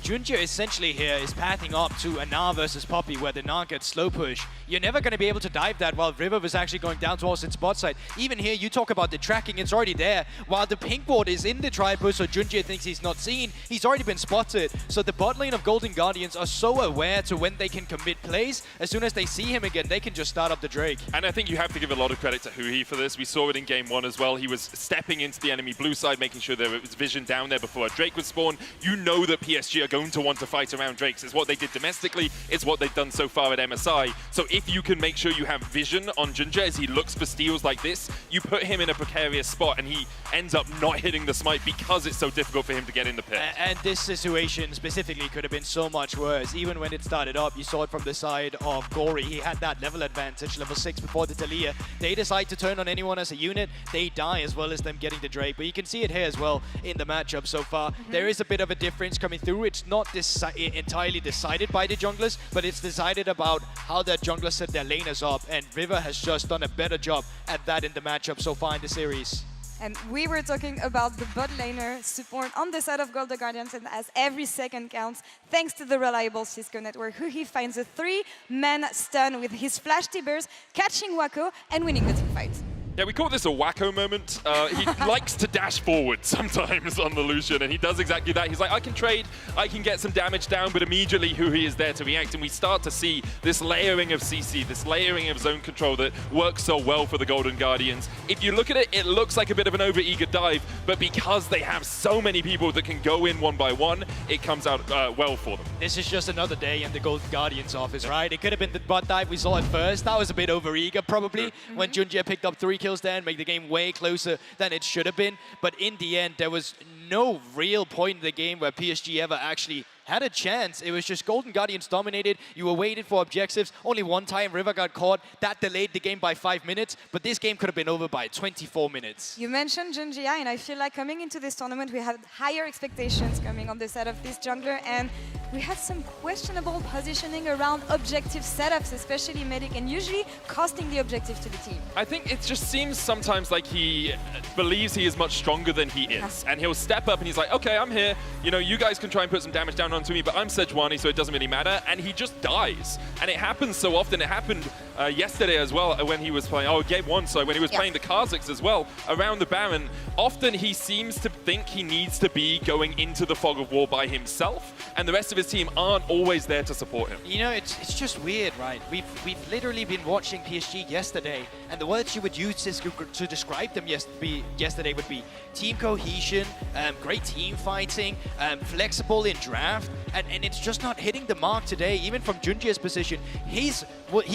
Junjia essentially here is pathing up to a Na versus Poppy, where the Na gets slow push. You're never going to be able to dive that while River was actually going down towards its bot side. Even here, you talk about the tracking, it's already there. While the pink ward is in the tri-push, so Junjia thinks he's not seen, he's already been spotted. So the bot lane of Golden Guardians are so aware to when they can commit plays. As soon as they see him again, they can just start up the Drake. And I think you have to give a lot of credit to Huhi for this. We saw it in game 1 as well. He was stepping into the enemy blue side, making sure there was vision down there before a Drake would spawn. You know that PSG are going to want to fight around Drakes. It's what they did domestically. It's what they've done so far at MSI. So if you can make sure you have vision on Junjia as he looks for steals like this, you put him in a precarious spot and he ends up not hitting the smite because it's so difficult for him to get in the pit. And this situation specifically could have been so much worse. Even when it started up, you saw it from the side of Gory. He had that level advantage, level 6 before the Talia. They decide to turn on anyone as a unit. They die as well as them getting the Drake. But you can see it here as well in the matchup so far. There is a bit of a difference coming through. It's not entirely decided by the junglers, but it's decided about how their junglers set their laners up. And River has just done a better job at that in the matchup so far in the series. And we were talking about the bot laner support on the side of Golden Guardians, and as every second counts, thanks to the reliable Cisco network, who he finds a 3-man stun with his flash tibbers, catching Wako and winning the team fight. Yeah, we call this a wacko moment. He likes to dash forward sometimes on the Lucian, and he does exactly that. He's like, I can trade, I can get some damage down, but immediately Huhi is there to react, and we start to see this layering of CC, this layering of zone control that works so well for the Golden Guardians. If you look at it, it looks like a bit of an over-eager dive, but because they have so many people that can go in one by one, it comes out well for them. This is just another day in the Golden Guardians office, right? It could have been the butt dive we saw at first. That was a bit over-eager, probably, when Junjie picked up 3 kills there and made the game way closer than it should have been. But in the end, there was no real point in the game where PSG ever actually had a chance. It was just Golden Guardians dominated. You were waiting for objectives. Only one time River got caught. That delayed the game by 5 minutes, but this game could have been over by 24 minutes. You mentioned Junjie, and I feel like coming into this tournament, we had higher expectations coming on the side of this jungler, and we had some questionable positioning around objective setups, especially Medic, and usually costing the objective to the team. I think it just seems sometimes like he believes he is much stronger than he is. And he'll step up and he's like, okay, I'm here. You know, you guys can try and put some damage down onto me, but I'm Sejuani, so it doesn't really matter. And he just dies. And it happens so often. It happened yesterday as well when he was playing, game 1, so when he was playing the Kazakhs as well, around the Baron. Often he seems to think he needs to be going into the fog of war by himself, and the rest of his team aren't always there to support him. You know, it's just weird, right? We've literally been watching PSG yesterday, and the words you would use to describe them yesterday would be team cohesion, great team fighting, flexible in draft, and it's just not hitting the mark today. Even from Junjie's position, he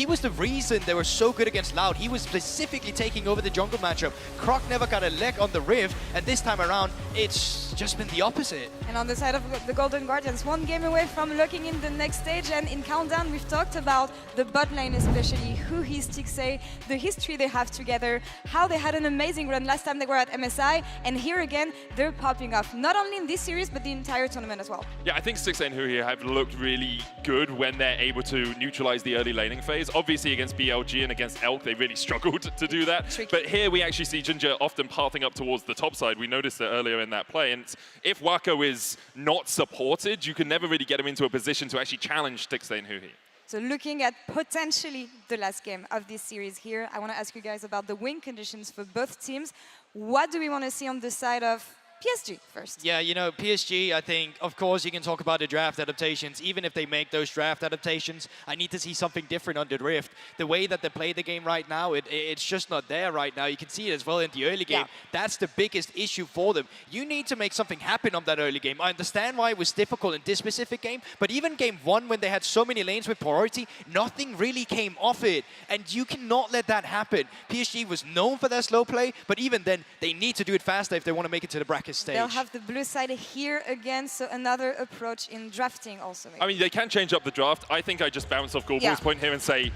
was the reason they were so good against Loud. He was specifically taking over the jungle matchup. Croc never got a leg on the Rift, and this time around, it's just been the opposite. And on the side of the Golden Guardians, 1 game away from looking in the next stage, and in Countdown, we've talked about the bot lane especially, Huhi, Stixxay, the history they have together, how they had an amazing run last time they were at MSI, and here again, they're popping off, not only in this series, but the entire tournament as well. Yeah, I think Stixxay and Huhi have looked really good when they're able to neutralize the early laning phase. Obviously, against BLG and against Elk, they really struggled to do that. Tricky. But here we actually see Junjie often pathing up towards the top side. We noticed it earlier in that play. And if Wako is not supported, you can never really get him into a position to actually challenge Stixxay and Huhi. So looking at potentially the last game of this series here, I want to ask you guys about the win conditions for both teams. What do we want to see on the side of PSG first? Yeah, you know, PSG, I think, of course, you can talk about the draft adaptations. Even if they make those draft adaptations, I need to see something different on the Rift. The way that they play the game right now, it's just not there right now. You can see it as well in the early game. Yeah. That's the biggest issue for them. You need to make something happen on that early game. I understand why it was difficult in this specific game, but even game 1, when they had so many lanes with priority, nothing really came off it. And you cannot let that happen. PSG was known for their slow play, but even then, they need to do it faster if they want to make it to the bracket stage. They'll have the blue side here again, so another approach in drafting also. Maybe. I mean, they can change up the draft. I think I just bounce off Gorbul's point here and say,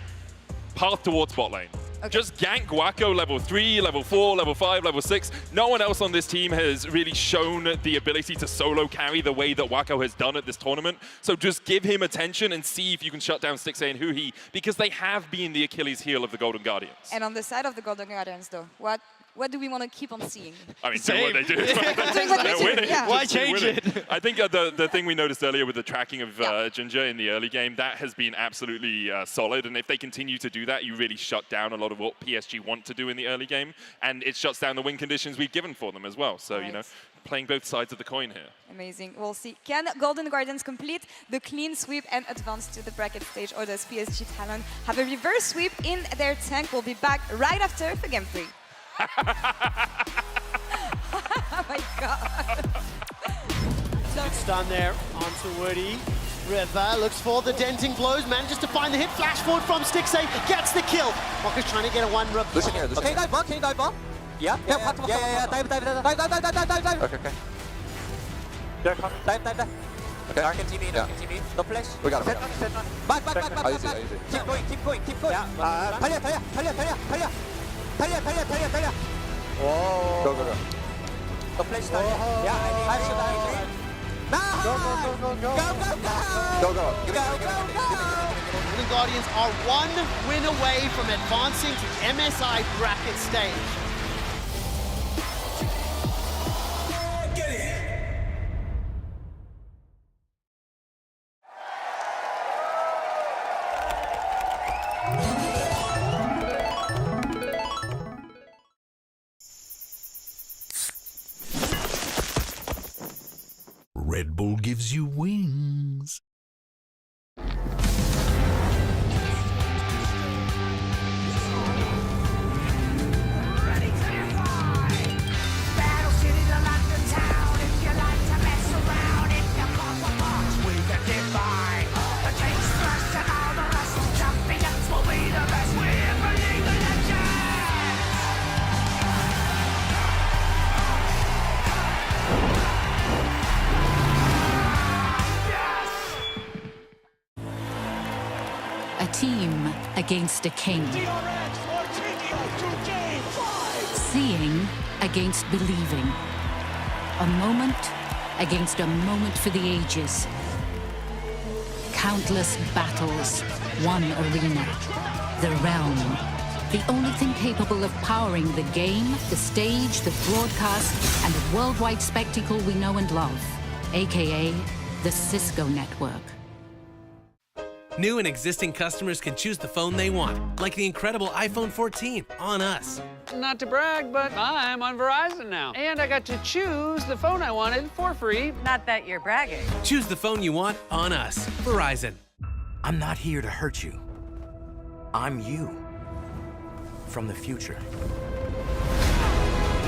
path towards bot lane. Okay. Just gank Wako level 3, level 4, level 5, level 6. No one else on this team has really shown the ability to solo carry the way that Wako has done at this tournament. So just give him attention and see if you can shut down Stixxay and Huhi, because they have been the Achilles heel of the Golden Guardians. And on the side of the Golden Guardians, though, what do we want to keep on seeing? I mean, do what they do. They're winning. Yeah. Why change it? I think the thing we noticed earlier with the tracking of Junjie in the early game, that has been absolutely solid. And if they continue to do that, you really shut down a lot of what PSG want to do in the early game. And it shuts down the win conditions we've given for them as well. So, you know, playing both sides of the coin here. Amazing. We'll see. Can Golden Guardians complete the clean sweep and advance to the bracket stage, or does PSG Talon have a reverse sweep in their tank? We'll be back right after the game 3. Oh my god. It's done there onto Woody. River looks for the denting blows, manages to find the hit. Flash forward from Stixxay, gets the kill. Walker's trying to get a 1 rub. Listen here, listen. Can you dive ball? Can you dive ball? Yeah. Dive. Okay. Dive. Okay. Dark and TV, Dark and TV. No flash. We got him. Back. Easy. Keep going. Talia. Whoa. Go. No flash, Talia. Yeah, I should. Nice! Go. Golden Guardians are 1 win away from advancing to MSI bracket stage. Red Bull gives you wings. A team against a king. Seeing against believing. A moment against a moment for the ages. Countless battles, one arena. The realm. The only thing capable of powering the game, the stage, the broadcast, and the worldwide spectacle we know and love. AKA the Cisco Network. New and existing customers can choose the phone they want, like the incredible iPhone 14 on us. Not to brag, but I'm on Verizon now. And I got to choose the phone I wanted for free. Not that you're bragging. Choose the phone you want on us. Verizon. I'm not here to hurt you. I'm you. From the future.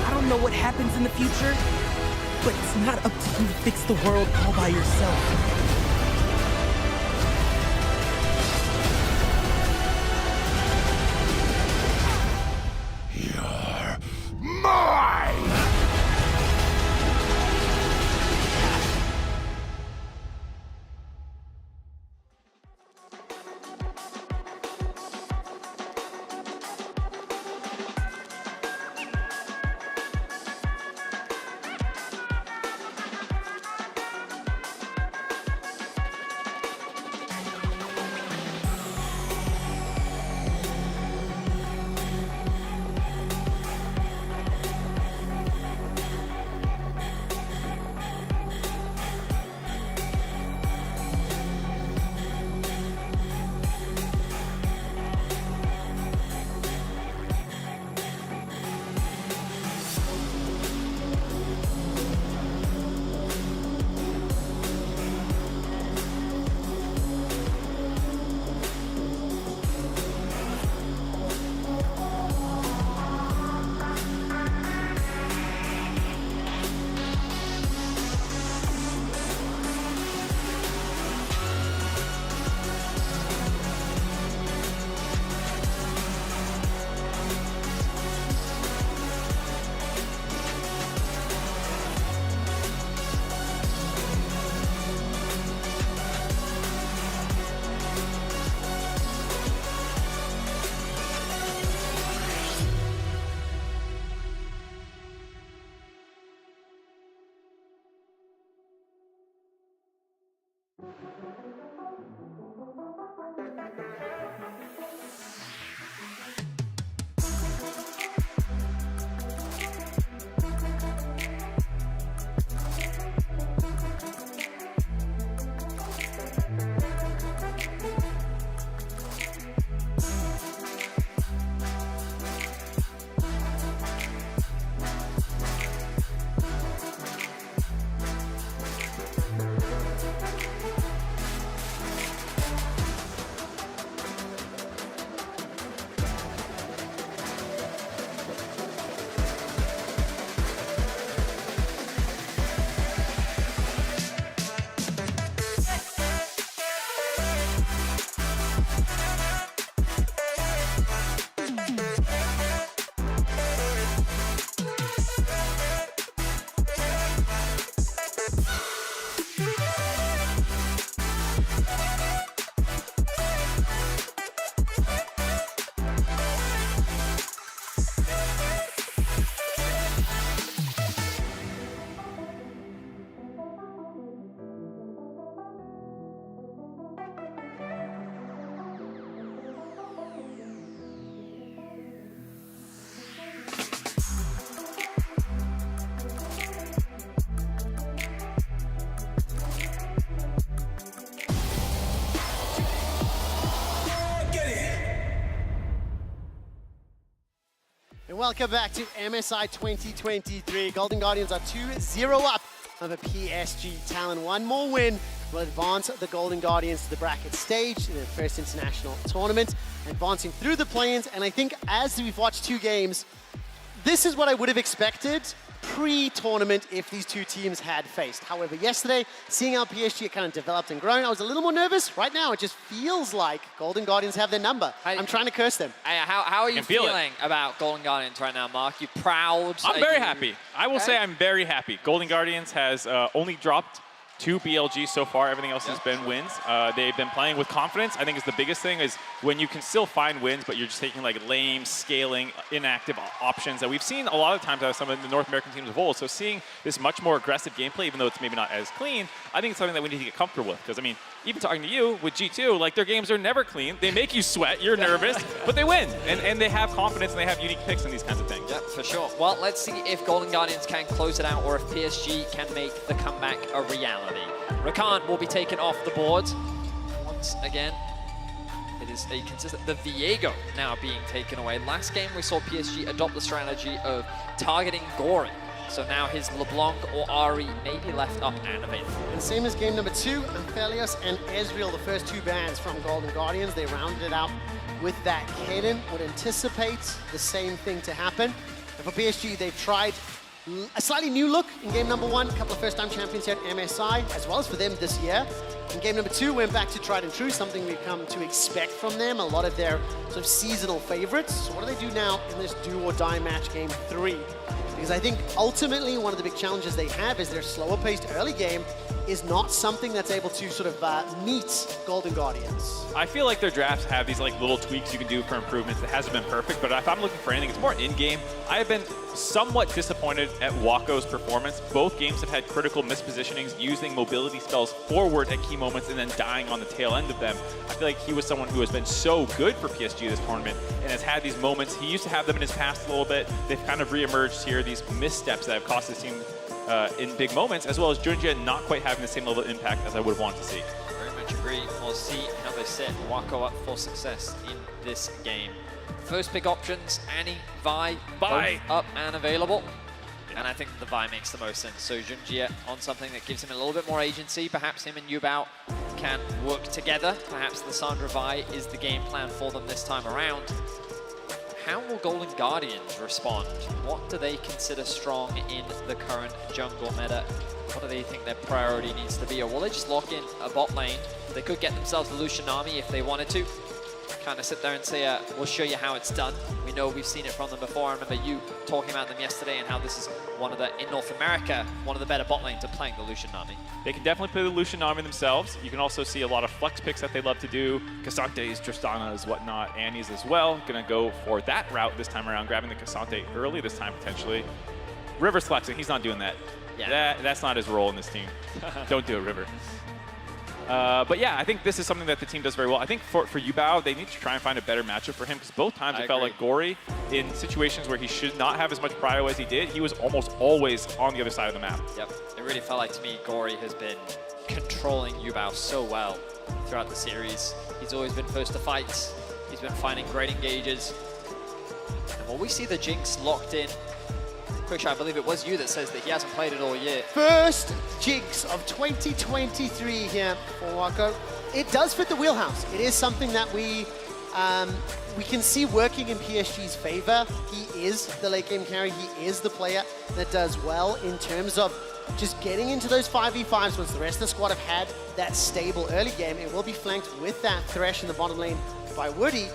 I don't know what happens in the future, but it's not up to you to fix the world all by yourself. And welcome back to MSI 2023. Golden Guardians are 2-0 up over PSG Talon. One more win will advance the Golden Guardians to the bracket stage in their first international tournament, advancing through the play-ins. And I think as we've watched two games, this is what I would have expected pre-tournament if these two teams had faced. However, yesterday, seeing how PSG kind of developed and grown, I was a little more nervous. Right now, it just feels like Golden Guardians have their number. I'm trying to curse them. How are you feeling about Golden Guardians right now, Mark? You proud? I'm very happy. I will say I'm very happy. Golden Guardians has only dropped 2 BLGs so far. Everything else has been wins. They've been playing with confidence. I think is the biggest thing is when you can still find wins, but you're just taking like lame, scaling, inactive options that we've seen a lot of times out of some of the North American teams of old. So seeing this much more aggressive gameplay, even though it's maybe not as clean, I think it's something that we need to get comfortable with. Because I mean, even talking to you with G2, like their games are never clean. They make you sweat, you're nervous, but they win. And they have confidence and they have unique picks in these kinds of things. Yeah, for sure. Well, let's see if Golden Guardians can close it out or if PSG can make the comeback a reality. Rakan will be taken off the board. Once again, it is a consistent, the Viego now being taken away. Last game we saw PSG adopt the strategy of targeting Gory. So now his LeBlanc or Ari may be left up and available. And same as game number 2, Aphelios and Ezreal, the first 2 bans from Golden Guardians. They rounded it out with that. Kaden would anticipate the same thing to happen. And for PSG, they've tried a slightly new look in game number 1, a couple of first-time champions here at MSI, as well as for them this year. In game number 2, went back to tried and true, something we've come to expect from them, a lot of their sort of seasonal favorites. So what do they do now in this do-or-die match game 3? Because I think ultimately one of the big challenges they have is their slower-paced early game is not something that's able to sort of meet Golden Guardians. I feel like their drafts have these like little tweaks you can do for improvements. It hasn't been perfect, but if I'm looking for anything, it's more in-game. I have been somewhat disappointed at Wako's performance. Both games have had critical mispositionings, using mobility spells forward at key moments and then dying on the tail end of them. I feel like he was someone who has been so good for PSG this tournament and has had these moments. He used to have them in his past a little bit. They've kind of re-emerged here, these missteps that have cost his team in big moments, as well as Junjie not quite having the same level of impact as I would have wanted to see. Very much agree. We'll see how they set Wako up for success in this game. First pick options, Annie, Vi, both up and available. And I think the Vi makes the most sense. So Junjie on something that gives him a little bit more agency. Perhaps him and Yubao can work together. Perhaps the Sandra Vi is the game plan for them this time around. How will Golden Guardians respond? What do they consider strong in the current jungle meta? What do they think their priority needs to be? Or will they just lock in a bot lane? They could get themselves the Lucian army if they wanted to. Kind of sit there and say, we'll show you how it's done. We know we've seen it from them before. I remember you talking about them yesterday and how this is one of the, in North America, one of the better bot lanes of playing the Lucian army. They can definitely play the Lucian army themselves. You can also see a lot of flex picks that they love to do. Casante's, Tristana's, whatnot, Annie's as well. Gonna go for that route this time around, grabbing the Casante early this time potentially. River's flexing, he's not doing that. Yeah. That's not his role in this team. Don't do it, River. But yeah, I think this is something that the team does very well. I think for Yubao, they need to try and find a better matchup for him because both times it felt like Gory, in situations where he should not have as much prio as he did, he was almost always on the other side of the map. Yep, it really felt like to me Gory has been controlling Yubao so well throughout the series. He's always been first to fights. He's been finding great engages. And when we see the Jinx locked in, Quickshot, I believe it was you that says that he hasn't played it all year. First Jinx of 2023 here for Wako. It does fit the wheelhouse. It is something that we can see working in PSG's favor. He is the late game carry. He is the player that does well in terms of just getting into those 5v5s once the rest of the squad have had that stable early game. It will be flanked with that Thresh in the bottom lane by Woody.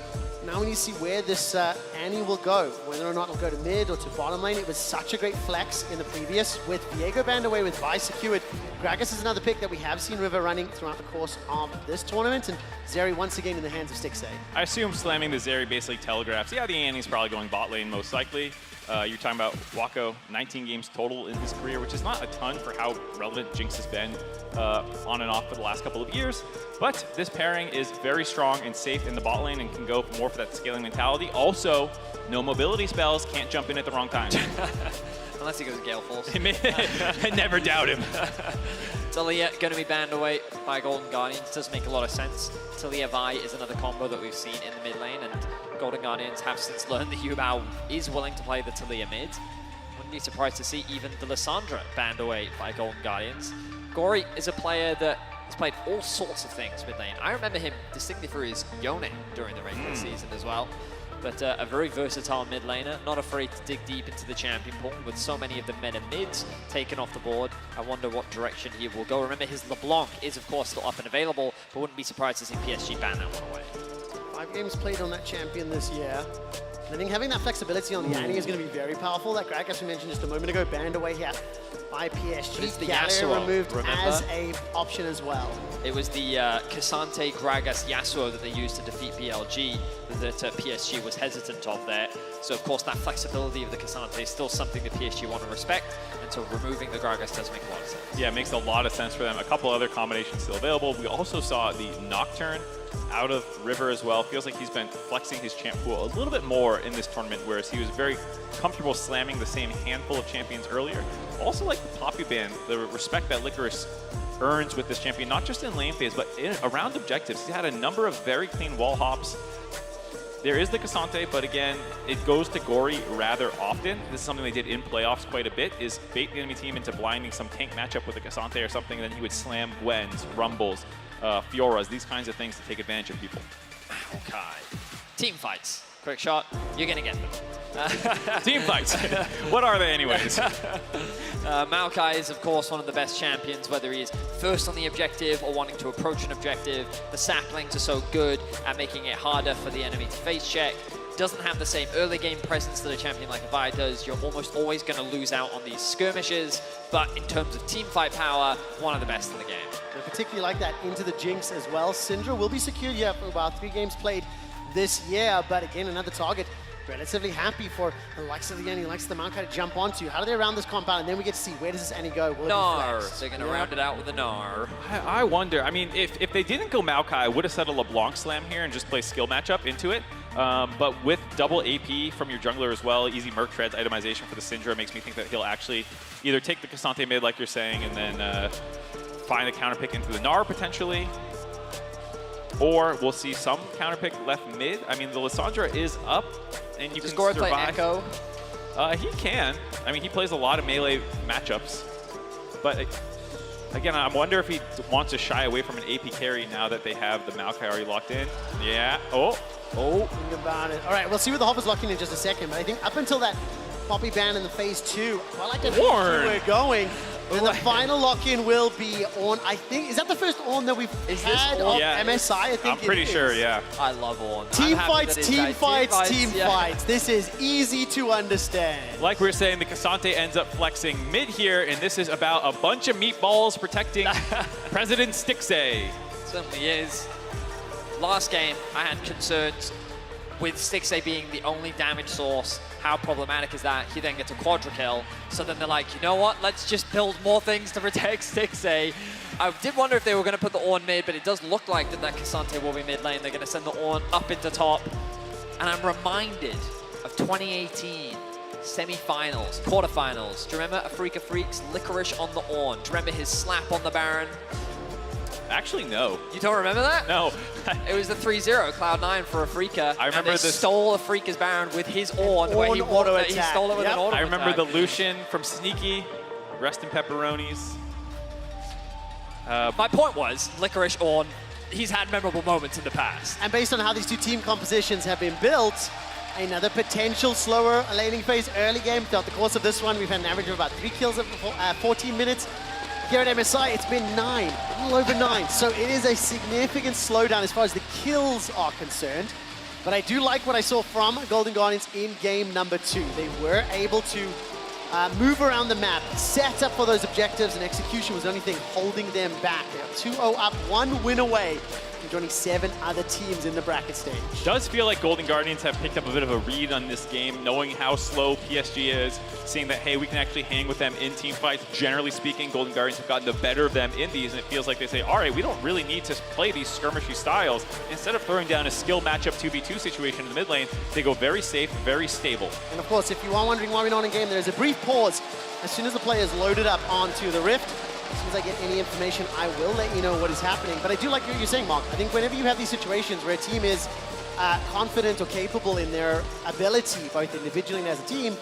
Now we need to see where this Annie will go, whether or not it'll go to mid or to bottom lane. It was such a great flex in the previous with Viego banned away with Vi secured. Gragas is another pick that we have seen River running throughout the course of this tournament, and Zeri once again in the hands of Stixxay. I assume slamming the Zeri basically telegraphs, yeah, the Annie's probably going bot lane most likely. You're talking about Wako, 19 games total in his career, which is not a ton for how relevant Jinx has been on and off for the last couple of years. But this pairing is very strong and safe in the bot lane and can go more for that scaling mentality. Also, no mobility spells, can't jump in at the wrong time. Unless he goes Gale Force. I never doubt him. Talia going to be banned away by Golden Guardians. Does make a lot of sense. Talia Vi is another combo that we've seen in the mid lane, and Golden Guardians have since learned that Yubao is willing to play the Talia mid. wouldn't be surprised to see even the Lissandra banned away by Golden Guardians. Gory is a player that has played all sorts of things mid lane. I remember him distinctly for his Yone during the regular season as well. But a very versatile mid laner, not afraid to dig deep into the champion pool with so many of the meta mids taken off the board. I wonder what direction he will go. Remember, his LeBlanc is, of course, still up and available, but wouldn't be surprised to see PSG ban that one away. 5 games played on that champion this year. I think having that flexibility on the Annie is going to be very powerful. That Gragas we mentioned just a moment ago, banned away here by PSG. It's the Galio Yasuo, removed remember? as a option as well. It was the Cassante Gragas Yasuo that they used to defeat BLG that PSG was hesitant of there. So of course that flexibility of the Cassante is still something that PSG want to respect, and so removing the Gragas does make a lot of sense. Yeah, it makes a lot of sense for them. A couple other combinations still available. We also saw the Nocturne out of River as well. Feels like he's been flexing his champ pool a little bit more in this tournament, whereas he was very comfortable slamming the same handful of champions earlier. Also like the Poppy ban, the respect that Licorice earns with this champion, not just in lane phase, but around objectives. He had a number of very clean wall hops. There is the Cassante, but again, it goes to Gory rather often. This is something they did in playoffs quite a bit, is bait the enemy team into blinding some tank matchup with a Cassante or something, and then he would slam Gwens, Rumbles, Fioras, these kinds of things to take advantage of people. Okay. Team fights. Quick shot, you're gonna get them. Team fights. What are they anyways? Maokai is, of course, one of the best champions, whether he is first on the objective or wanting to approach an objective. The saplings are so good at making it harder for the enemy to face check. Doesn't have the same early game presence that a champion like Vi does. You're almost always going to lose out on these skirmishes, but in terms of team fight power, one of the best in the game. I particularly like that into the Jinx as well. Syndra will be secured here for about 3 games played this year, but again, another target. Relatively happy for the likes of the Annie, likes of the Maokai to jump onto. How do they round this compound? And then we get to see, where does this Annie go? Will it be Gnar. flexed? They're going to round it out with a Gnar. I wonder. I mean, if they didn't go Maokai, I would have set a LeBlanc slam here and just play skill matchup into it. But with double AP from your jungler as well, easy Merc Treads itemization for the Syndra makes me think that he'll actually either take the Cassante mid like you're saying and then find a counter pick into the Gnar potentially. Or we'll see some counter pick left mid. I mean, the Lissandra is up, and you Does can Gory survive. play Echo? He can. I mean, he plays a lot of melee matchups. But again, I wonder if he wants to shy away from an AP carry now that they have the Maokai already locked in. Yeah. Oh. Think about it. All right, we'll see where the Hoppers locking in just a second, but I think up until that Poppy ban in the phase 2, I like that we're going. And the final lock-in will be on, I think, is that the first on that we've had on MSI? I think I'm pretty sure, yeah. I love on. Team fights, team fights, team fights. This is easy to understand. Like we were saying, the Cassante ends up flexing mid here, and this is about a bunch of meatballs protecting President Stixxay. Certainly is. Last game, I had concerns with Stixxay being the only damage source. How problematic is that? He then gets a quadra kill. So then they're like, you know what? Let's just build more things to protect Stixxay. I did wonder if they were going to put the Ornn mid, but it does look like that Cassante will be mid lane. They're going to send the Ornn up into top. And I'm reminded of 2018 semi-finals, quarterfinals. Do you remember Afrika Freaks, Licorice on the Ornn? Do you remember his slap on the Baron? Actually, no. You don't remember that? No. It was the 3-0 Cloud9 for Afrika. I remember and they stole Afrika's Baron with his Ornn, where he stole it with an auto I remember attack. the Lucian from Sneaky, rest in pepperonis. My point was, Licorice Ornn, he's had memorable moments in the past. And based on how these two team compositions have been built, another potential slower laning phase early game. Throughout the course of this one, we've had an average of about 3 kills every 14 minutes. Here at MSI, it's been 9, a little over 9. So it is a significant slowdown as far as the kills are concerned. But I do like what I saw from Golden Guardians in game number 2. They were able to move around the map, set up for those objectives, and execution was the only thing holding them back. They are 2-0 up, 1 win away from joining 7 other teams in the bracket stage. Does feel like Golden Guardians have picked up a bit of a read on this game, knowing how slow PSG is, seeing that, hey, we can actually hang with them in team fights. Generally speaking, Golden Guardians have gotten the better of them in these, and it feels like they say, all right, we don't really need to play these skirmishy styles. Instead of throwing down a skill matchup 2v2 situation in the mid lane, they go very safe, very stable. And of course, if you are wondering why we're not in game, there's a brief pause. As soon as the players loaded up onto the Rift, as soon as I get any information, I will let you know what is happening. But I do like what you're saying, Mark. I think whenever you have these situations where a team is confident or capable in their ability, both individually and as a team,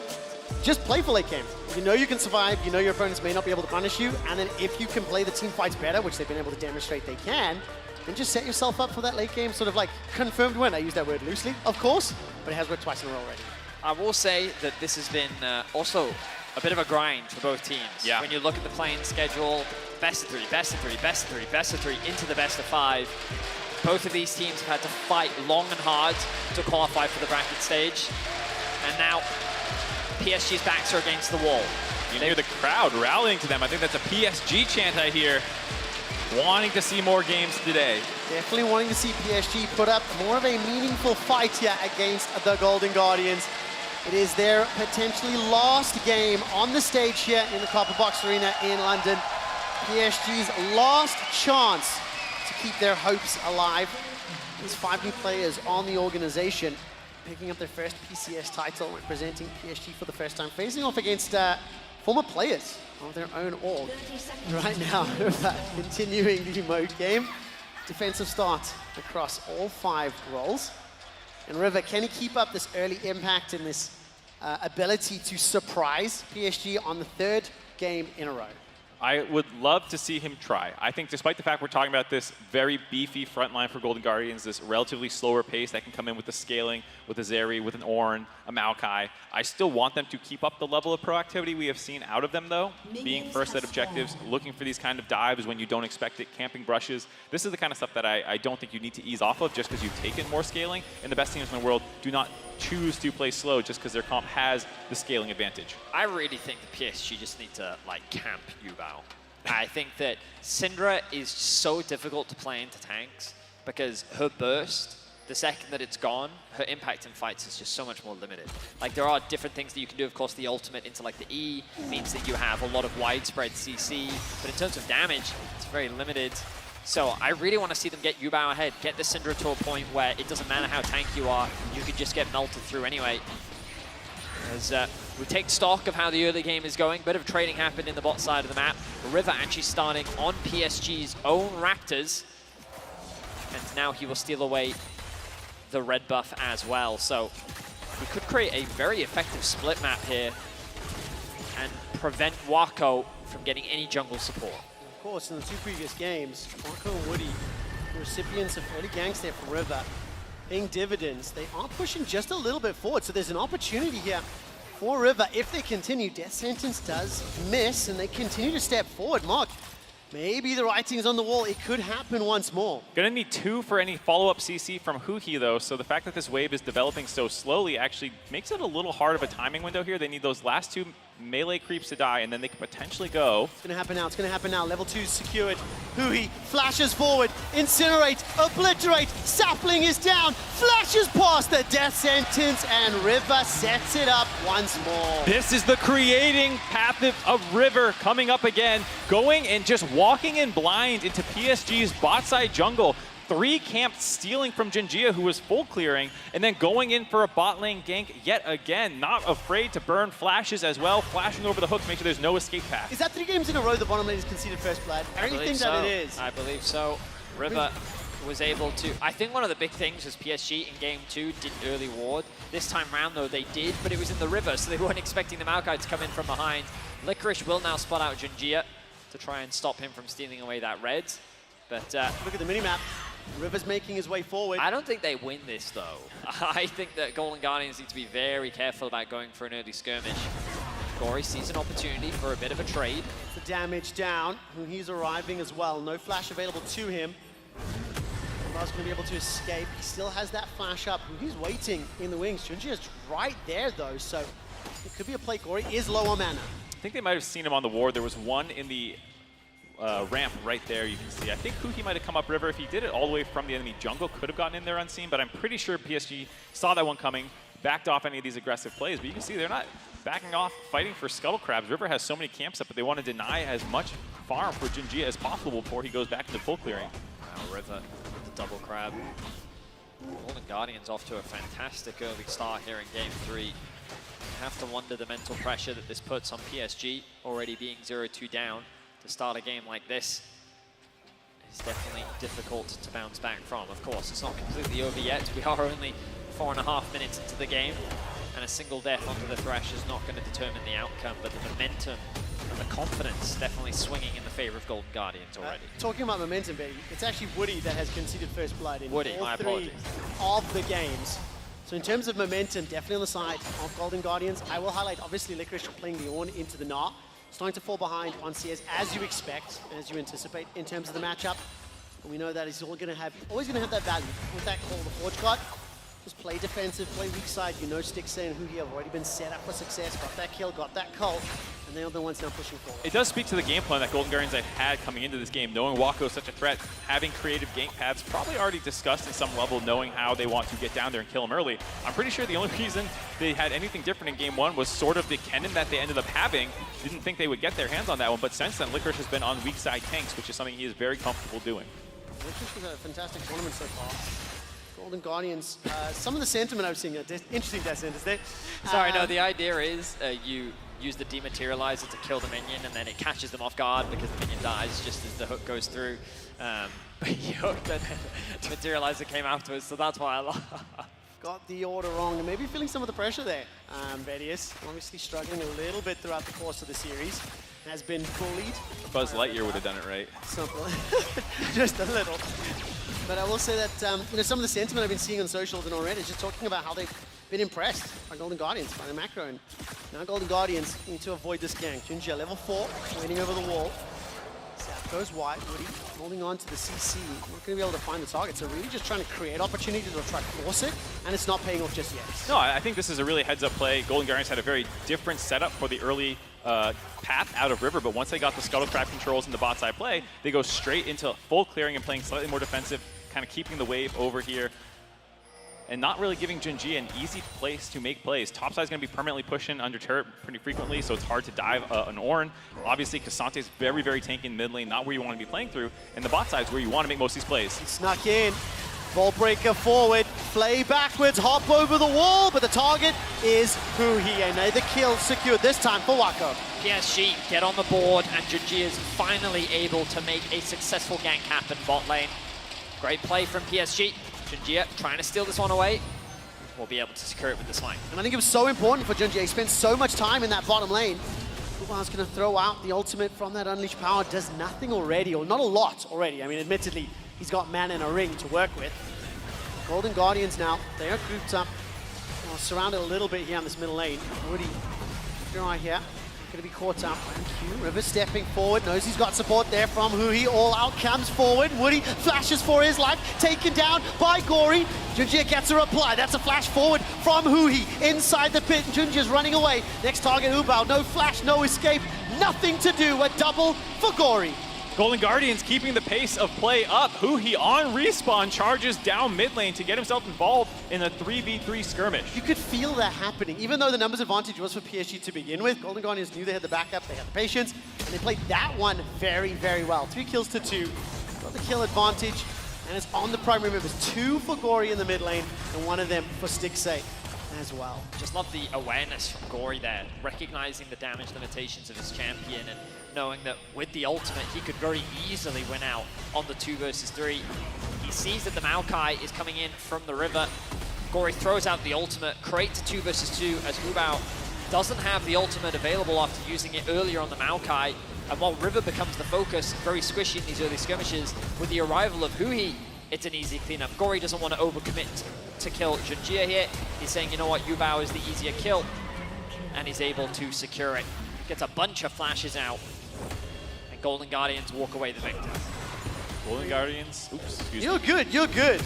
just play for late games. You know you can survive, you know your opponents may not be able to punish you, and then if you can play the team fights better, which they've been able to demonstrate they can, then just set yourself up for that late game sort of like confirmed win. I use that word loosely, of course, but it has worked twice in a row already. I will say that this has been also a bit of a grind for both teams. Yeah. When you look at the playing schedule, best of 3, best of 3, best of 3, best of 3, into the best of 5. Both of these teams have had to fight long and hard to qualify for the bracket stage. And now PSG's backs are against the wall. You hear the crowd rallying to them. I think that's a PSG chant I hear. Wanting to see more games today. Definitely wanting to see PSG put up more of a meaningful fight here against the Golden Guardians. It is their potentially last game on the stage here in the Copper Box Arena in London. PSG's last chance to keep their hopes alive. These 5 new players on the organization picking up their first PCS title, representing PSG for the first time, facing off against former players of their own org. Right now, continuing the mode game. Defensive start across all 5 roles. And River, can he keep up this early impact and this ability to surprise PSG on the 3rd game in a row? I would love to see him try. I think despite the fact we're talking about this very beefy front line for Golden Guardians, this relatively slower pace that can come in with the scaling, with a Zeri, with an Ornn, a Maokai, I still want them to keep up the level of proactivity we have seen out of them, though. Being first at objectives, looking for these kind of dives when you don't expect it, camping brushes. This is the kind of stuff that I don't think you need to ease off of just because you've taken more scaling. And the best teams in the world do not choose to play slow just because their comp has the scaling advantage. I really think the PSG just need to like camp Yubao. I think that Syndra is so difficult to play into tanks because her burst, the second that it's gone, her impact in fights is just so much more limited. Like there are different things that you can do. Of course, the ultimate into like the E means that you have a lot of widespread CC, but in terms of damage, it's very limited. So I really want to see them get Yubao ahead, get the Syndra to a point where it doesn't matter how tanky you are, you can just get melted through anyway. As we take stock of how the early game is going, bit of trading happened in the bot side of the map. River actually starting on PSG's own Raptors. And now he will steal away the red buff as well. So he could create a very effective split map here and prevent Wako from getting any jungle support. Of course, in the 2 previous games, Wako and Woody, the recipients of early ganks there for River, paying dividends. They are pushing just a little bit forward, so there's an opportunity here for River. If they continue, Death Sentence does miss, and they continue to step forward. Mark, maybe the writing's on the wall. It could happen once more. Gonna need 2 for any follow-up CC from Huhi, though, so the fact that this wave is developing so slowly actually makes it a little hard of a timing window here. They need those last 2 melee creeps to die, and then they could potentially go. It's gonna happen now, it's gonna happen now. Level 2 secured. Huhi flashes forward, incinerate, obliterate, sapling is down, flashes past the Death Sentence, and River sets it up once more. This is the creating path of River coming up again, going and just walking in blind into PSG's bot side jungle. 3 camps stealing from Jinjia, who was full clearing, and then going in for a bot lane gank yet again. Not afraid to burn flashes as well, flashing over the hook to make sure there's no escape path. Is that 3 games in a row the bottom lane has conceded first blood? I really think that it is. I believe so. River was able to... I think one of the big things was PSG in game 2 didn't early ward. This time round, though, they did, but it was in the river, so they weren't expecting the Maokai to come in from behind. FLICKR will now spot out Jinjia to try and stop him from stealing away that red. But look at the minimap. River's making his way forward. I don't think they win this, though. I think that Golden Guardians need to be very careful about going for an early skirmish. Gory sees an opportunity for a bit of a trade. The damage down. He's arriving as well. No flash available to him. River's going to be able to escape. He still has that flash up. He's waiting in the wings. Junjia's right there, though, so it could be a play. Gory is low on mana. I think they might have seen him on the ward. There was one in the ramp right there, you can see. I think Huhi might have come up river. If he did it all the way from the enemy jungle, could have gotten in there unseen, but I'm pretty sure PSG saw that one coming, backed off any of these aggressive plays. But you can see they're not backing off, fighting for Scuttle Crabs. River has so many camps up, but they want to deny as much farm for Jinjia as possible before he goes back into full clearing. Wow, River with the double crab. Golden Guardians off to a fantastic early start here in game 3. You have to wonder the mental pressure that this puts on PSG, already being 0-2 down. To start a game like this is definitely difficult to bounce back from. Of course, it's not completely over yet. We are only 4.5 minutes into the game. and a single death onto the Thresh is not going to determine the outcome, but the momentum and the confidence definitely swinging in the favor of Golden Guardians already. Talking about momentum, Betty, it's actually Woody that has conceded first blood in Woody, all my 3 apologies. of the games. So in terms of momentum, definitely on the side of Golden Guardians. I will highlight, obviously, FLICKR playing the Ornn into the Gnar. Starting to fall behind on CS as you expect, as you anticipate in terms of the matchup. And we know that he's always going to have that value with that call, the Forge Guard. Just play defensive, play weak side. You know Stixxay and Huhi have already been set up for success. Got that kill, got that cult, and they're the ones now pushing forward. It does speak to the game plan that Golden Guardians have had coming into this game, knowing Wako is such a threat, having creative gank paths, probably already discussed at some level, knowing how they want to get down there and kill him early. I'm pretty sure the only reason they had anything different in game 1 was sort of the cannon that they ended up having. Didn't think they would get their hands on that one, but since then, FLICKR has been on weak side tanks, which is something he is very comfortable doing. This was a fantastic tournament so far. Golden Guardians, some of the sentiment I was seeing, interesting death centers there. Sorry, no, the idea is you use the dematerializer to kill the minion, and then it catches them off guard because the minion dies just as the hook goes through. But he hooked and then the materializer came afterwards, so that's why I love. Got the order wrong and maybe feeling some of the pressure there. Bedius obviously struggling a little bit throughout the course of the series. Has been bullied. Buzz Lightyear would have done it right. Just a little. But I will say that some of the sentiment I've been seeing on socials and on Reddit is just talking about how they've been impressed by Golden Guardians, by the macro. And now Golden Guardians need to avoid this gank. Junjie level 4, waiting over the wall. Sap goes wide, Woody holding on to the CC. Not going to be able to find the target, so really just trying to create opportunities or try to force it, and it's not paying off just yet. No, I think this is a really heads-up play. Golden Guardians had a very different setup for the early path out of River, but once they got the Scuttle Trap controls in the bot side play, they go straight into full clearing and playing slightly more defensive, kind of keeping the wave over here, and not really giving Junjie an easy place to make plays. Topside's going to be permanently pushing under turret pretty frequently, so it's hard to dive an Ornn. Obviously, Kasante's very, very tanky in mid lane, not where you want to be playing through, and the bot side's where you want to make most of these plays. He snuck in. Ball breaker forward, play backwards, hop over the wall, but the target is Huhi, and the kill secured this time for Wako. PSG get on the board, and Junjie is finally able to make a successful gank happen bot lane. Great play from PSG. Junjie trying to steal this one away. We'll be able to secure it with this line. And I think it was so important for Junjie. He spent so much time in that bottom lane. Uba's going to throw out the ultimate from that Unleashed Power. Does nothing already, or not a lot already. I mean, admittedly, he's got mana and a ring to work with. Golden Guardians now, they are grouped up. Well, surrounded a little bit here on this middle lane. Woody, right here. Going to be caught up. Q, River stepping forward, knows he's got support there from Huhi. All out comes forward. Woody flashes for his life, taken down by Gory. Junjie gets a reply. That's a flash forward from Huhi inside the pit. Junjie's running away. Next target, Ubao. No flash, no escape, nothing to do. A double for Gory. Golden Guardians keeping the pace of play up. Huhi on respawn charges down mid lane to get himself involved in a 3v3 skirmish. You could feel that happening. Even though the numbers advantage was for PSG to begin with, Golden Guardians knew they had the backup, they had the patience, and they played that one very, very well. 3 kills to 2. Got the kill advantage, and it's on the primary members. 2 for Gory in the mid lane, and 1 of them for Stixxay as well. Just love the awareness from Gory there, recognizing the damage limitations of his champion and knowing that with the ultimate he could very easily win out on the 2 versus 3. He sees that the Maokai is coming in from the river. Gory throws out the ultimate, creates a 2 versus 2 as Ubao doesn't have the ultimate available after using it earlier on the Maokai. And while River becomes the focus, very squishy in these early skirmishes, with the arrival of Huhi, it's an easy cleanup. Gory doesn't want to overcommit to kill Junjie here. He's saying, you know what, Ubao is the easier kill, and he's able to secure it. Gets a bunch of flashes out, and Golden Guardians walk away the victor. Golden Guardians, oops, excuse me. You're good, you're good.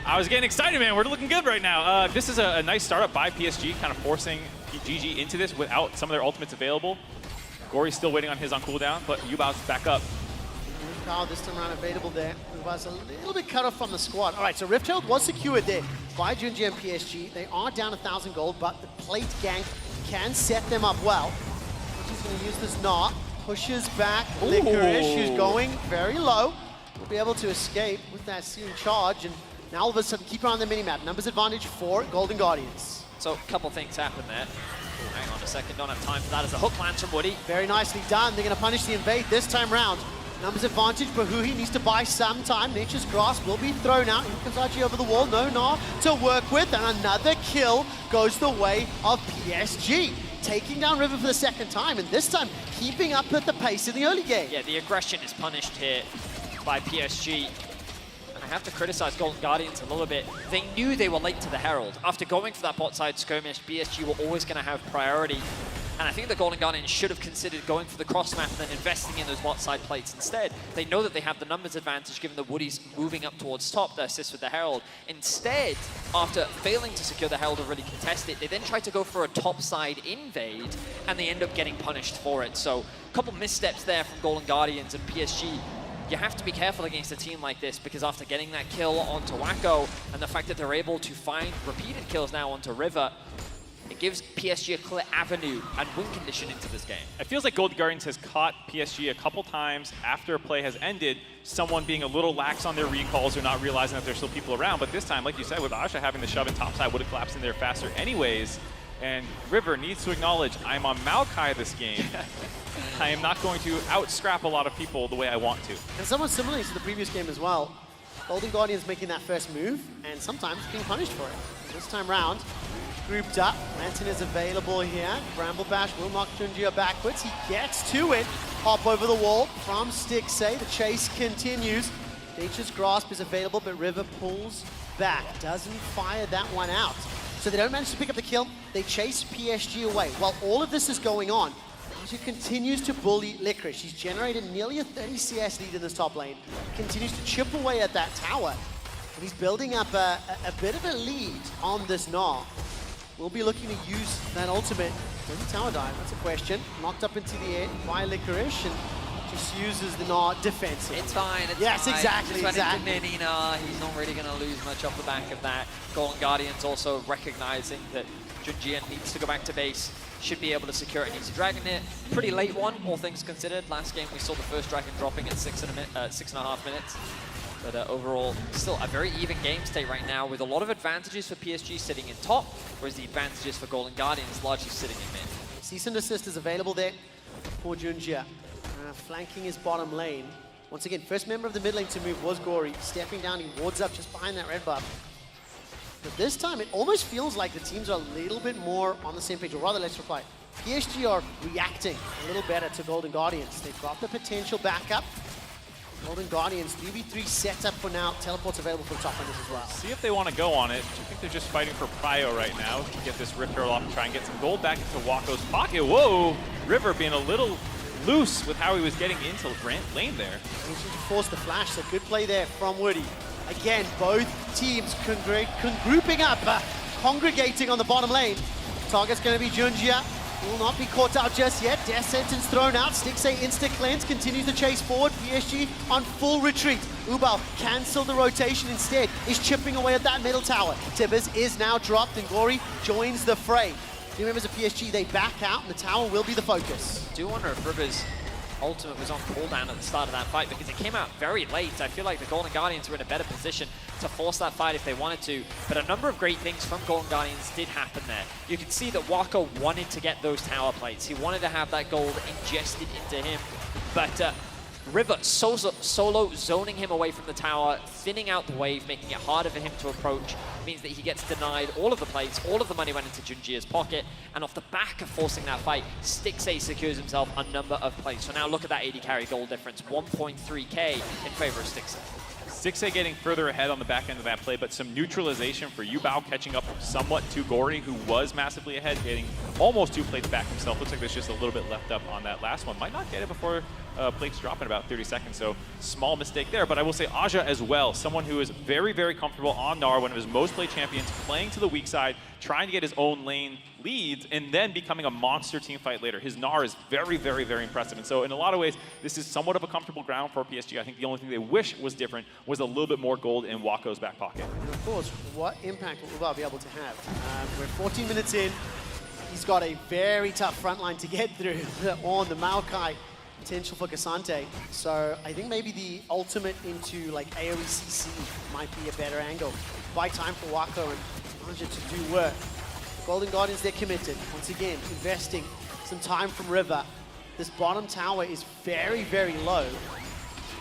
I was getting excited, man. We're looking good right now. This is a nice startup by PSG, kind of forcing GG into this without some of their ultimates available. Gory's still waiting on his on cooldown, but Ubao's back up. Power this time around available there. Uba's a little bit cut off from the squad. All right, so Rifthold was secured there by Junjie and PSG. They are down 1,000 gold, but the plate gank can set them up well. He's going to use this Gnar, pushes back FLICKR, who's going very low. Will be able to escape with that searing charge, and now all of a sudden keep an eye on the minimap. Numbers advantage for Golden Guardians. So a couple things happen there. Oh, hang on a second, don't have time for that as a hook lands from Woody. Very nicely done. They're going to punish the invade this time round. Numbers advantage, Bahuhi needs to buy some time. Nature's Grasp will be thrown out. Here comes RG over the wall, no Gnar to work with, and another kill goes the way of PSG. Taking down River for the second time, and this time keeping up at the pace in the early game. Yeah, the aggression is punished here by PSG. And I have to criticize Golden Guardians a little bit. They knew they were late to the Herald. After going for that bot side skirmish, PSG were always going to have priority. And I think the Golden Guardians should have considered going for the cross map and then investing in those bot side plates instead. They know that they have the numbers advantage given the Woodies moving up towards top to assist with the Herald. Instead, after failing to secure the Herald or really contest it, they then try to go for a top side invade and they end up getting punished for it. So a couple missteps there from Golden Guardians and PSG. You have to be careful against a team like this because after getting that kill onto Wacko and the fact that they're able to find repeated kills now onto River, it gives PSG a clear avenue and win condition into this game. It feels like Golden Guardians has caught PSG a couple times after a play has ended, someone being a little lax on their recalls or not realizing that there's still people around. But this time, like you said, with Asha having the shove in topside, would have collapsed in there faster anyways. And River needs to acknowledge, I'm on Maokai this game. I am not going to out-scrap a lot of people the way I want to. And somewhat similarly to the previous game as well, Golden Guardians making that first move and sometimes being punished for it. This time round, grouped up, Lantern is available here. Bramble Bash will knock Junjia backwards. He gets to it. Hop over the wall from Stixay. The chase continues. Nature's Grasp is available, but River pulls back. Doesn't fire that one out. So they don't manage to pick up the kill. They chase PSG away. While all of this is going on, he continues to bully FLICKR. He's generated nearly a 30 CS lead in this top lane. Continues to chip away at that tower. And he's building up a bit of a lead on this Gnar. We'll be looking to use that ultimate. Does the tower dive? That's a question. Knocked up into the air by Licorice and just uses the Gnar defensive. It's fine, it's yes, fine. exactly, Just exactly. went into Nina, he's not really going to lose much off the back of that. Golden Guardians also recognizing that Junjia needs to go back to base, should be able to secure it. Needs a dragon here. Pretty late one, all things considered. Last game we saw the first dragon dropping at 6.5 minutes. But overall, still a very even game state right now with a lot of advantages for PSG sitting in top, whereas the advantages for Golden Guardians largely sitting in mid. Cease and desist is available there for Junjia. Flanking his bottom lane. Once again, first member of the mid lane to move was Gory. Stepping down, he wards up just behind that red buff. But this time, it almost feels like the teams are a little bit more on the same page, or rather, let's reply. PSG are reacting a little better to Golden Guardians. They've got the potential backup. Golden Guardians, 3v3 setup for now. Teleport's available for the top runners as well. See if they want to go on it. I think they're just fighting for prio right now to get this Rift Herald off and try and get some gold back into Wacko's pocket. Whoa! River being a little loose with how he was getting into lane there. He should force the flash, so good play there from Woody. Again, both teams grouping up, congregating on the bottom lane. Target's going to be Junjia. Will not be caught out just yet. Death sentence thrown out. Stixay insta-cleanse, continues to chase forward. PSG on full retreat. Ubal cancel the rotation instead. Is chipping away at that middle tower. Tibbers is now dropped and Gory joins the fray. 3 members of PSG, they back out and the tower will be the focus. I do wonder if River's ultimate was on cooldown at the start of that fight because it came out very late. I feel like the Golden Guardians were in a better position to force that fight if they wanted to, but a number of great things from Golden Guardians did happen there. You can see that Wacko wanted to get those tower plates. He wanted to have that gold ingested into him, but River solo zoning him away from the tower, thinning out the wave, making it harder for him to approach, means that he gets denied all of the plates, all of the money went into Junjia's pocket, and off the back of forcing that fight, Stixay secures himself a number of plates. So now look at that 80 carry gold difference, 1.3k in favor of Stixay. Stixay getting further ahead on the back end of that play, but some neutralization for Ubao catching up somewhat to Gory, who was massively ahead, getting almost 2 plates back himself. Looks like there's just a little bit left up on that last one. Might not get it before plates drop in about 30 seconds, so small mistake there. But I will say Aja as well, someone who is very, very comfortable on Gnar, one of his most played champions, playing to the weak side, trying to get his own lane leads, and then becoming a monster team fight later. His Gnar is very, very, very impressive. And so in a lot of ways, this is somewhat of a comfortable ground for PSG. I think the only thing they wish was different was a little bit more gold in Wacko's back pocket. And of course, what impact will Ubal be able to have? We're 14 minutes in. He's got a very tough front line to get through on the Maokai potential for Cassante. So I think maybe the ultimate into like AoE CC might be a better angle. Buy time for Wacko and Aja to do work. Golden Guardians, they're committed. Once again, investing some time from River. This bottom tower is very, very low.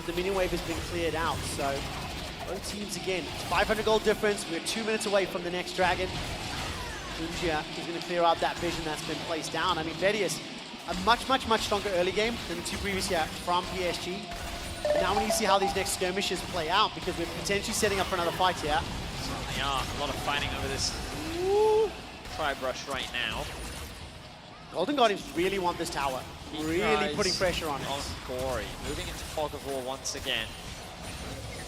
The minion wave has been cleared out, so both teams again. 500 gold difference. We're 2 minutes away from the next dragon. Junjia is going to clear out that vision that's been placed down. I mean, Vedius, a much stronger early game than the two previous year from PSG. Now we need to see how these next skirmishes play out because we're potentially setting up for another fight here. Certainly are. A lot of fighting over this tri-brush right now. Golden Guardians really want this tower. Really putting pressure on it. On Gory, moving into Fog of War once again.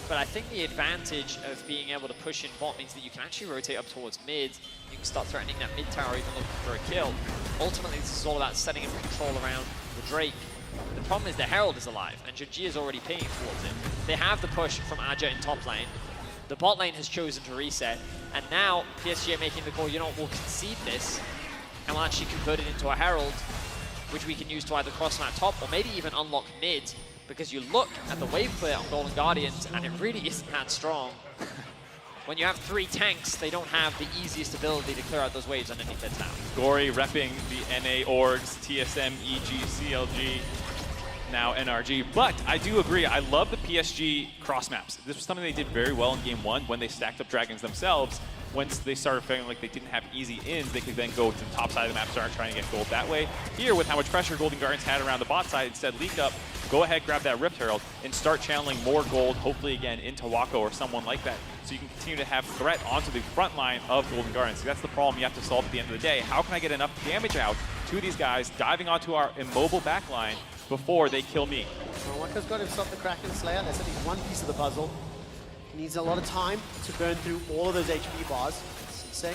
But I think the advantage of being able to push in bot means that you can actually rotate up towards mid. You can start threatening that mid tower, even looking for a kill. Ultimately, this is all about setting up control around the Drake. The problem is the Herald is alive, and Junji is already pinging towards it. They have the push from Aja in top lane. The bot lane has chosen to reset, and now PSG are making the call, you know what, we'll concede this, and we'll actually convert it into a Herald, which we can use to either cross map top, or maybe even unlock mid, because you look at the wave clear on Golden Guardians, and it really isn't that strong. When you have 3 tanks, they don't have the easiest ability to clear out those waves underneath their tower. Gory repping the NA orgs, TSM, EG, CLG, now NRG. But I do agree, I love the PSG cross maps. This was something they did very well in game 1 when they stacked up dragons themselves. Once they started feeling like they didn't have easy ins, they could then go to the top side of the map, start trying to get gold that way. Here, with how much pressure Golden Guardians had around the bot side, instead leak up, go ahead, grab that Rift Herald, and start channeling more gold, hopefully again, into Wako or someone like that. So you can continue to have threat onto the front line of Golden Guardians. So that's the problem you have to solve at the end of the day. How can I get enough damage out to these guys diving onto our immobile backline before they kill me? Well, Wako's got himself the Kraken Slayer. That's at least one piece of the puzzle. He needs a lot of time to burn through all of those HP bars. Say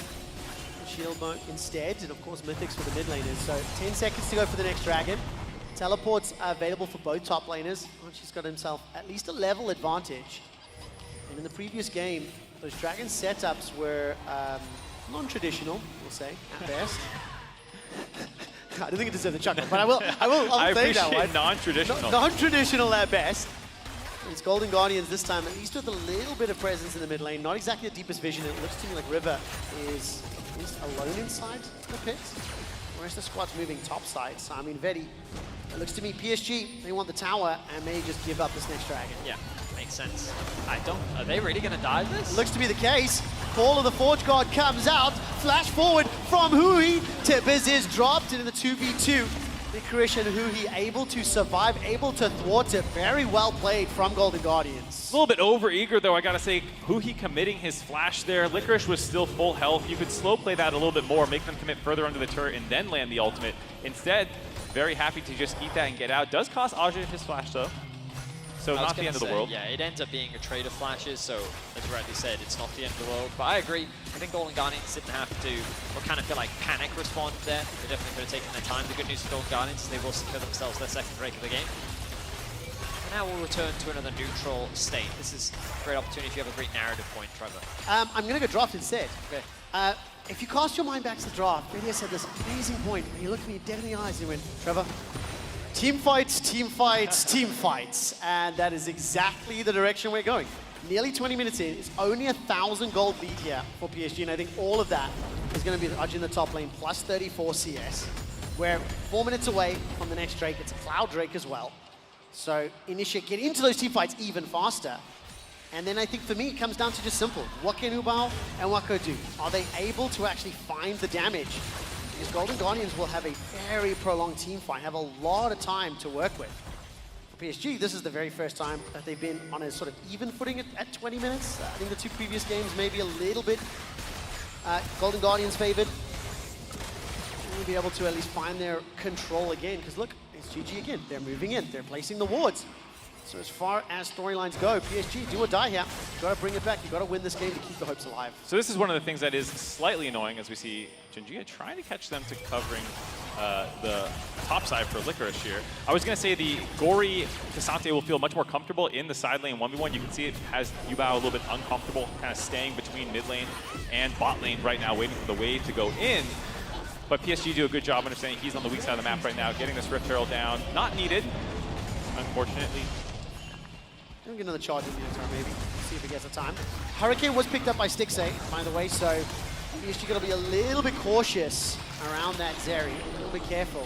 Shield Mode instead, and of course Mythics for the mid laners. So 10 seconds to go for the next dragon. Teleports are available for both top laners. Archie's got himself at least a level advantage. And in the previous game, those dragon setups were non-traditional, we'll say, at best. I don't think it deserves a chuckle, but I'll say that one. Non-traditional. Non-traditional at best. It's Golden Guardians this time, at least with a little bit of presence in the mid lane. Not exactly the deepest vision. It looks to me like River is at least alone inside the pit. The rest of the squad's moving top side. So, I mean, Vedi, it looks to me PSG, they want the tower and may just give up this next dragon. Yeah, makes sense. Are they really going to dive this? It looks to be the case. Call of the Forge Guard comes out. Flash forward from Hui. Tippers is dropped into the 2v2. Licorice and Huhi able to survive, able to thwart it. Very well played from Golden Guardians. A little bit over-eager, though, I gotta say. Huhi committing his flash there. Licorice was still full health. You could slow play that a little bit more, make them commit further under the turret, and then land the ultimate. Instead, very happy to just eat that and get out. Does cost Aja his flash, though. So not the end of the world. Yeah, it ends up being a trade of flashes, so as you rightly said, it's not the end of the world. But I agree. I think Golden Guardians didn't have to, or kind of feel like panic respond there. They definitely could have taken their time. The good news for Golden Guardians is they will secure themselves their second break of the game. And now we'll return to another neutral state. This is a great opportunity if you have a great narrative point, Trevor. I'm going to go draft instead. Okay. If you cast your mind back to the draft, Radius had this amazing point where you looked me dead in the eyes and you went, Trevor, team fights, team fights, team fights. And that is exactly the direction we're going. Nearly 20 minutes in, it's only 1,000 gold lead here for PSG, and I think all of that is going to be Aj in the top lane, plus 34 CS. We're 4 minutes away from the next Drake. It's a Cloud Drake as well. So initiate, get into those team fights even faster. And then I think for me, it comes down to just simple. What can Ubao and Wako do? Are they able to actually find the damage? Because Golden Guardians will have a very prolonged team fight, have a lot of time to work with. For PSG, this is the very first time that they've been on a sort of even footing at 20 minutes. I think the two previous games maybe a little bit Golden Guardians favored. We'll be able to at least find their control again, because look, it's GG again. They're moving in, they're placing the wards. So as far as storylines go, PSG, do or die here. You gotta bring it back, you gotta win this game to keep the hopes alive. So this is one of the things that is slightly annoying as we see Jinjia trying to catch them to covering the top side for Licorice here. I was going to say the Gory Cassante will feel much more comfortable in the side lane 1v1. You can see it has Yubao a little bit uncomfortable, kind of staying between mid lane and bot lane right now, waiting for the wave to go in. But PSG do a good job understanding he's on the weak side of the map right now, getting this Rift Herald down. Not needed, unfortunately. We'll get another charge in the next round, maybe. See if he gets the time. Hurricane was picked up by Stixay, by the way, so PSG got to be a little bit cautious around that Zeri, a little bit careful.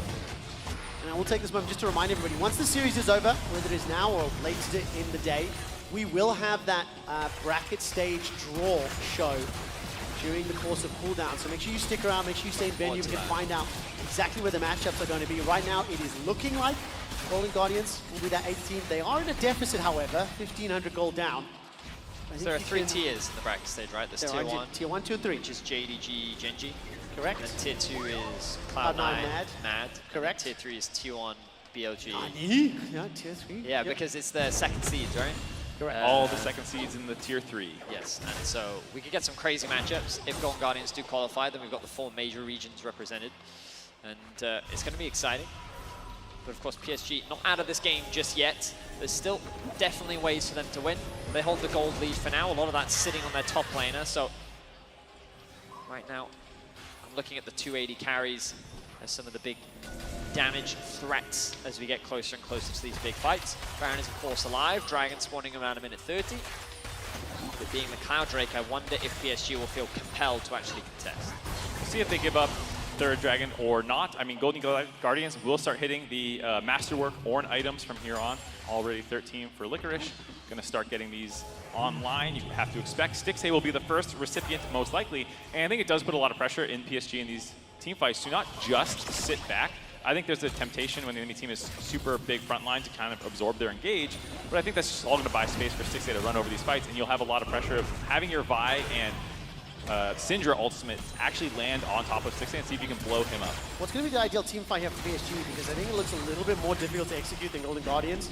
And I will take this moment just to remind everybody, once the series is over, whether it is now or later in the day, we will have that bracket stage draw show during the course of cooldown. So make sure you stick around, make sure you stay in venue, you can find out exactly where the matchups are going to be. Right now, it is looking like Golden Guardians will be that 8th team. They are in a deficit, however, 1,500 gold down. So there are 3 tiers in the bracket stage, right? There's tier 1. Tier 1, 2, and 3. Which is JDG, Genji. Correct. And then tier 2 is Cloud9, Mad. Correct. Tier 3 is T1, BLG. Yeah, tier 3. Yeah, because it's the second seeds, right? Correct. All the second seeds in the tier 3. Yes, and so we could get some crazy matchups if Golden Guardians do qualify. Then we've got the 4 major regions represented, and it's going to be exciting. But of course, PSG not out of this game just yet. There's still definitely ways for them to win. They hold the gold lead for now. A lot of that's sitting on their top laner. So right now, I'm looking at the 280 carries as some of the big damage threats as we get closer and closer to these big fights. Baron is of course alive. Dragon spawning around a minute 30. But being the Cloud Drake, I wonder if PSG will feel compelled to actually contest. We'll see if they give up third dragon or not. I mean, Golden Guardians will start hitting the Masterwork Ornn items from here on. Already 13 for Licorice. Going to start getting these online. You have to expect Stixxay will be the first recipient, most likely. And I think it does put a lot of pressure in PSG in these team fights to not just sit back. I think there's a temptation when the enemy team is super big front line to kind of absorb their engage. But I think that's just all going to buy space for Stixxay to run over these fights. And you'll have a lot of pressure of having your Vi and Syndra ultimate actually land on top of Stixxay and see if you can blow him up. What's going to be the ideal team fight here for PSG? Because I think it looks a little bit more difficult to execute than Golden Guardians.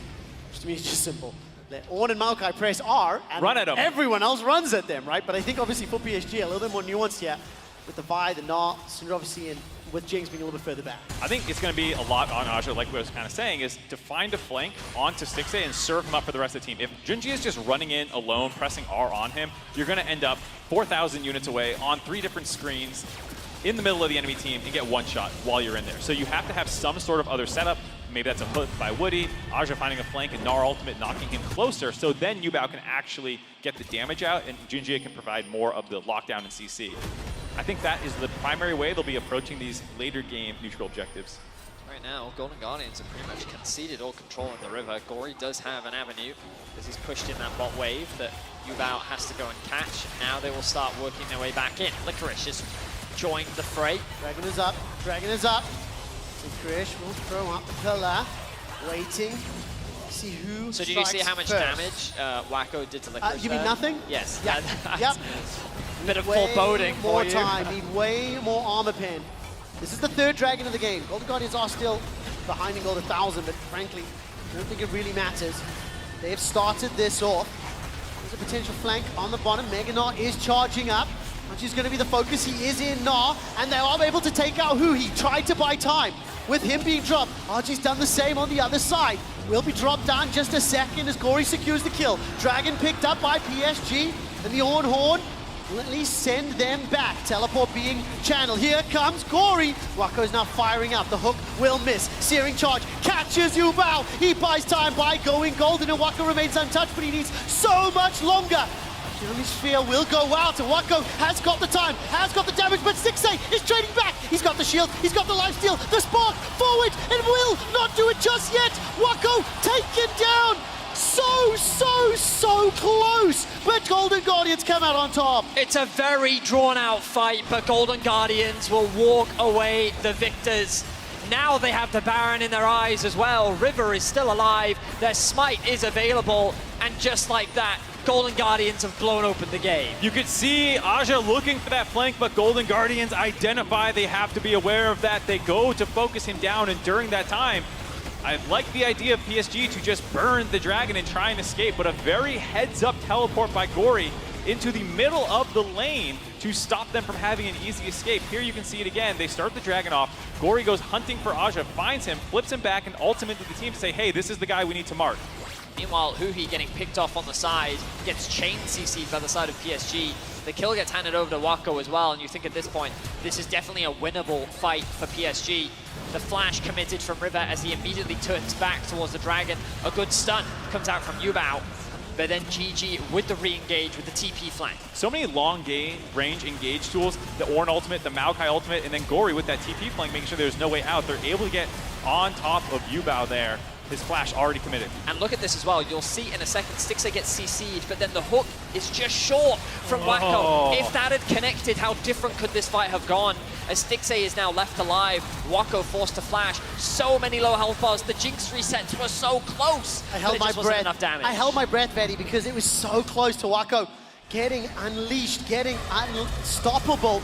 Which to me is just simple. Let Ornn and Maokai press R, and run at them. Everyone else runs at them, right? But I think obviously for PSG, a little bit more nuanced here. With the Vi, the Gnar, Syndra obviously, and with Jinx being a little bit further back. I think it's going to be a lot on Aja, like what I was kind of saying, is to find a flank onto Stixxay and serve him up for the rest of the team. If Junji is just running in alone, pressing R on him, you're going to end up 4,000 units away on 3 different screens in the middle of the enemy team and get one shot while you're in there. So you have to have some sort of other setup. Maybe that's a hook by Woody, Aja finding a flank, and Gnar ultimate knocking him closer, so then Yubao can actually get the damage out, and Junji can provide more of the lockdown and CC. I think that is the primary way they'll be approaching these later game neutral objectives. Right now, Golden Guardians have pretty much conceded all control in the river. Gory does have an avenue as he's pushed in that bot wave that Yubao has to go and catch. Now they will start working their way back in. Licorice has joined the fray. Dragon is up, Dragon is up. Licorice will throw up the pillar, waiting. See who So did you see how much first. damage Wacko did to Licorice? You mean nothing? Yes. Yeah. Yep. Bit of Way foreboding more for you. time, need way more armor pen. This is the 3rd dragon of the game. Golden Guardians are still behind in gold 1,000, but frankly, I don't think it really matters. They have started this off. There's a potential flank on the bottom. Mega Gnar is charging up. Archie's going to be the focus. He is in Gnar, and they are able to take out who he tried to buy time. With him being dropped, Archie's done the same on the other side. Will be dropped down just a second as Gory secures the kill. Dragon picked up by PSG, and the Ornn Horn will at least send them back. Teleport being channeled. Here comes Gory. Wacko is now firing up. The hook will miss. Searing charge catches Yubao. He buys time by going golden, and Wacko remains untouched, but he needs so much longer. Jeremy's Sphere will go out, and Wacko has got the time, has got the damage, but Stixxay is trading back. He's got the shield, he's got the lifesteal, the spark, forward, and will not do it just yet. Wacko taken down. So close, but Golden Guardians come out on top. It's a very drawn-out fight, but Golden Guardians will walk away the victors. Now they have the Baron in their eyes as well. River is still alive, their smite is available, and just like that, Golden Guardians have blown open the game. You could see Aja looking for that flank, but Golden Guardians identify they have to be aware of that. They go to focus him down, and during that time, I like the idea of PSG to just burn the dragon and try and escape, but a very heads-up teleport by Gory into the middle of the lane to stop them from having an easy escape. Here you can see it again. They start the dragon off. Gory goes hunting for Aja, finds him, flips him back, and ultimately the team to say, hey, this is the guy we need to mark. Meanwhile, Huhi getting picked off on the side, gets chain CC'd by the side of PSG. The kill gets handed over to Wacko as well, and you think at this point, this is definitely a winnable fight for PSG. The flash committed from River as he immediately turns back towards the dragon. A good stun comes out from Yubao, but then GG with the re-engage with the TP flank. So many long range engage tools, the Ornn ultimate, the Maokai ultimate, and then Gory with that TP flank, making sure there's no way out. They're able to get on top of Yubao there. His flash already committed. And look at this as well. You'll see in a second, Stixxay gets CC'd, but then the hook is just short from Wacko. If that had connected, how different could this fight have gone? As Stixxay is now left alive, Wacko forced to flash. So many low health bars. The Jinx resets were so close. I held my breath. Enough damage. I held my breath, Betty, because it was so close to Wacko getting unleashed, getting unstoppable.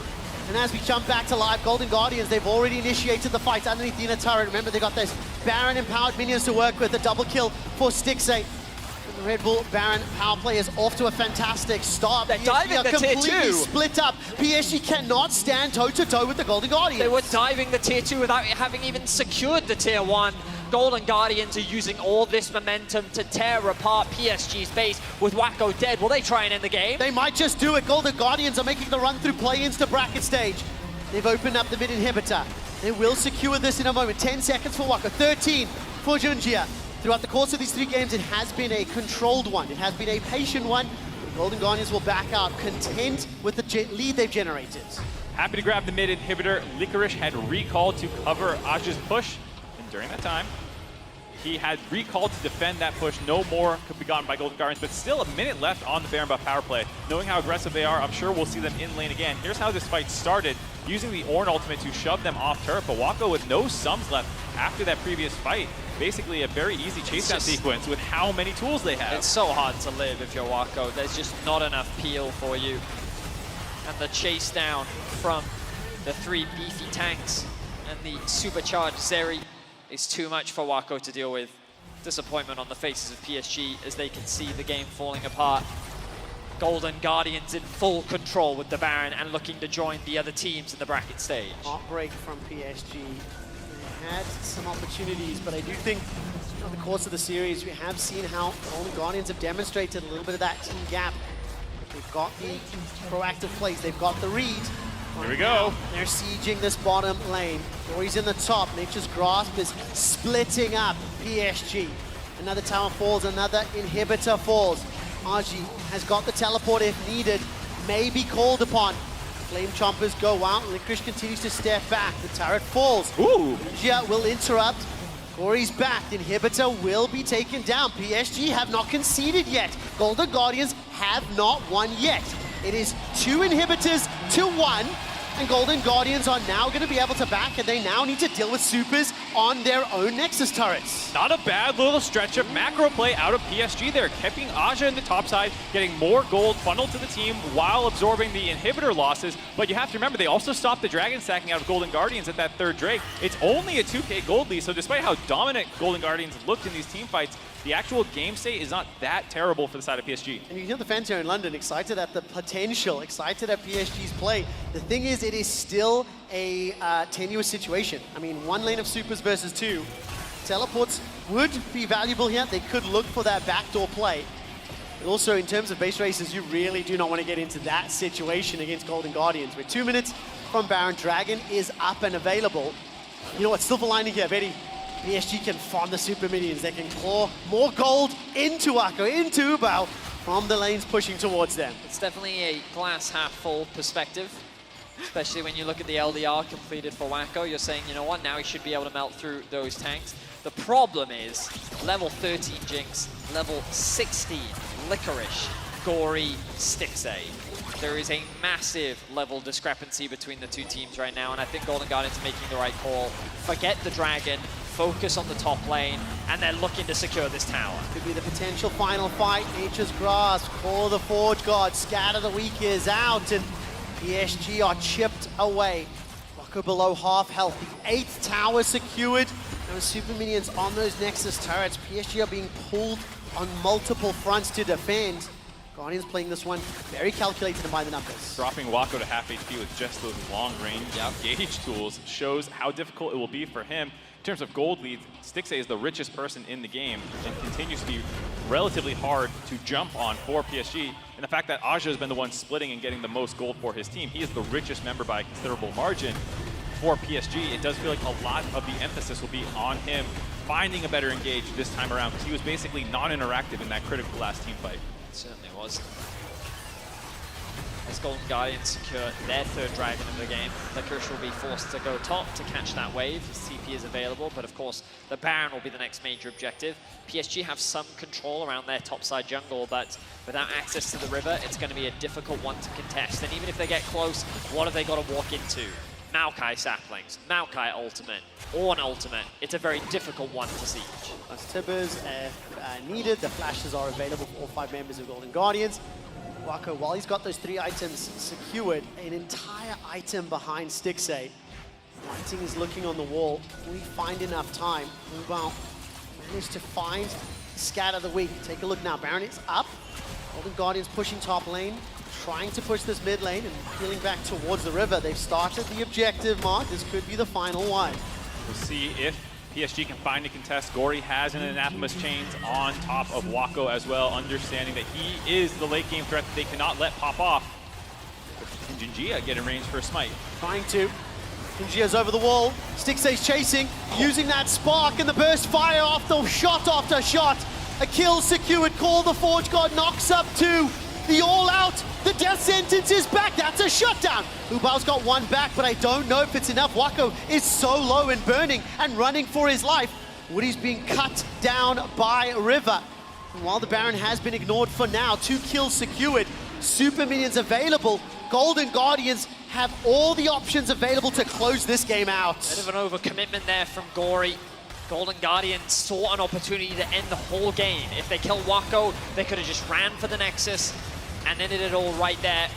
And as we jump back to live, Golden Guardians, they've already initiated the fight underneath the inner turret. Remember, they got those Baron empowered minions to work with. A double kill for Stixxay. The Red Bull Baron power play is off to a fantastic start. They're diving the tier 2. Split up. PSG cannot stand toe-to-toe with the Golden Guardians. They were diving the tier 2 without having even secured the tier 1. Golden Guardians are using all this momentum to tear apart PSG's base with Wacko dead. Will they try and end the game? They might just do it. Golden Guardians are making the run through play-ins to bracket stage. They've opened up the mid inhibitor. They will secure this in a moment. 10 seconds for Wacko, 13 for Junjia. Throughout the course of these 3 games, it has been a controlled one. It has been a patient one. The Golden Guardians will back out, content with the lead they've generated. Happy to grab the mid inhibitor. FLICKR had recalled to cover Aj's push. During that time, he had recalled to defend that push. No more could be gotten by Golden Guardians, but still a minute left on the Baron buff power play. Knowing how aggressive they are, I'm sure we'll see them in lane again. Here's how this fight started, using the Ornn ultimate to shove them off turret, but Wacko with no sums left after that previous fight. Basically a very easy chase down sequence with how many tools they have. It's so hard to live if you're Wacko. There's just not enough peel for you. And the chase down from the 3 beefy tanks and the supercharged Zeri is too much for Wacko to deal with. Disappointment on the faces of PSG as they can see the game falling apart. Golden Guardians in full control with the Baron and looking to join the other teams in the bracket stage. Heartbreak from PSG. They had some opportunities, but I do think over the course of the series, we have seen how Golden Guardians have demonstrated a little bit of that team gap. They've got the proactive plays, they've got the read. Here we go. They're sieging this bottom lane. Rory's in the top. Nature's Grasp is splitting up PSG. Another tower falls, another inhibitor falls. Aji has got the teleport if needed, may be called upon. Flame Chompers go out, FLICKR continues to step back. The turret falls. Gia will interrupt. Rory's back, the inhibitor will be taken down. PSG have not conceded yet. Golden Guardians have not won yet. It is 2 inhibitors to 1, and Golden Guardians are now going to be able to back, and they now need to deal with supers on their own Nexus turrets. Not a bad little stretch of macro play out of PSG there, keeping Aja in the top side, getting more gold funneled to the team while absorbing the inhibitor losses. But you have to remember, they also stopped the dragon stacking out of Golden Guardians at that 3rd Drake. It's only a 2k gold lead, so despite how dominant Golden Guardians looked in these team fights, the actual game state is not that terrible for the side of PSG. And you hear the fans here in London excited at the potential, excited at PSG's play. The thing is, it is still a tenuous situation. I mean, 1 lane of supers versus 2. Teleports would be valuable here. They could look for that backdoor play. But also, in terms of base races, you really do not want to get into that situation against Golden Guardians. We're 2 minutes from Baron. Dragon is up and available. You know what, silver lining here, Betty. PSG can farm the super minions. They can claw more gold into Wacko, into Ubao, from the lanes pushing towards them. It's definitely a glass half full perspective, especially when you look at the LDR completed for Wacko. You're saying, you know what, now he should be able to melt through those tanks. The problem is level 13 Jinx, level 16 Licorice, Gory, Stixxay. There is a massive level discrepancy between the 2 teams right now, and I think Golden Guardians are making the right call. Forget the dragon, focus on the top lane, and they're looking to secure this tower. Could be the potential final fight. Nature's Grasp, Call the Forge God, Scatter the Weak is out, and PSG are chipped away. Wacko below half health. The 8th tower secured. Those super minions on those Nexus turrets. PSG are being pulled on multiple fronts to defend. Guardians playing this one very calculated and by the numbers. Dropping Wacko to half HP with just those long-range engage tools shows how difficult it will be for him. In terms of gold leads, Stixxay is the richest person in the game and continues to be relatively hard to jump on for PSG. And the fact that Aja has been the one splitting and getting the most gold for his team, he is the richest member by a considerable margin for PSG. It does feel like a lot of the emphasis will be on him finding a better engage this time around, because he was basically non-interactive in that critical last team fight. It certainly was. as Golden Guardians secure their third dragon of the game. FLICKR will be forced to go top to catch that wave. His TP is available, but of course the Baron will be the next major objective. PSG have some control around their topside jungle, but without access to the river, it's going to be a difficult one to contest. And even if they get close, what have they got to walk into? Maokai saplings, Maokai ultimate, Ornn ultimate. It's a very difficult one to siege. As Tibbers, needed, the flashes are available for all 5 members of Golden Guardians. Wako, while he's got those 3 items secured, an entire item behind Stixxay. Lighting is looking on the wall. Will he find enough time? Well, managed to find Scatter the Weak. Take a look now. Baron is up. Golden Guardians pushing top lane, trying to push this mid lane and peeling back towards the river. They've started the objective mark. This could be the final one. We'll see if PSG can find a contest. Gory has an Anathema's Chains on top of Wako as well, understanding that he is the late game threat that they cannot let pop off. Can Jinjia get in range for a smite? Trying to. Jinjia's over the wall. Stixxay's chasing, using that spark and the burst fire after shot. A kill secured. Call the Forge God knocks up 2. The all-out, the death sentence is back. That's a shutdown. Ubao's got 1 back, but I don't know if it's enough. Wako is so low and burning and running for his life. Woody's being cut down by River. And while the Baron has been ignored for now, 2 kills secured, super minions available. Golden Guardians have all the options available to close this game out. Bit of an overcommitment there from Gory. Golden Guardians saw an opportunity to end the whole game. If they kill Wako, they could have just ran for the Nexus and ended it all right there.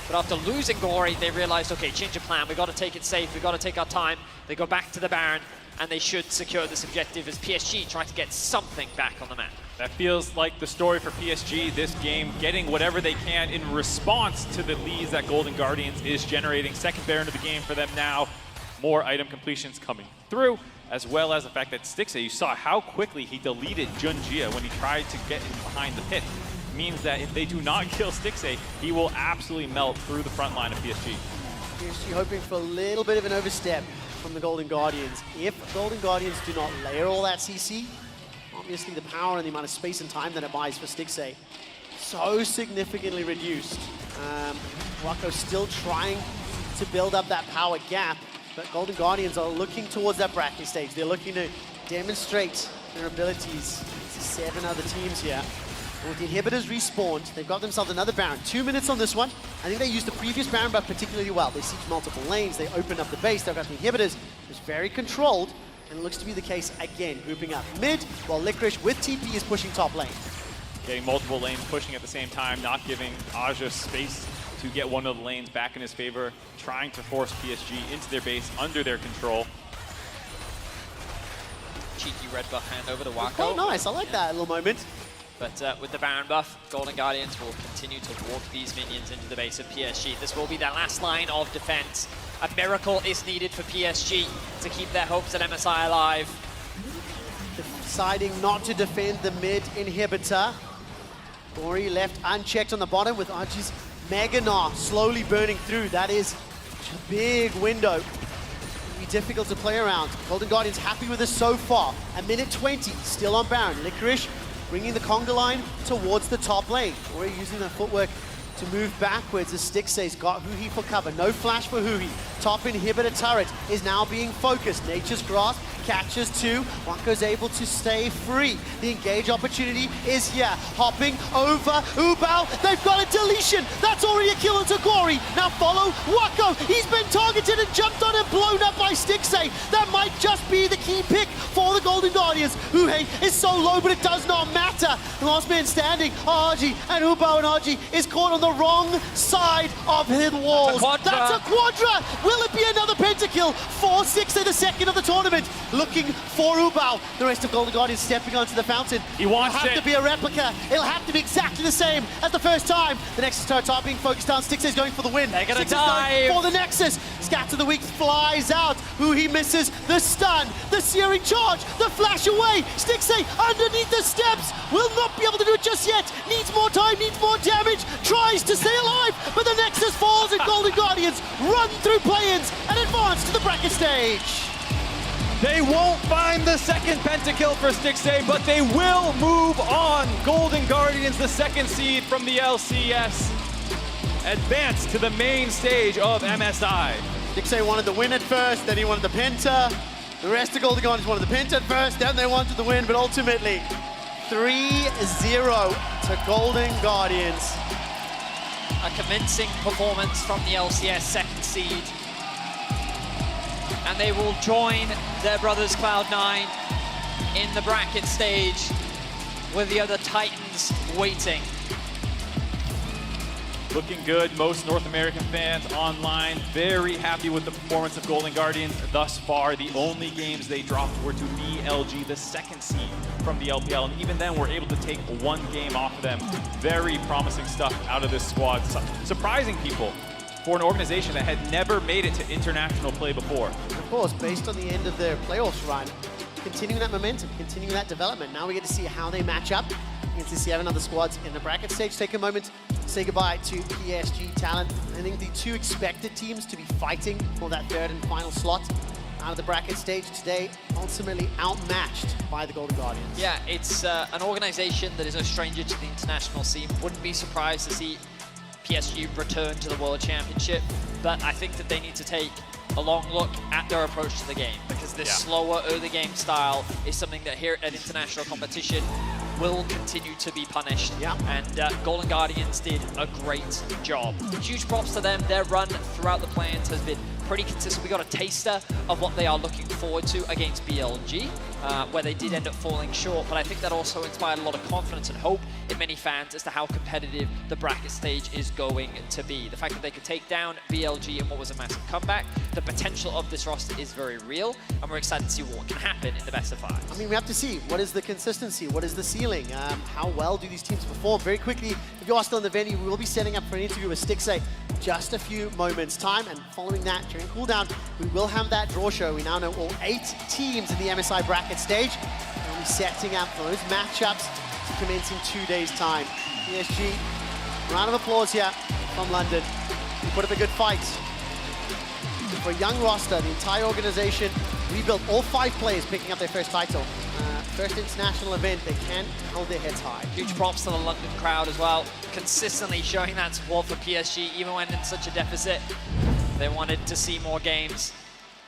But after losing Gory, they realized, okay, change of plan. We've got to take it safe. We've got to take our time. They go back to the Baron, and they should secure this objective as PSG try to get something back on the map. That feels like the story for PSG this game, getting whatever they can in response to the leads that Golden Guardians is generating. Second Baron of the game for them now. More item completions coming through, as well as the fact that Stixxay, you saw how quickly he deleted Jinjia when he tried to get in behind the pit. Means that if they do not kill Stixxay, he will absolutely melt through the front line of PSG. PSG hoping for a little bit of an overstep from the Golden Guardians. If Golden Guardians do not layer all that CC, obviously the power and the amount of space and time that it buys for Stixxay so significantly reduced. Wako still trying to build up that power gap, but Golden Guardians are looking towards that bracket stage. They're looking to demonstrate their abilities to 7 other teams here. With the inhibitors respawned, they've got themselves another Baron. 2 minutes on this one. I think they used the previous Baron buff particularly well. They siege multiple lanes, they opened up the base, they've got the inhibitors. It was very controlled, and it looks to be the case again. Grouping up mid, while FLICKR with TP is pushing top lane. Getting multiple lanes pushing at the same time, not giving Aja space to get one of the lanes back in his favor, trying to force PSG into their base under their control. Cheeky red buff hand over to Wako. Oh, nice. I like that little moment. But with the Baron buff, Golden Guardians will continue to walk these minions into the base of PSG. This will be their last line of defense. A miracle is needed for PSG to keep their hopes at MSI alive. Deciding not to defend the mid inhibitor. Gory left unchecked on the bottom with Archie's Mega Gnar slowly burning through. That is a big window. It'll be difficult to play around. Golden Guardians happy with this so far. A minute 20, still on Baron. FLICKR bringing the conga line towards the top lane. Gory using their footwork to move backwards as Stixxay's got Huhi for cover. No flash for Huhi. Top inhibitor turret is now being focused. Nature's Grasp catches 2. Wako's able to stay free. The engage opportunity is here. Hopping over Ubao. They've got a deletion. That's already a kill into Gory. Now follow Wako. He's been targeted and jumped on and blown up by Stixxay. That might just be the key pick for the Golden Guardians. Huhi is so low, but it does not matter. The last man standing, Arji, and Ubao and Arji is caught on the wrong side of the walls. That's a quadra. Will it be another pentakill for Stixxay, the second of the tournament? Looking for Ubao. The rest of Golden Guardians stepping onto the fountain. He wants It'll have to be a replica. It'll have to be exactly the same as the first time. The Nexus turret top being focused down. Stixxay's going for the win. They're gonna Stixxay's dive. going for the Nexus. Scatter the Weak flies out. Huhi misses the stun, the searing charge, the flash away. Stixxay underneath the steps. Will not be able to do it just yet. Needs more time, needs more damage. Tries to stay alive, but the Nexus falls and Golden Guardians run through play-ins and advance to the bracket stage. They won't find the second pentakill for Stixxay, but they will move on. Golden Guardians, the second seed from the LCS. advance to the main stage of MSI. Stixxay wanted the win at first, then he wanted the Penta. The rest of Golden Guardians wanted the Penta at first, then they wanted the win, but ultimately 3-0 to Golden Guardians. A convincing performance from the LCS second seed. And they will join their brothers Cloud9 in the bracket stage with the other Titans waiting. Looking good. Most North American fans online very happy with the performance of Golden Guardians thus far. The only games they dropped were to BLG, the second seed from the LPL, and even then were able to take one game off of them. Very promising stuff out of this squad. Surprising people for an organization that had never made it to international play before. Of course, based on the end of their playoffs run, continuing that momentum, continuing that development. Now we get to see how they match up against the 7 other squads in the bracket stage. Take a moment to say goodbye to PSG Talent. I think the two expected teams to be fighting for that third and final slot out of the bracket stage today, ultimately outmatched by the Golden Guardians. Yeah, it's an organization that is no stranger to the international scene. Wouldn't be surprised to see PSG return to the World Championship, but I think that they need to take a long look at their approach to the game, because this slower early game style is something that here at international competition will continue to be punished. And Golden Guardians did a great job. Huge props to them. Their run throughout the play-ins has been pretty consistent. We got a taster of what they are looking forward to against BLG, where they did end up falling short, but I think that also inspired a lot of confidence and hope in many fans as to how competitive the bracket stage is going to be. The fact that they could take down BLG in what was a massive comeback, the potential of this roster is very real, and we're excited to see what can happen in the best of 5. I mean, we have to see what is the consistency, what is the ceiling, how well do these teams perform. Very quickly, if you are still in the venue, we will be setting up for an interview with Stixxay just a few moments time, and following that, during cooldown, we will have that draw show. We now know all 8 teams in the MSI bracket stage, and we'll be setting up those matchups to commence in 2 days' time. PSG, round of applause here from London. We put up a good fight. For a young roster, the entire organization rebuilt, all 5 players picking up their first title. First international event, they can hold their heads high. Huge props to the London crowd as well, consistently showing that support for PSG, even when in such a deficit. They wanted to see more games.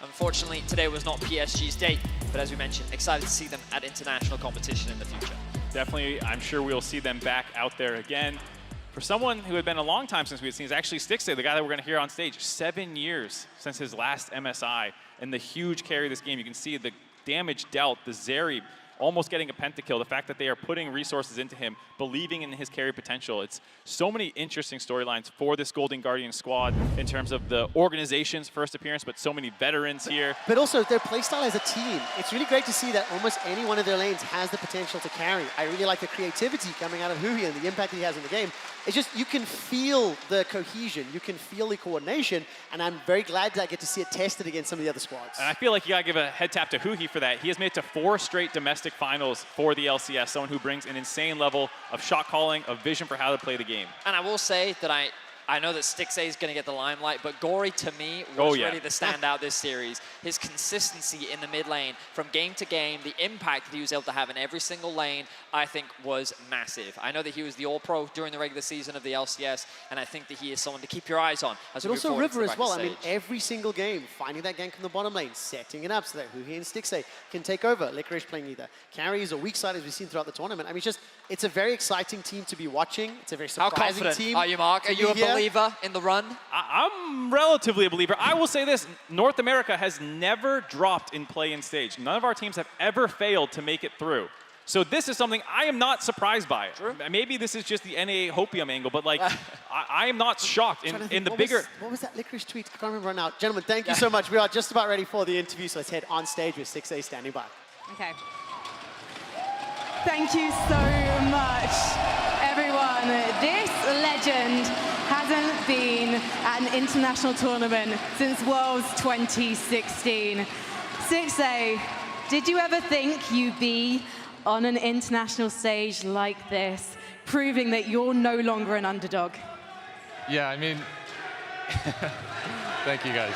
Unfortunately, today was not PSG's day, but as we mentioned, excited to see them at international competition in the future. Definitely, I'm sure we'll see them back out there again. For someone who had been a long time since we had seen, is actually Stixxay, the guy that we're going to hear on stage. 7 years since his last MSI, and the huge carry of this game. You can see the damage dealt, the Zeri almost getting a pentakill, the fact that they are putting resources into him, believing in his carry potential. It's so many interesting storylines for this Golden Guardian squad in terms of the organization's first appearance, but so many veterans here. But also their playstyle as a team. It's really great to see that almost any one of their lanes has the potential to carry. I really like the creativity coming out of Huhi and the impact he has in the game. It's just, you can feel the cohesion, you can feel the coordination, and I'm very glad that I get to see it tested against some of the other squads. And I feel like you gotta give a head tap to Huhi for that. He has made it to 4 straight domestic finals for the LCS, someone who brings an insane level of shot calling, of vision for how to play the game. And I will say that I know that Stixxay is going to get the limelight, but Gory, to me, was really the standout this series. His consistency in the mid lane, from game to game, the impact that he was able to have in every single lane, I think was massive. I know that he was the All-Pro during the regular season of the LCS, and I think that he is someone to keep your eyes on. As But we also move River forward as well. into the I mean, bracket every single game, finding that gank from the bottom lane, setting it up so that Huhi and Stixxay can take over. FLICKR playing either carries or weak side, as we've seen throughout the tournament. I mean, it's a very exciting team to be watching. It's a very How surprising confident team. are you, Mark? Are you a believer in the run? I'm relatively a believer. I will say this, North America has never dropped in play-in stage. None of our teams have ever failed to make it through. So this is something I am not surprised by. True. Maybe this is just the NA hopium angle, but like, I am not shocked in the bigger... What was that FLICKR tweet? I can't remember right now. Gentlemen, thank you so much. We are just about ready for the interview, so let's head on stage with Stixxay standing by. Okay. Thank you so much, everyone. This legend hasn't been at an international tournament since Worlds 2016. Stixxay, did you ever think you'd be on an international stage like this, proving that you're no longer an underdog? Yeah, I mean, thank you guys.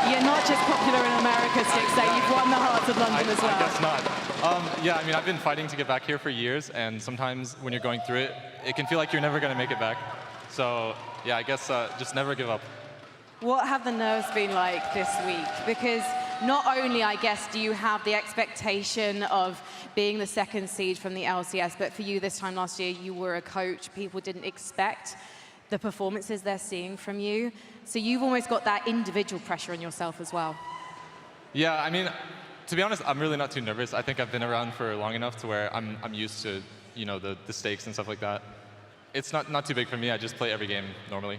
You're not just popular in America, Stixxay. You've won the hearts of London as well. I guess not. Yeah, I mean, I've been fighting to get back here for years, and sometimes when you're going through it, it can feel like you're never going to make it back. So, yeah, I guess just never give up. What have the nerves been like this week? Because not only, I guess, do you have the expectation of being the second seed from the LCS, but for you this time last year, you were a coach. People didn't expect the performances they're seeing from you. So you've almost got that individual pressure on yourself as well. Yeah, I mean, to be honest, I'm really not too nervous. I think I've been around for long enough to where I'm used to, you know, the stakes and stuff like that. It's not too big for me. I just play every game normally.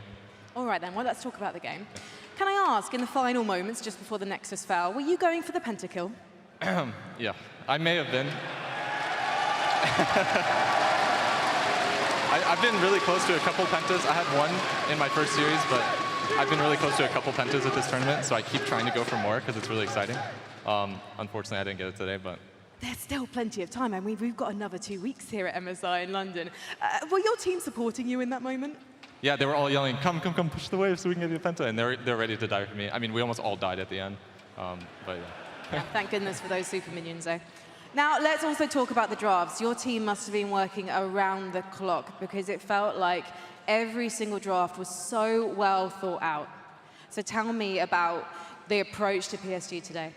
All right then, well, let's talk about the game. Can I ask, in the final moments, just before the Nexus fell, were you going for the pentakill? Yeah, I may have been. I've been really close to a couple pentas. I had one in my first series, but I've been really close to a couple pentas at this tournament, so I keep trying to go for more because it's really exciting. Unfortunately, I didn't get it today, but... There's still plenty of time, and we've got another 2 weeks here at MSI in London. Were your team supporting you in that moment? Yeah, they were all yelling, come, push the wave so we can get you a penta, and they're ready to die for me. I mean, we almost all died at the end, but yeah. Yeah, thank goodness for those super minions, though. Now, let's also talk about the drafts. Your team must have been working around the clock because it felt like every single draft was so well thought out. So tell me about the approach to PSG today.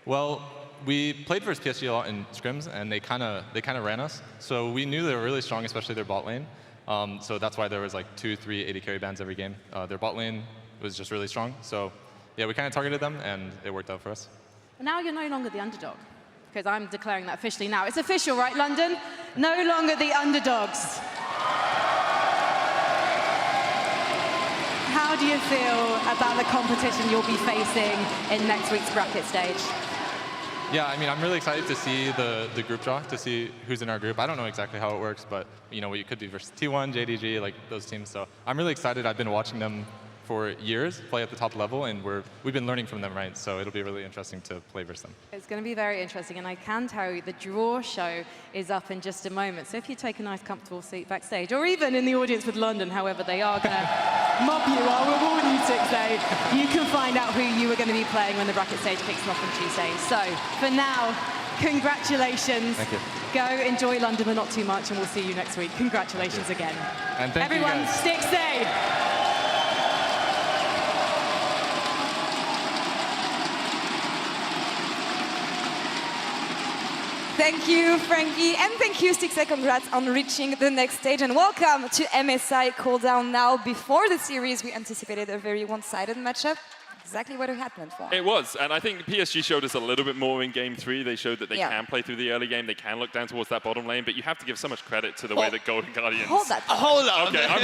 Well, we played versus PSG a lot in scrims, and they kind of ran us. So we knew they were really strong, especially their bot lane. So that's why there was like 2, 3 AD carry bans every game. Their bot lane was just really strong. So yeah, we kind of targeted them, and it worked out for us. Now you're no longer the underdog, because I'm declaring that officially now. It's official, right, London? No longer the underdogs. How do you feel about the competition you'll be facing in next week's bracket stage? Yeah, I mean, I'm really excited to see the group draw, to see who's in our group. I don't know exactly how it works, but you know, we could be versus T1, JDG, like those teams. So I'm really excited. I've been watching them for years, play at the top level, and we've been learning from them, right? So it'll be really interesting to play versus them. It's going to be very interesting, and I can tell you the draw show is up in just a moment. So if you take a nice, comfortable seat backstage, or even in the audience with London, however they are going to mob you, I will warn you, 6A, you can find out who you are going to be playing when the bracket stage kicks off on Tuesday. So for now, congratulations. Thank you. Go enjoy London, but not too much, and we'll see you next week. Congratulations again. And thank everyone, you guys. 6A. Thank you, Frankie, and thank you, 6A. Congrats on reaching the next stage, and welcome to MSI Cool Down Now. Before the series, we anticipated a very one-sided matchup. Exactly what we had planned for. It was, and I think PSG showed us a little bit more in Game 3. They showed that they can play through the early game, they can look down towards that bottom lane, but you have to give so much credit to the way that Golden Guardians... Hold on. Okay, I'm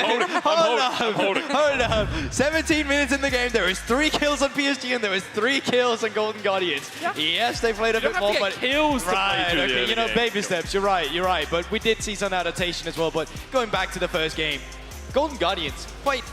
holding. Hold on. 17 minutes in the game, there was 3 kills on PSG and there was 3 kills on Golden Guardians. Yes, they played a bit more, but... kills to right, play through the okay, early you know, game. baby steps, you're right. But we did see some adaptation as well, but going back to the first game, Golden Guardians, quite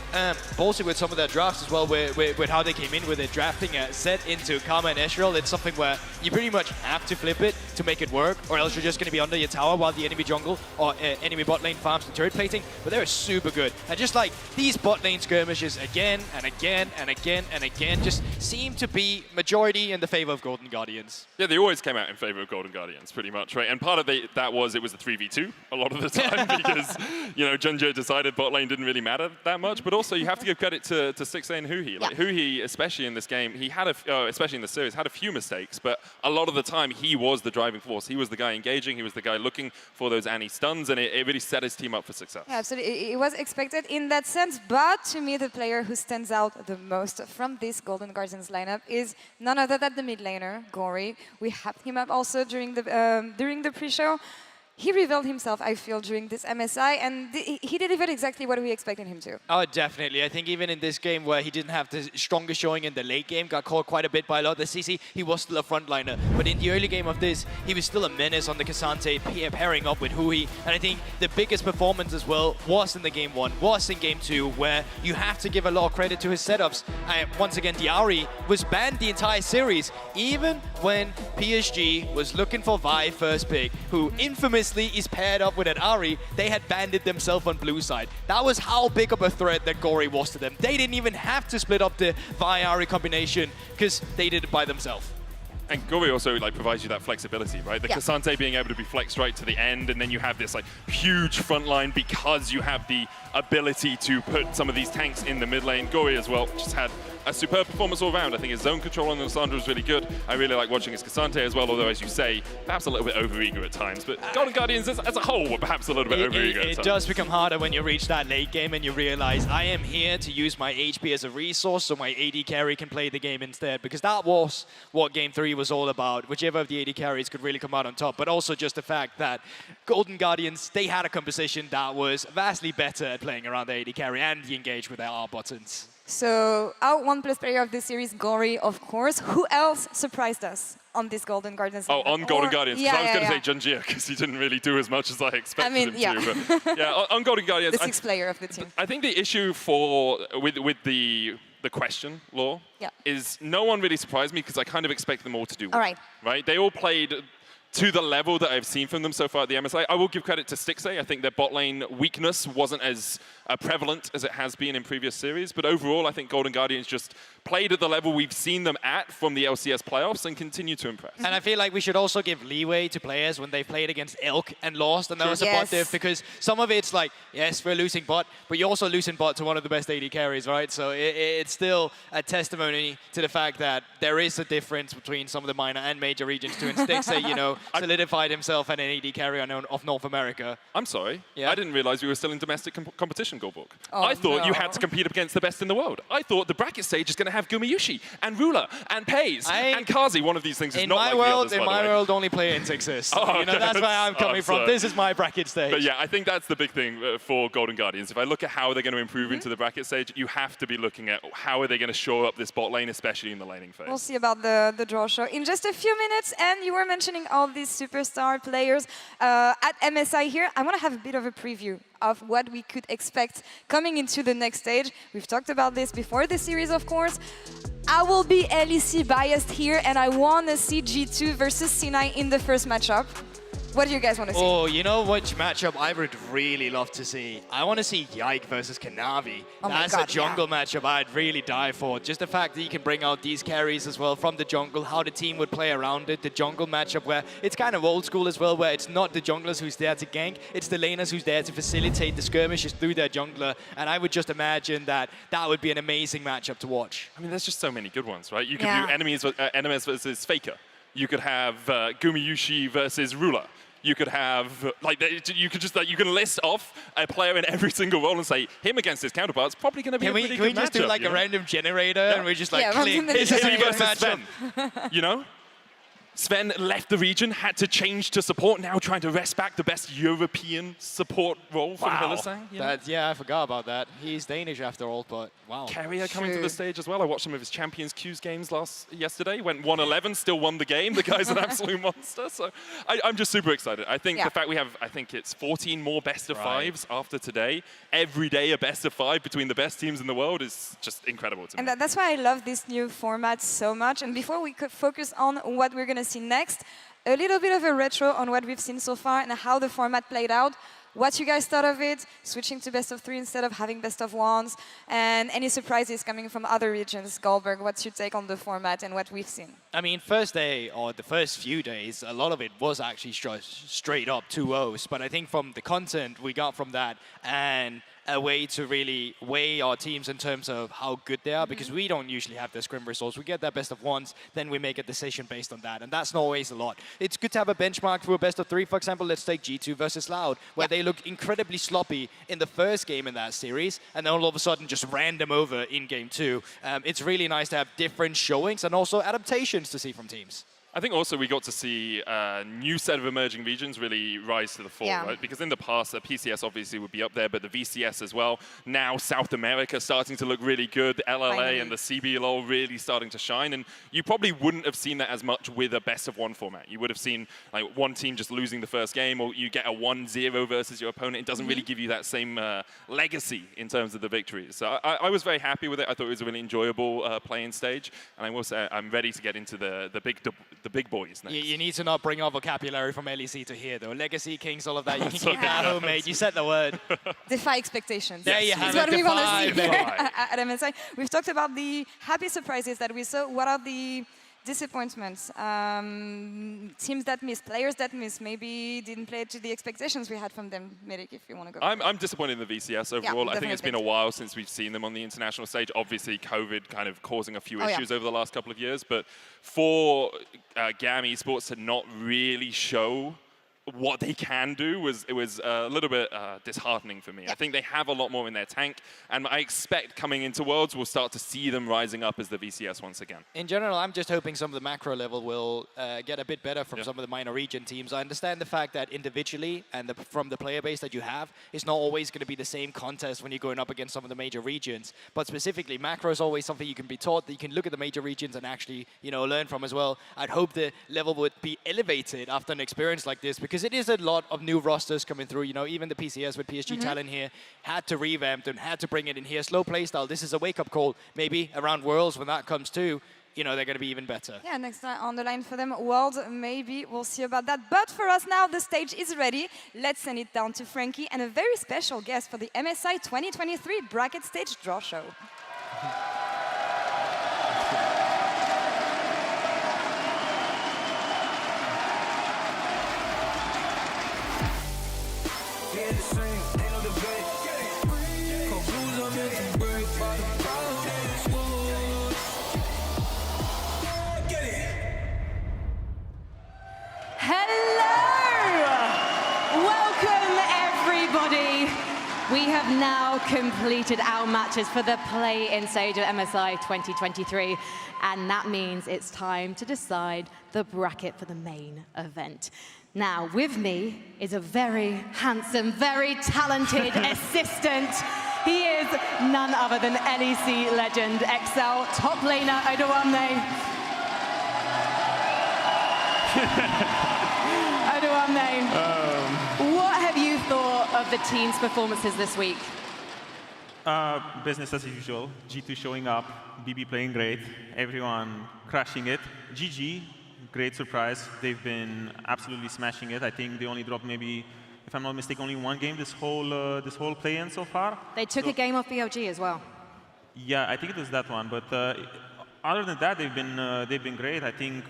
ballsy with some of their drafts as well, with how they came in with it, drafting a set into Karma and Ezreal. It's something where you pretty much have to flip it to make it work, or else you're just going to be under your tower while the enemy jungle or enemy bot lane farms the turret plating. But they're super good. And just like these bot lane skirmishes again and again and again and again just seem to be majority in the favor of Golden Guardians. Yeah, they always came out in favor of Golden Guardians, pretty much, right? And part of that was it was a 3v2 a lot of the time because, you know, Junjo decided bot lane didn't really matter that much, but also you have to give credit to 6A and Huhi. Like Huhi, especially in this game, he had especially in the series, had a few mistakes, but a lot of the time he was the driving force. He was the guy engaging, he was the guy looking for those Annie stuns, and it really set his team up for success. Yeah, absolutely. It was expected in that sense, but to me, the player who stands out the most from this Golden Guardians lineup is none other than the mid laner, Gory. We hyped him up also during the pre-show. He revealed himself, I feel, during this MSI, and he delivered exactly what we expected him to. Oh, definitely. I think even in this game where he didn't have the strongest showing in the late game, got caught quite a bit by a lot of the CC, he was still a frontliner. But in the early game of this, he was still a menace on the Cassante, pairing up with Huhi. And I think the biggest performance as well was in the Game 1, was in Game 2, where you have to give a lot of credit to his setups. Once again, the Ahri was banned the entire series, even when PSG was looking for Vi first pick, who infamously is paired up with an Ahri. They had banned it themselves on blue side. That was how big of a threat that Gory was to them. They didn't even have to split up the Vi Ahri combination because they did it by themselves. And Gory also like provides you that flexibility, right? The Cassante being able to be flexed right to the end, and then you have this like huge front line because you have the ability to put some of these tanks in the mid lane. Gory as well just had a superb performance all around. I think his zone control on Lissandra was really good. I really like watching his Cassante as well, although as you say, perhaps a little bit overeager at times. But Golden Guardians as a whole were perhaps a little bit overeager at times. It does become harder when you reach that late game and you realize I am here to use my HP as a resource so my AD carry can play the game instead. Because that was what Game 3 was all about. Whichever of the AD carries could really come out on top. But also just the fact that Golden Guardians, they had a composition that was vastly better at playing around the AD carry and the engage with their R buttons. So our 1+ player of this series, Gory, of course. Who else surprised us on this Golden Guardians? Oh, on Golden Guardians. Yeah, I was going to say Junjia because he didn't really do as much as I expected him to. But yeah, on Golden Guardians. The 6th player of the team. I think the issue with the question, Law, is no one really surprised me because I kind of expect them all to do well. All right. Right? They all played to the level that I've seen from them so far at the MSI. I will give credit to Stixxay. I think their bot lane weakness wasn't as prevalent as it has been in previous series. But overall, I think Golden Guardians just played at the level we've seen them at from the LCS playoffs and continue to impress. And I feel like we should also give leeway to players when they played against Elk and lost, and that was a bot diff, because some of it's like, yes, we're losing bot, but you're also losing bot to one of the best AD carries, right? So it's still a testimony to the fact that there is a difference between some of the minor and major regions too. And Stixxay, you know, solidified himself an AD carry of North America. I'm sorry. I didn't realize we were still in domestic competition, Goldborg. Oh, I thought you had to compete against the best in the world. I thought the bracket stage is going to have Gumayushi and Ruler and Pays and Kazi. One of these things is not like the others, in my world, only play-ins exist. Oh, you know, that's where I'm coming from. This is my bracket stage. But yeah, I think that's the big thing for Golden Guardians. If I look at how they're going to improve into the bracket stage, you have to be looking at how are they going to shore up this bot lane, especially in the laning phase. We'll see about the draw show in just a few minutes. And you were mentioning all these superstar players at MSI here. I want to have a bit of a preview of what we could expect coming into the next stage. We've talked about this before the series, of course. I will be LEC biased here, and I want to see G2 versus C9 in the first matchup. What do you guys want to see? Oh, you know which matchup I would really love to see? I want to see Yike versus Kanavi. Oh That's a jungle matchup I'd really die for. Just the fact that you can bring out these carries as well from the jungle, how the team would play around it. The jungle matchup where it's kind of old school as well, where it's not the junglers who's there to gank, it's the laners who's there to facilitate the skirmishes through their jungler. And I would just imagine that that would be an amazing matchup to watch. I mean, there's just so many good ones, right? You could do enemies versus FLICKR. You could have Gumayushi versus Ruler. You could have, you can list off a player in every single role and say, him against his counterpart's probably going to be a pretty good matchup. Can we just do like a random generator and we just like click, this is me versus matchup. Sven, you know? Sven left the region, had to change to support, now trying to wrest back the best European support role from Hylissang. Yeah, I forgot about that. He's Danish after all, but wow. Carrier coming to the stage as well. I watched some of his Champions Q's games yesterday. Went 1-11, still won the game. The guy's an absolute monster. So I'm just super excited. I think the fact we have, I think it's 14 more best of fives after today. Every day a best of 5 between the best teams in the world is just incredible to me. And that's why I love this new format so much. And before we could focus on what we're going to see next, a little bit of a retro on what we've seen so far and how the format played out. What you guys thought of it, switching to best of 3 instead of having best of 1s, and any surprises coming from other regions. Goldberg, what's your take on the format and what we've seen? I mean, first day, or the first few days, a lot of it was actually straight up 2-0s. But I think from the content we got from that and a way to really weigh our teams in terms of how good they are, because we don't usually have the scrim results. We get their best of 1s, then we make a decision based on that, and that's not always a lot. It's good to have a benchmark for a best of 3, for example. Let's take G2 versus Loud, where they looked incredibly sloppy in the first game in that series, and then all of a sudden just ran them over in game 2. It's really nice to have different showings and also adaptations to see from teams. I think also we got to see a new set of emerging regions really rise to the fore, right? Because in the past, the PCS obviously would be up there, but the VCS as well. Now South America starting to look really good. The LLA and the CBLOL really starting to shine. And you probably wouldn't have seen that as much with a best of 1 format. You would have seen like one team just losing the first game, or you get a 1-0 versus your opponent. It doesn't really give you that same legacy in terms of the victories. So I was very happy with it. I thought it was a really enjoyable playing stage. And I will say I'm ready to get into the big boys next. You need to not bring our vocabulary from LEC to here, though. Legacy, Kings, all of that. You can keep that home, mate. You said the word. Defy expectations. There you have it. That's what we want to see here at MSI. We've talked about the happy surprises that we saw. What are the disappointments, teams that miss, players that miss, maybe didn't play to the expectations we had from them. Medic, if you want to go. I'm disappointed in the VCS overall. I think it's been a while since we've seen them on the international stage. Obviously, COVID kind of causing a few issues over the last couple of years. But for GAM Esports to not really show what they can do was a little bit disheartening for me. I think they have a lot more in their tank, and I expect coming into Worlds we'll start to see them rising up as the VCS once again. In general, I'm just hoping some of the macro level will get a bit better from some of the minor region teams. I understand the fact that individually and from the player base that you have, it's not always going to be the same contest when you're going up against some of the major regions. But specifically, macro is always something you can be taught, that you can look at the major regions and actually, learn from as well. I'd hope the level would be elevated after an experience like this, because it is a lot of new rosters coming through. Even the PCS with PSG talent here had to revamp and had to bring it in here. Slow playstyle. This is a wake-up call. Maybe around Worlds, when that comes too, they're going to be even better. Yeah, next on the line for them, World, maybe we'll see about that. But for us now, the stage is ready. Let's send it down to Frankie and a very special guest for the MSI 2023 bracket stage draw show. We have now completed our matches for the play-in stage of MSI 2023, and that means it's time to decide the bracket for the main event. Now, with me is a very handsome, very talented assistant. He is none other than LEC legend, XL top laner, Odoamne. What have you thought of the team's performances this week? Business as usual. G2 showing up, BB playing great, everyone crushing it. GG, great surprise. They've been absolutely smashing it. I think they only dropped maybe, if I'm not mistaken, only one game this whole play-in so far. They took a game off BLG as well. Yeah, I think it was that one. But other than that, they've been great. I think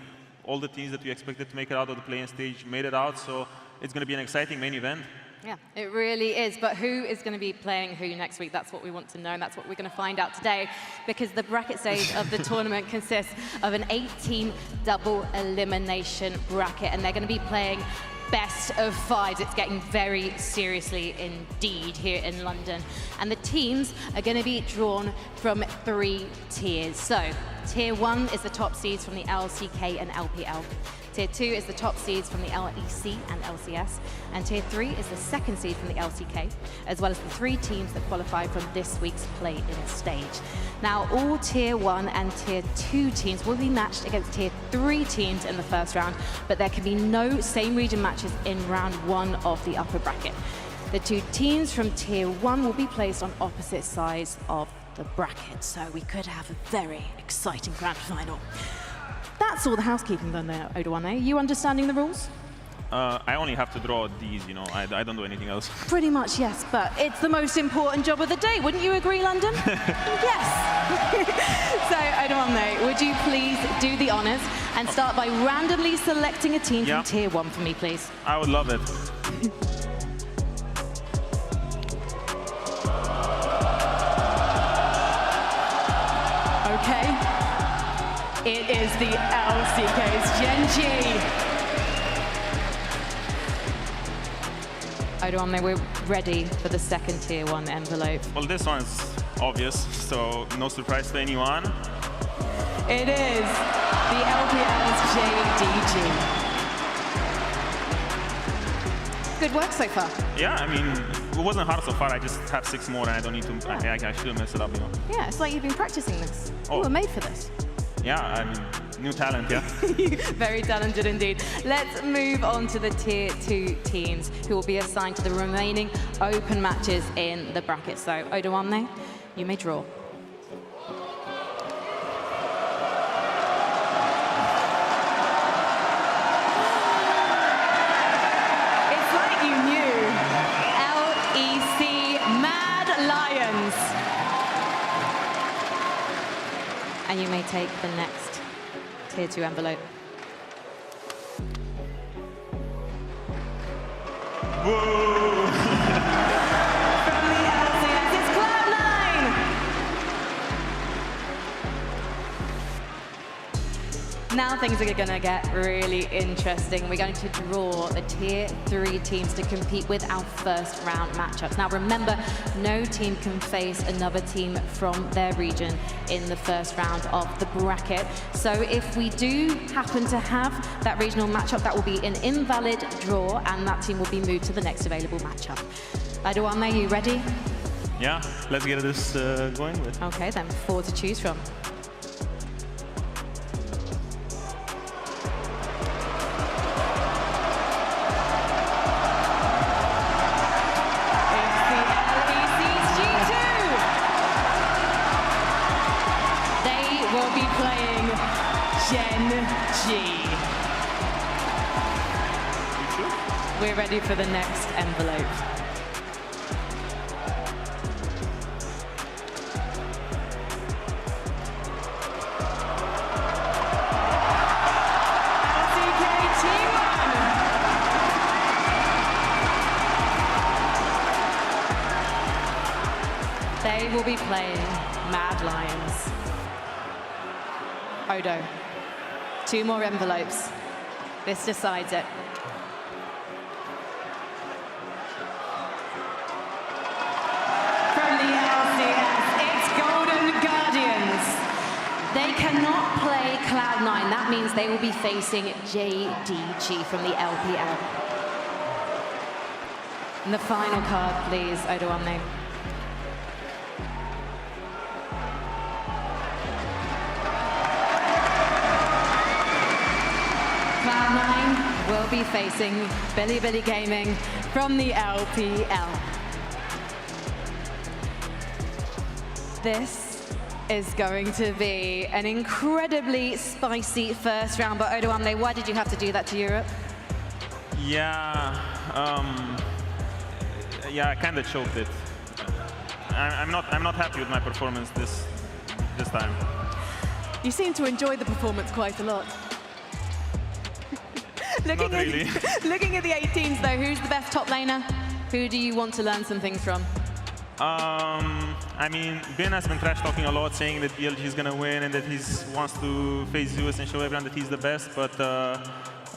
all the teams that we expected to make it out of the play-in stage made it out. So it's going to be an exciting main event. Yeah, it really is. But who is going to be playing who next week? That's what we want to know, and that's what we're going to find out today, because the bracket stage of the tournament consists of an 8-team double elimination bracket, and they're going to be playing best of 5s. It's getting very seriously indeed here in London. And the teams are going to be drawn from 3 tiers. So, Tier 1 is the top seeds from the LCK and LPL. Tier 2 is the top seeds from the LEC and LCS, and Tier 3 is the second seed from the LCK, as well as the 3 teams that qualify from this week's play-in stage. Now, all Tier 1 and Tier 2 teams will be matched against Tier 3 teams in the first round, but there can be no same region matches in round 1 of the upper bracket. The 2 teams from Tier 1 will be placed on opposite sides of the bracket, so we could have a very exciting grand final. That's all the housekeeping done there, Odoamne. You understanding the rules? I only have to draw these, I don't do anything else. Pretty much, yes, but it's the most important job of the day. Wouldn't you agree, London? Yes. So, Odoamne, would you please do the honors and start by randomly selecting a team from Tier 1 for me, please? I would love it. Okay. It is the LCK's Gen.G. Odoamne, we're ready for the second Tier 1 envelope. Well, this one's obvious, so no surprise to anyone. It is the LPL's JDG. Good work so far. Yeah, I mean, it wasn't hard so far. I just have 6 more, and I don't need to. I shouldn't mess it up, Yeah, it's like you've been practicing this. Oh. You were made for this. Yeah, I mean, new talent, yeah. Very talented indeed. Let's move on to the Tier 2 teams who will be assigned to the remaining open matches in the bracket. So, Odoamne, you may draw. It's like you knew. LEC Mad Lions. And you may take the next Tier 2 envelope. From the LCS, it's Cloud9! Now things are going to get really interesting. We're going to draw the Tier 3 teams to compete with our first round matchups. Now remember, no team can face another team from their region in the first round of the bracket. So if we do happen to have that regional matchup, that will be an invalid draw, and that team will be moved to the next available matchup. Aduame, are you ready? Yeah, let's get this going with. Okay, then 4 to choose from. We're ready for the next envelope. They will be playing Mad Lions. Odo, 2 more envelopes. This decides it. They cannot play Cloud9. That means they will be facing JDG from the LPL. And the final card, please, Odoamne. Cloud9 will be facing Billy Gaming from the LPL. This is going to be an incredibly spicy first round. But Odoamne, why did you have to do that to Europe? Yeah, I kind of choked it. I'm not happy with my performance this time. You seem to enjoy the performance quite a lot. Not really. Looking at the 18s though, who's the best top laner? Who do you want to learn some things from? I mean, Ben has been trash talking a lot, saying that BLG is going to win and that he wants to face Zeus and show everyone that he's the best, but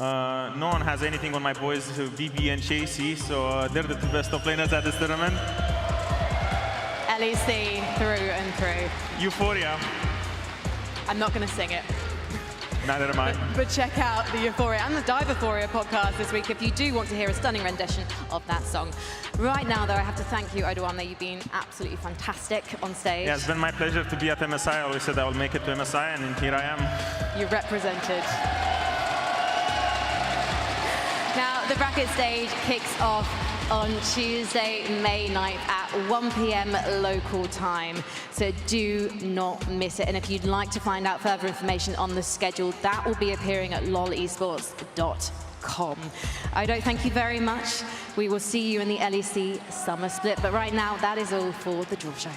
no one has anything on my boys, BB and Chasey, so they're the 2 best top laners at this tournament. LEC through and through. Euphoria. I'm not going to sing it. Neither am I. But check out the Euphoria and the Dive-Euphoria podcast this week if you do want to hear a stunning rendition of that song. Right now, though, I have to thank you, Odoamne. You've been absolutely fantastic on stage. Yeah, it's been my pleasure to be at MSI. I always said I will make it to MSI, and here I am. You represented. Now, the bracket stage kicks off on Tuesday, May 9th at 1 p.m. local time. So do not miss it. And if you'd like to find out further information on the schedule, that will be appearing at lolesports.com. Odo, thank you very much. We will see you in the LEC Summer Split. But right now, that is all for the Draw Show.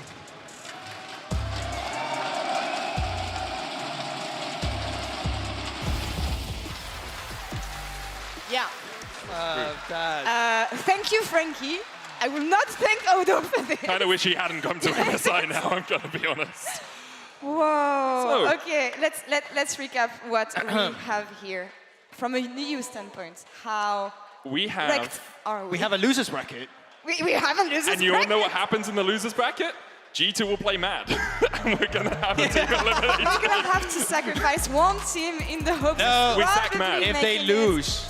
Yeah. Dad. Thank you, Frankie. I will not thank Odo for this. Kind of wish he hadn't come to MSI now, I'm going to be honest. Whoa. So. Okay, let's recap what we have here. From a new standpoint, how wrecked are we? We have a losers bracket. We have a losers bracket. And you all know what happens in the losers bracket? G2 will play Mad. And we're going to have a team elimination. We're going to have to sacrifice one team in the hopes of we sack Mad. If they lose.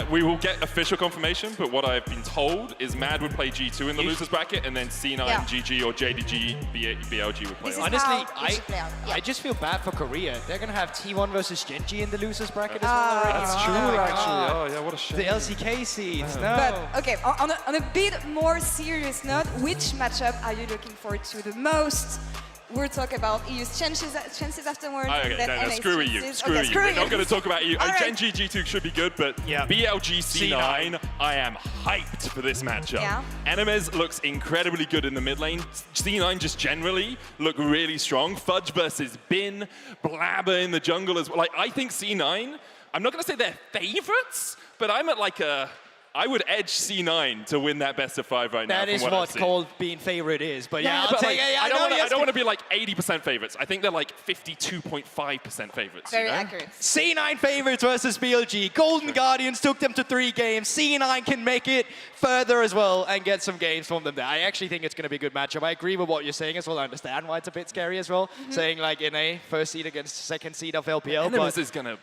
We will get official confirmation, but what I've been told is Mad would play G2 in the losers bracket, and then C9, GG, or JDG, BLG would play. Honestly, I just feel bad for Korea. They're going to have T1 versus Genji in the losers bracket as well already. That's true, actually. Oh, yeah, what a shame. The LCK seeds, no. But, okay, on a bit more serious note, which matchup are you looking forward to the most we'll talk about EU's chances afterwards. Okay, no, screw EU. Screw EU. We're not going to talk about EU. Right. Gen G G2 should be good, but BLG C9, I am hyped for this matchup. Yeah. Enemies looks incredibly good in the mid lane. C9 just generally look really strong. Fudge versus Bin, Blabber in the jungle as well. Like, I think C9, I'm not going to say they're favorites, but I'm at like I would edge C9 to win that best of 5 right now. That is what Cold being favorite is. But yeah, I'll take it. I don't want to be like 80% favorites. I think they're like 52.5% favorites. Very accurate. C9 favorites versus BLG. Golden Guardians took them to 3 games. C9 can make it further as well and get some games from them there. I actually think it's going to be a good matchup. I agree with what you're saying as well. I understand why it's a bit scary as well. Saying like in a first seed against second seed of LPL. Enemies is going to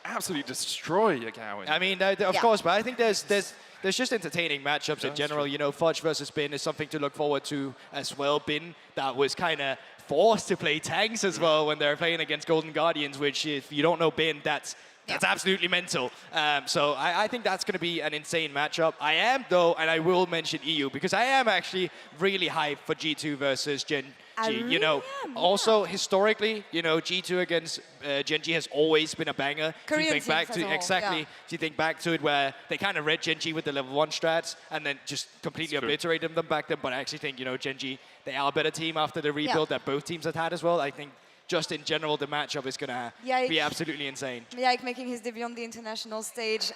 absolutely destroy Yagawa. I mean, of course, but I think there's just entertaining matchups in general. You know, Fudge versus Bin is something to look forward to as well. Bin that was kind of forced to play tanks as well when they're playing against Golden Guardians, which if you don't know Bin, that's absolutely mental. So I think that's going to be an insane matchup. I am, though, and I will mention EU, because I am actually really hyped for G2 versus Gen G. You know, also historically, you know, G2 against Gen G has always been a banger. Korean if you think back teams to as a whole, exactly, yeah. if you think back to it, where they kind of read Gen G with the level 1 strats and then just completely obliterated them back then. But I actually think, you know, Gen G, they are a better team after the rebuild that both teams have had as well. I think just in general, the matchup is going to be absolutely insane. Yike making his debut on the international stage,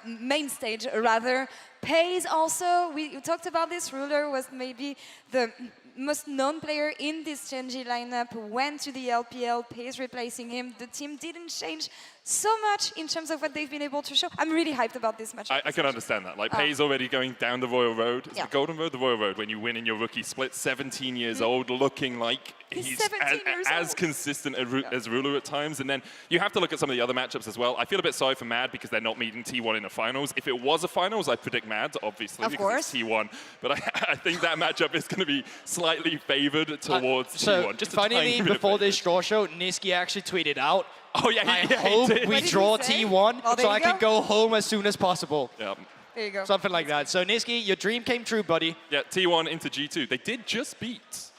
main stage rather. FaZe also, we talked about this. Ruler was maybe the most known player in this Gen G lineup, went to the LPL, FaZe replacing him. The team didn't change so much in terms of what they've been able to show. I'm really hyped about this match. I can understand that. Like, FaZe already going down the Royal Road. It's the Golden Road, the Royal Road, when you win in your rookie split, 17 years old, looking like he's as consistent as Ruler at times. And then you have to look at some of the other matchups as well. I feel a bit sorry for Mad because they're not meeting T1 in the finals. If it was a finals, I'd predict Mad, obviously, because it's T1. But I think that matchup is going to be slightly favored towards T1. Just funny, before this draw show, Niski actually tweeted out, oh, yeah, I hope we draw T1 so I can go home as soon as possible. Yeah. There you go. Something like that. So, Niski, your dream came true, buddy. Yeah, T1 into G2. They did just beat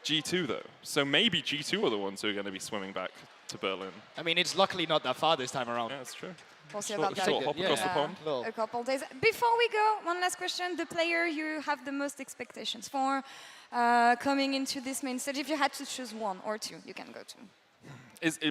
G2, though. So maybe G2 are the ones who are going to be swimming back to Berlin. I mean, it's luckily not that far this time around. Yeah, that's true. We'll see about that. Hop across the pond. A couple days. Before we go, one last question. The player you have the most expectations for coming into this main stage, if you had to choose 1 or 2, you can go to.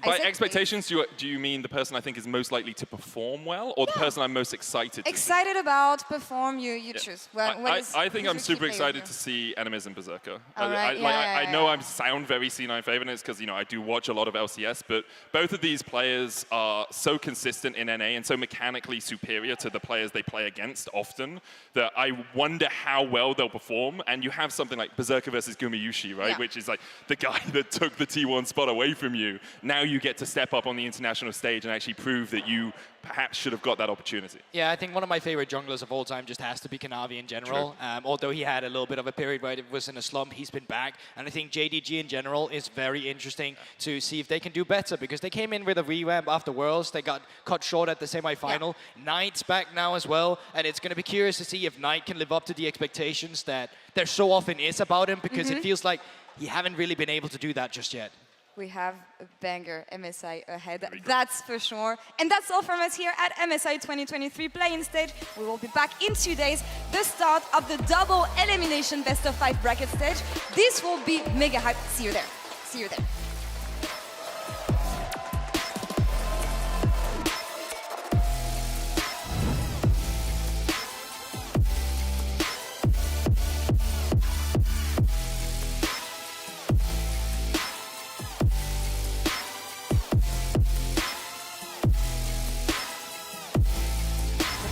By expectations, do you mean the person I think is most likely to perform well, or the person I'm most excited to Excited about, perform, you choose. I think I'm super excited to see Enemies and Berserker. I know I sound very C9 favorite, it's because I do watch a lot of LCS, but both of these players are so consistent in NA and so mechanically superior to the players they play against often that I wonder how well they'll perform. And you have something like Berserker versus Gumayushi, right? Which is like the guy that took the T1 spot away from you. Now you get to step up on the international stage and actually prove that you perhaps should have got that opportunity. Yeah, I think one of my favorite junglers of all time just has to be Kanavi in general. Although he had a little bit of a period where it was in a slump, he's been back. And I think JDG in general is very interesting to see if they can do better, because they came in with a revamp after Worlds. They got cut short at the semi-final. Knight's back now as well, and it's going to be curious to see if Knight can live up to the expectations that there so often is about him, because it feels like he haven't really been able to do that just yet. We have a banger MSI ahead, that's for sure. And that's all from us here at MSI 2023 Play-In Stage. We will be back in 2 days, the start of the double elimination best of 5 bracket stage. This will be mega hype. See you there. See you there.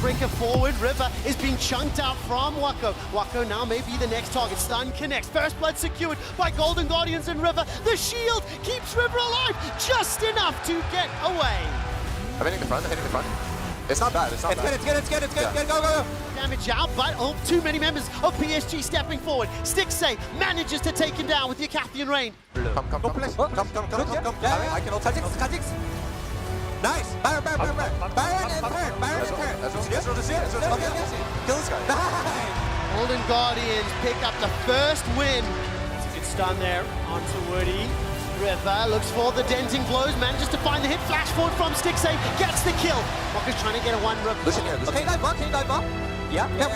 Breaker forward, River is being chunked out from Wako. Wako now may be the next target. Stun connects. First blood secured by Golden Guardians and River. The shield keeps River alive just enough to get away. I'm hitting the front, It's not bad, it's not bad. It's good, go. Damage out, but too many members of PSG stepping forward. Stixxay manages to take him down with the Acathian Rain. Come. I can ult Kha'Zix. Nice! Baron and turn! Let's see it. Kill this guy. Golden Guardians pick up the first win. It's a good stun there onto Woody. River looks for the denting blows, manages to find the hit. Flash forward from Stixxay, gets the kill. Mokka's trying to get a one rip. Listen here. Can you dive bot? Can you dive bot? Yeah. Dive.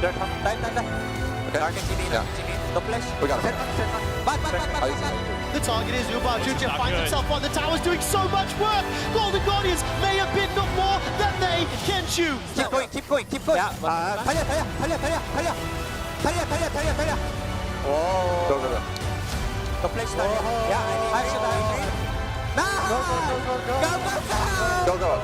Okay. Target TV. No flash. We got it. Back. The target is Ubao. Juju finds himself on the towers doing so much work. Golden Guardians may have been no more than they can chew. Keep going. Yeah. Talia. Whoa. Go. No flash. Yeah. I should have. Go.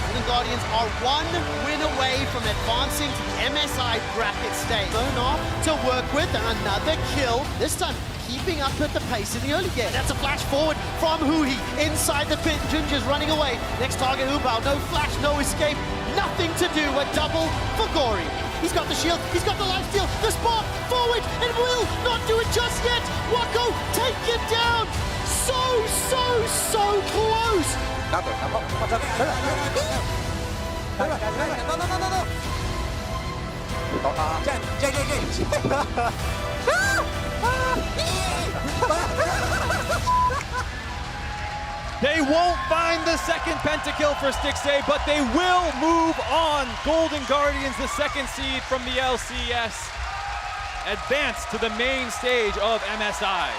Golden Guardians are one win away from advancing to the MSI bracket stage. Thrown off to work with another kill. This time keeping up at the pace in the early game. That's a flash forward from Huhi inside the pit. Ginger's running away. Next target Ubao. No flash, no escape. Nothing to do. A double for Gory. He's got the shield. He's got the lifesteal. The spark forward and will not do it just yet. Wako take it down. So close. No. They won't find the second pentakill for Stixxay, but they will move on. Golden Guardians, the second seed from the LCS, advance to the main stage of MSI.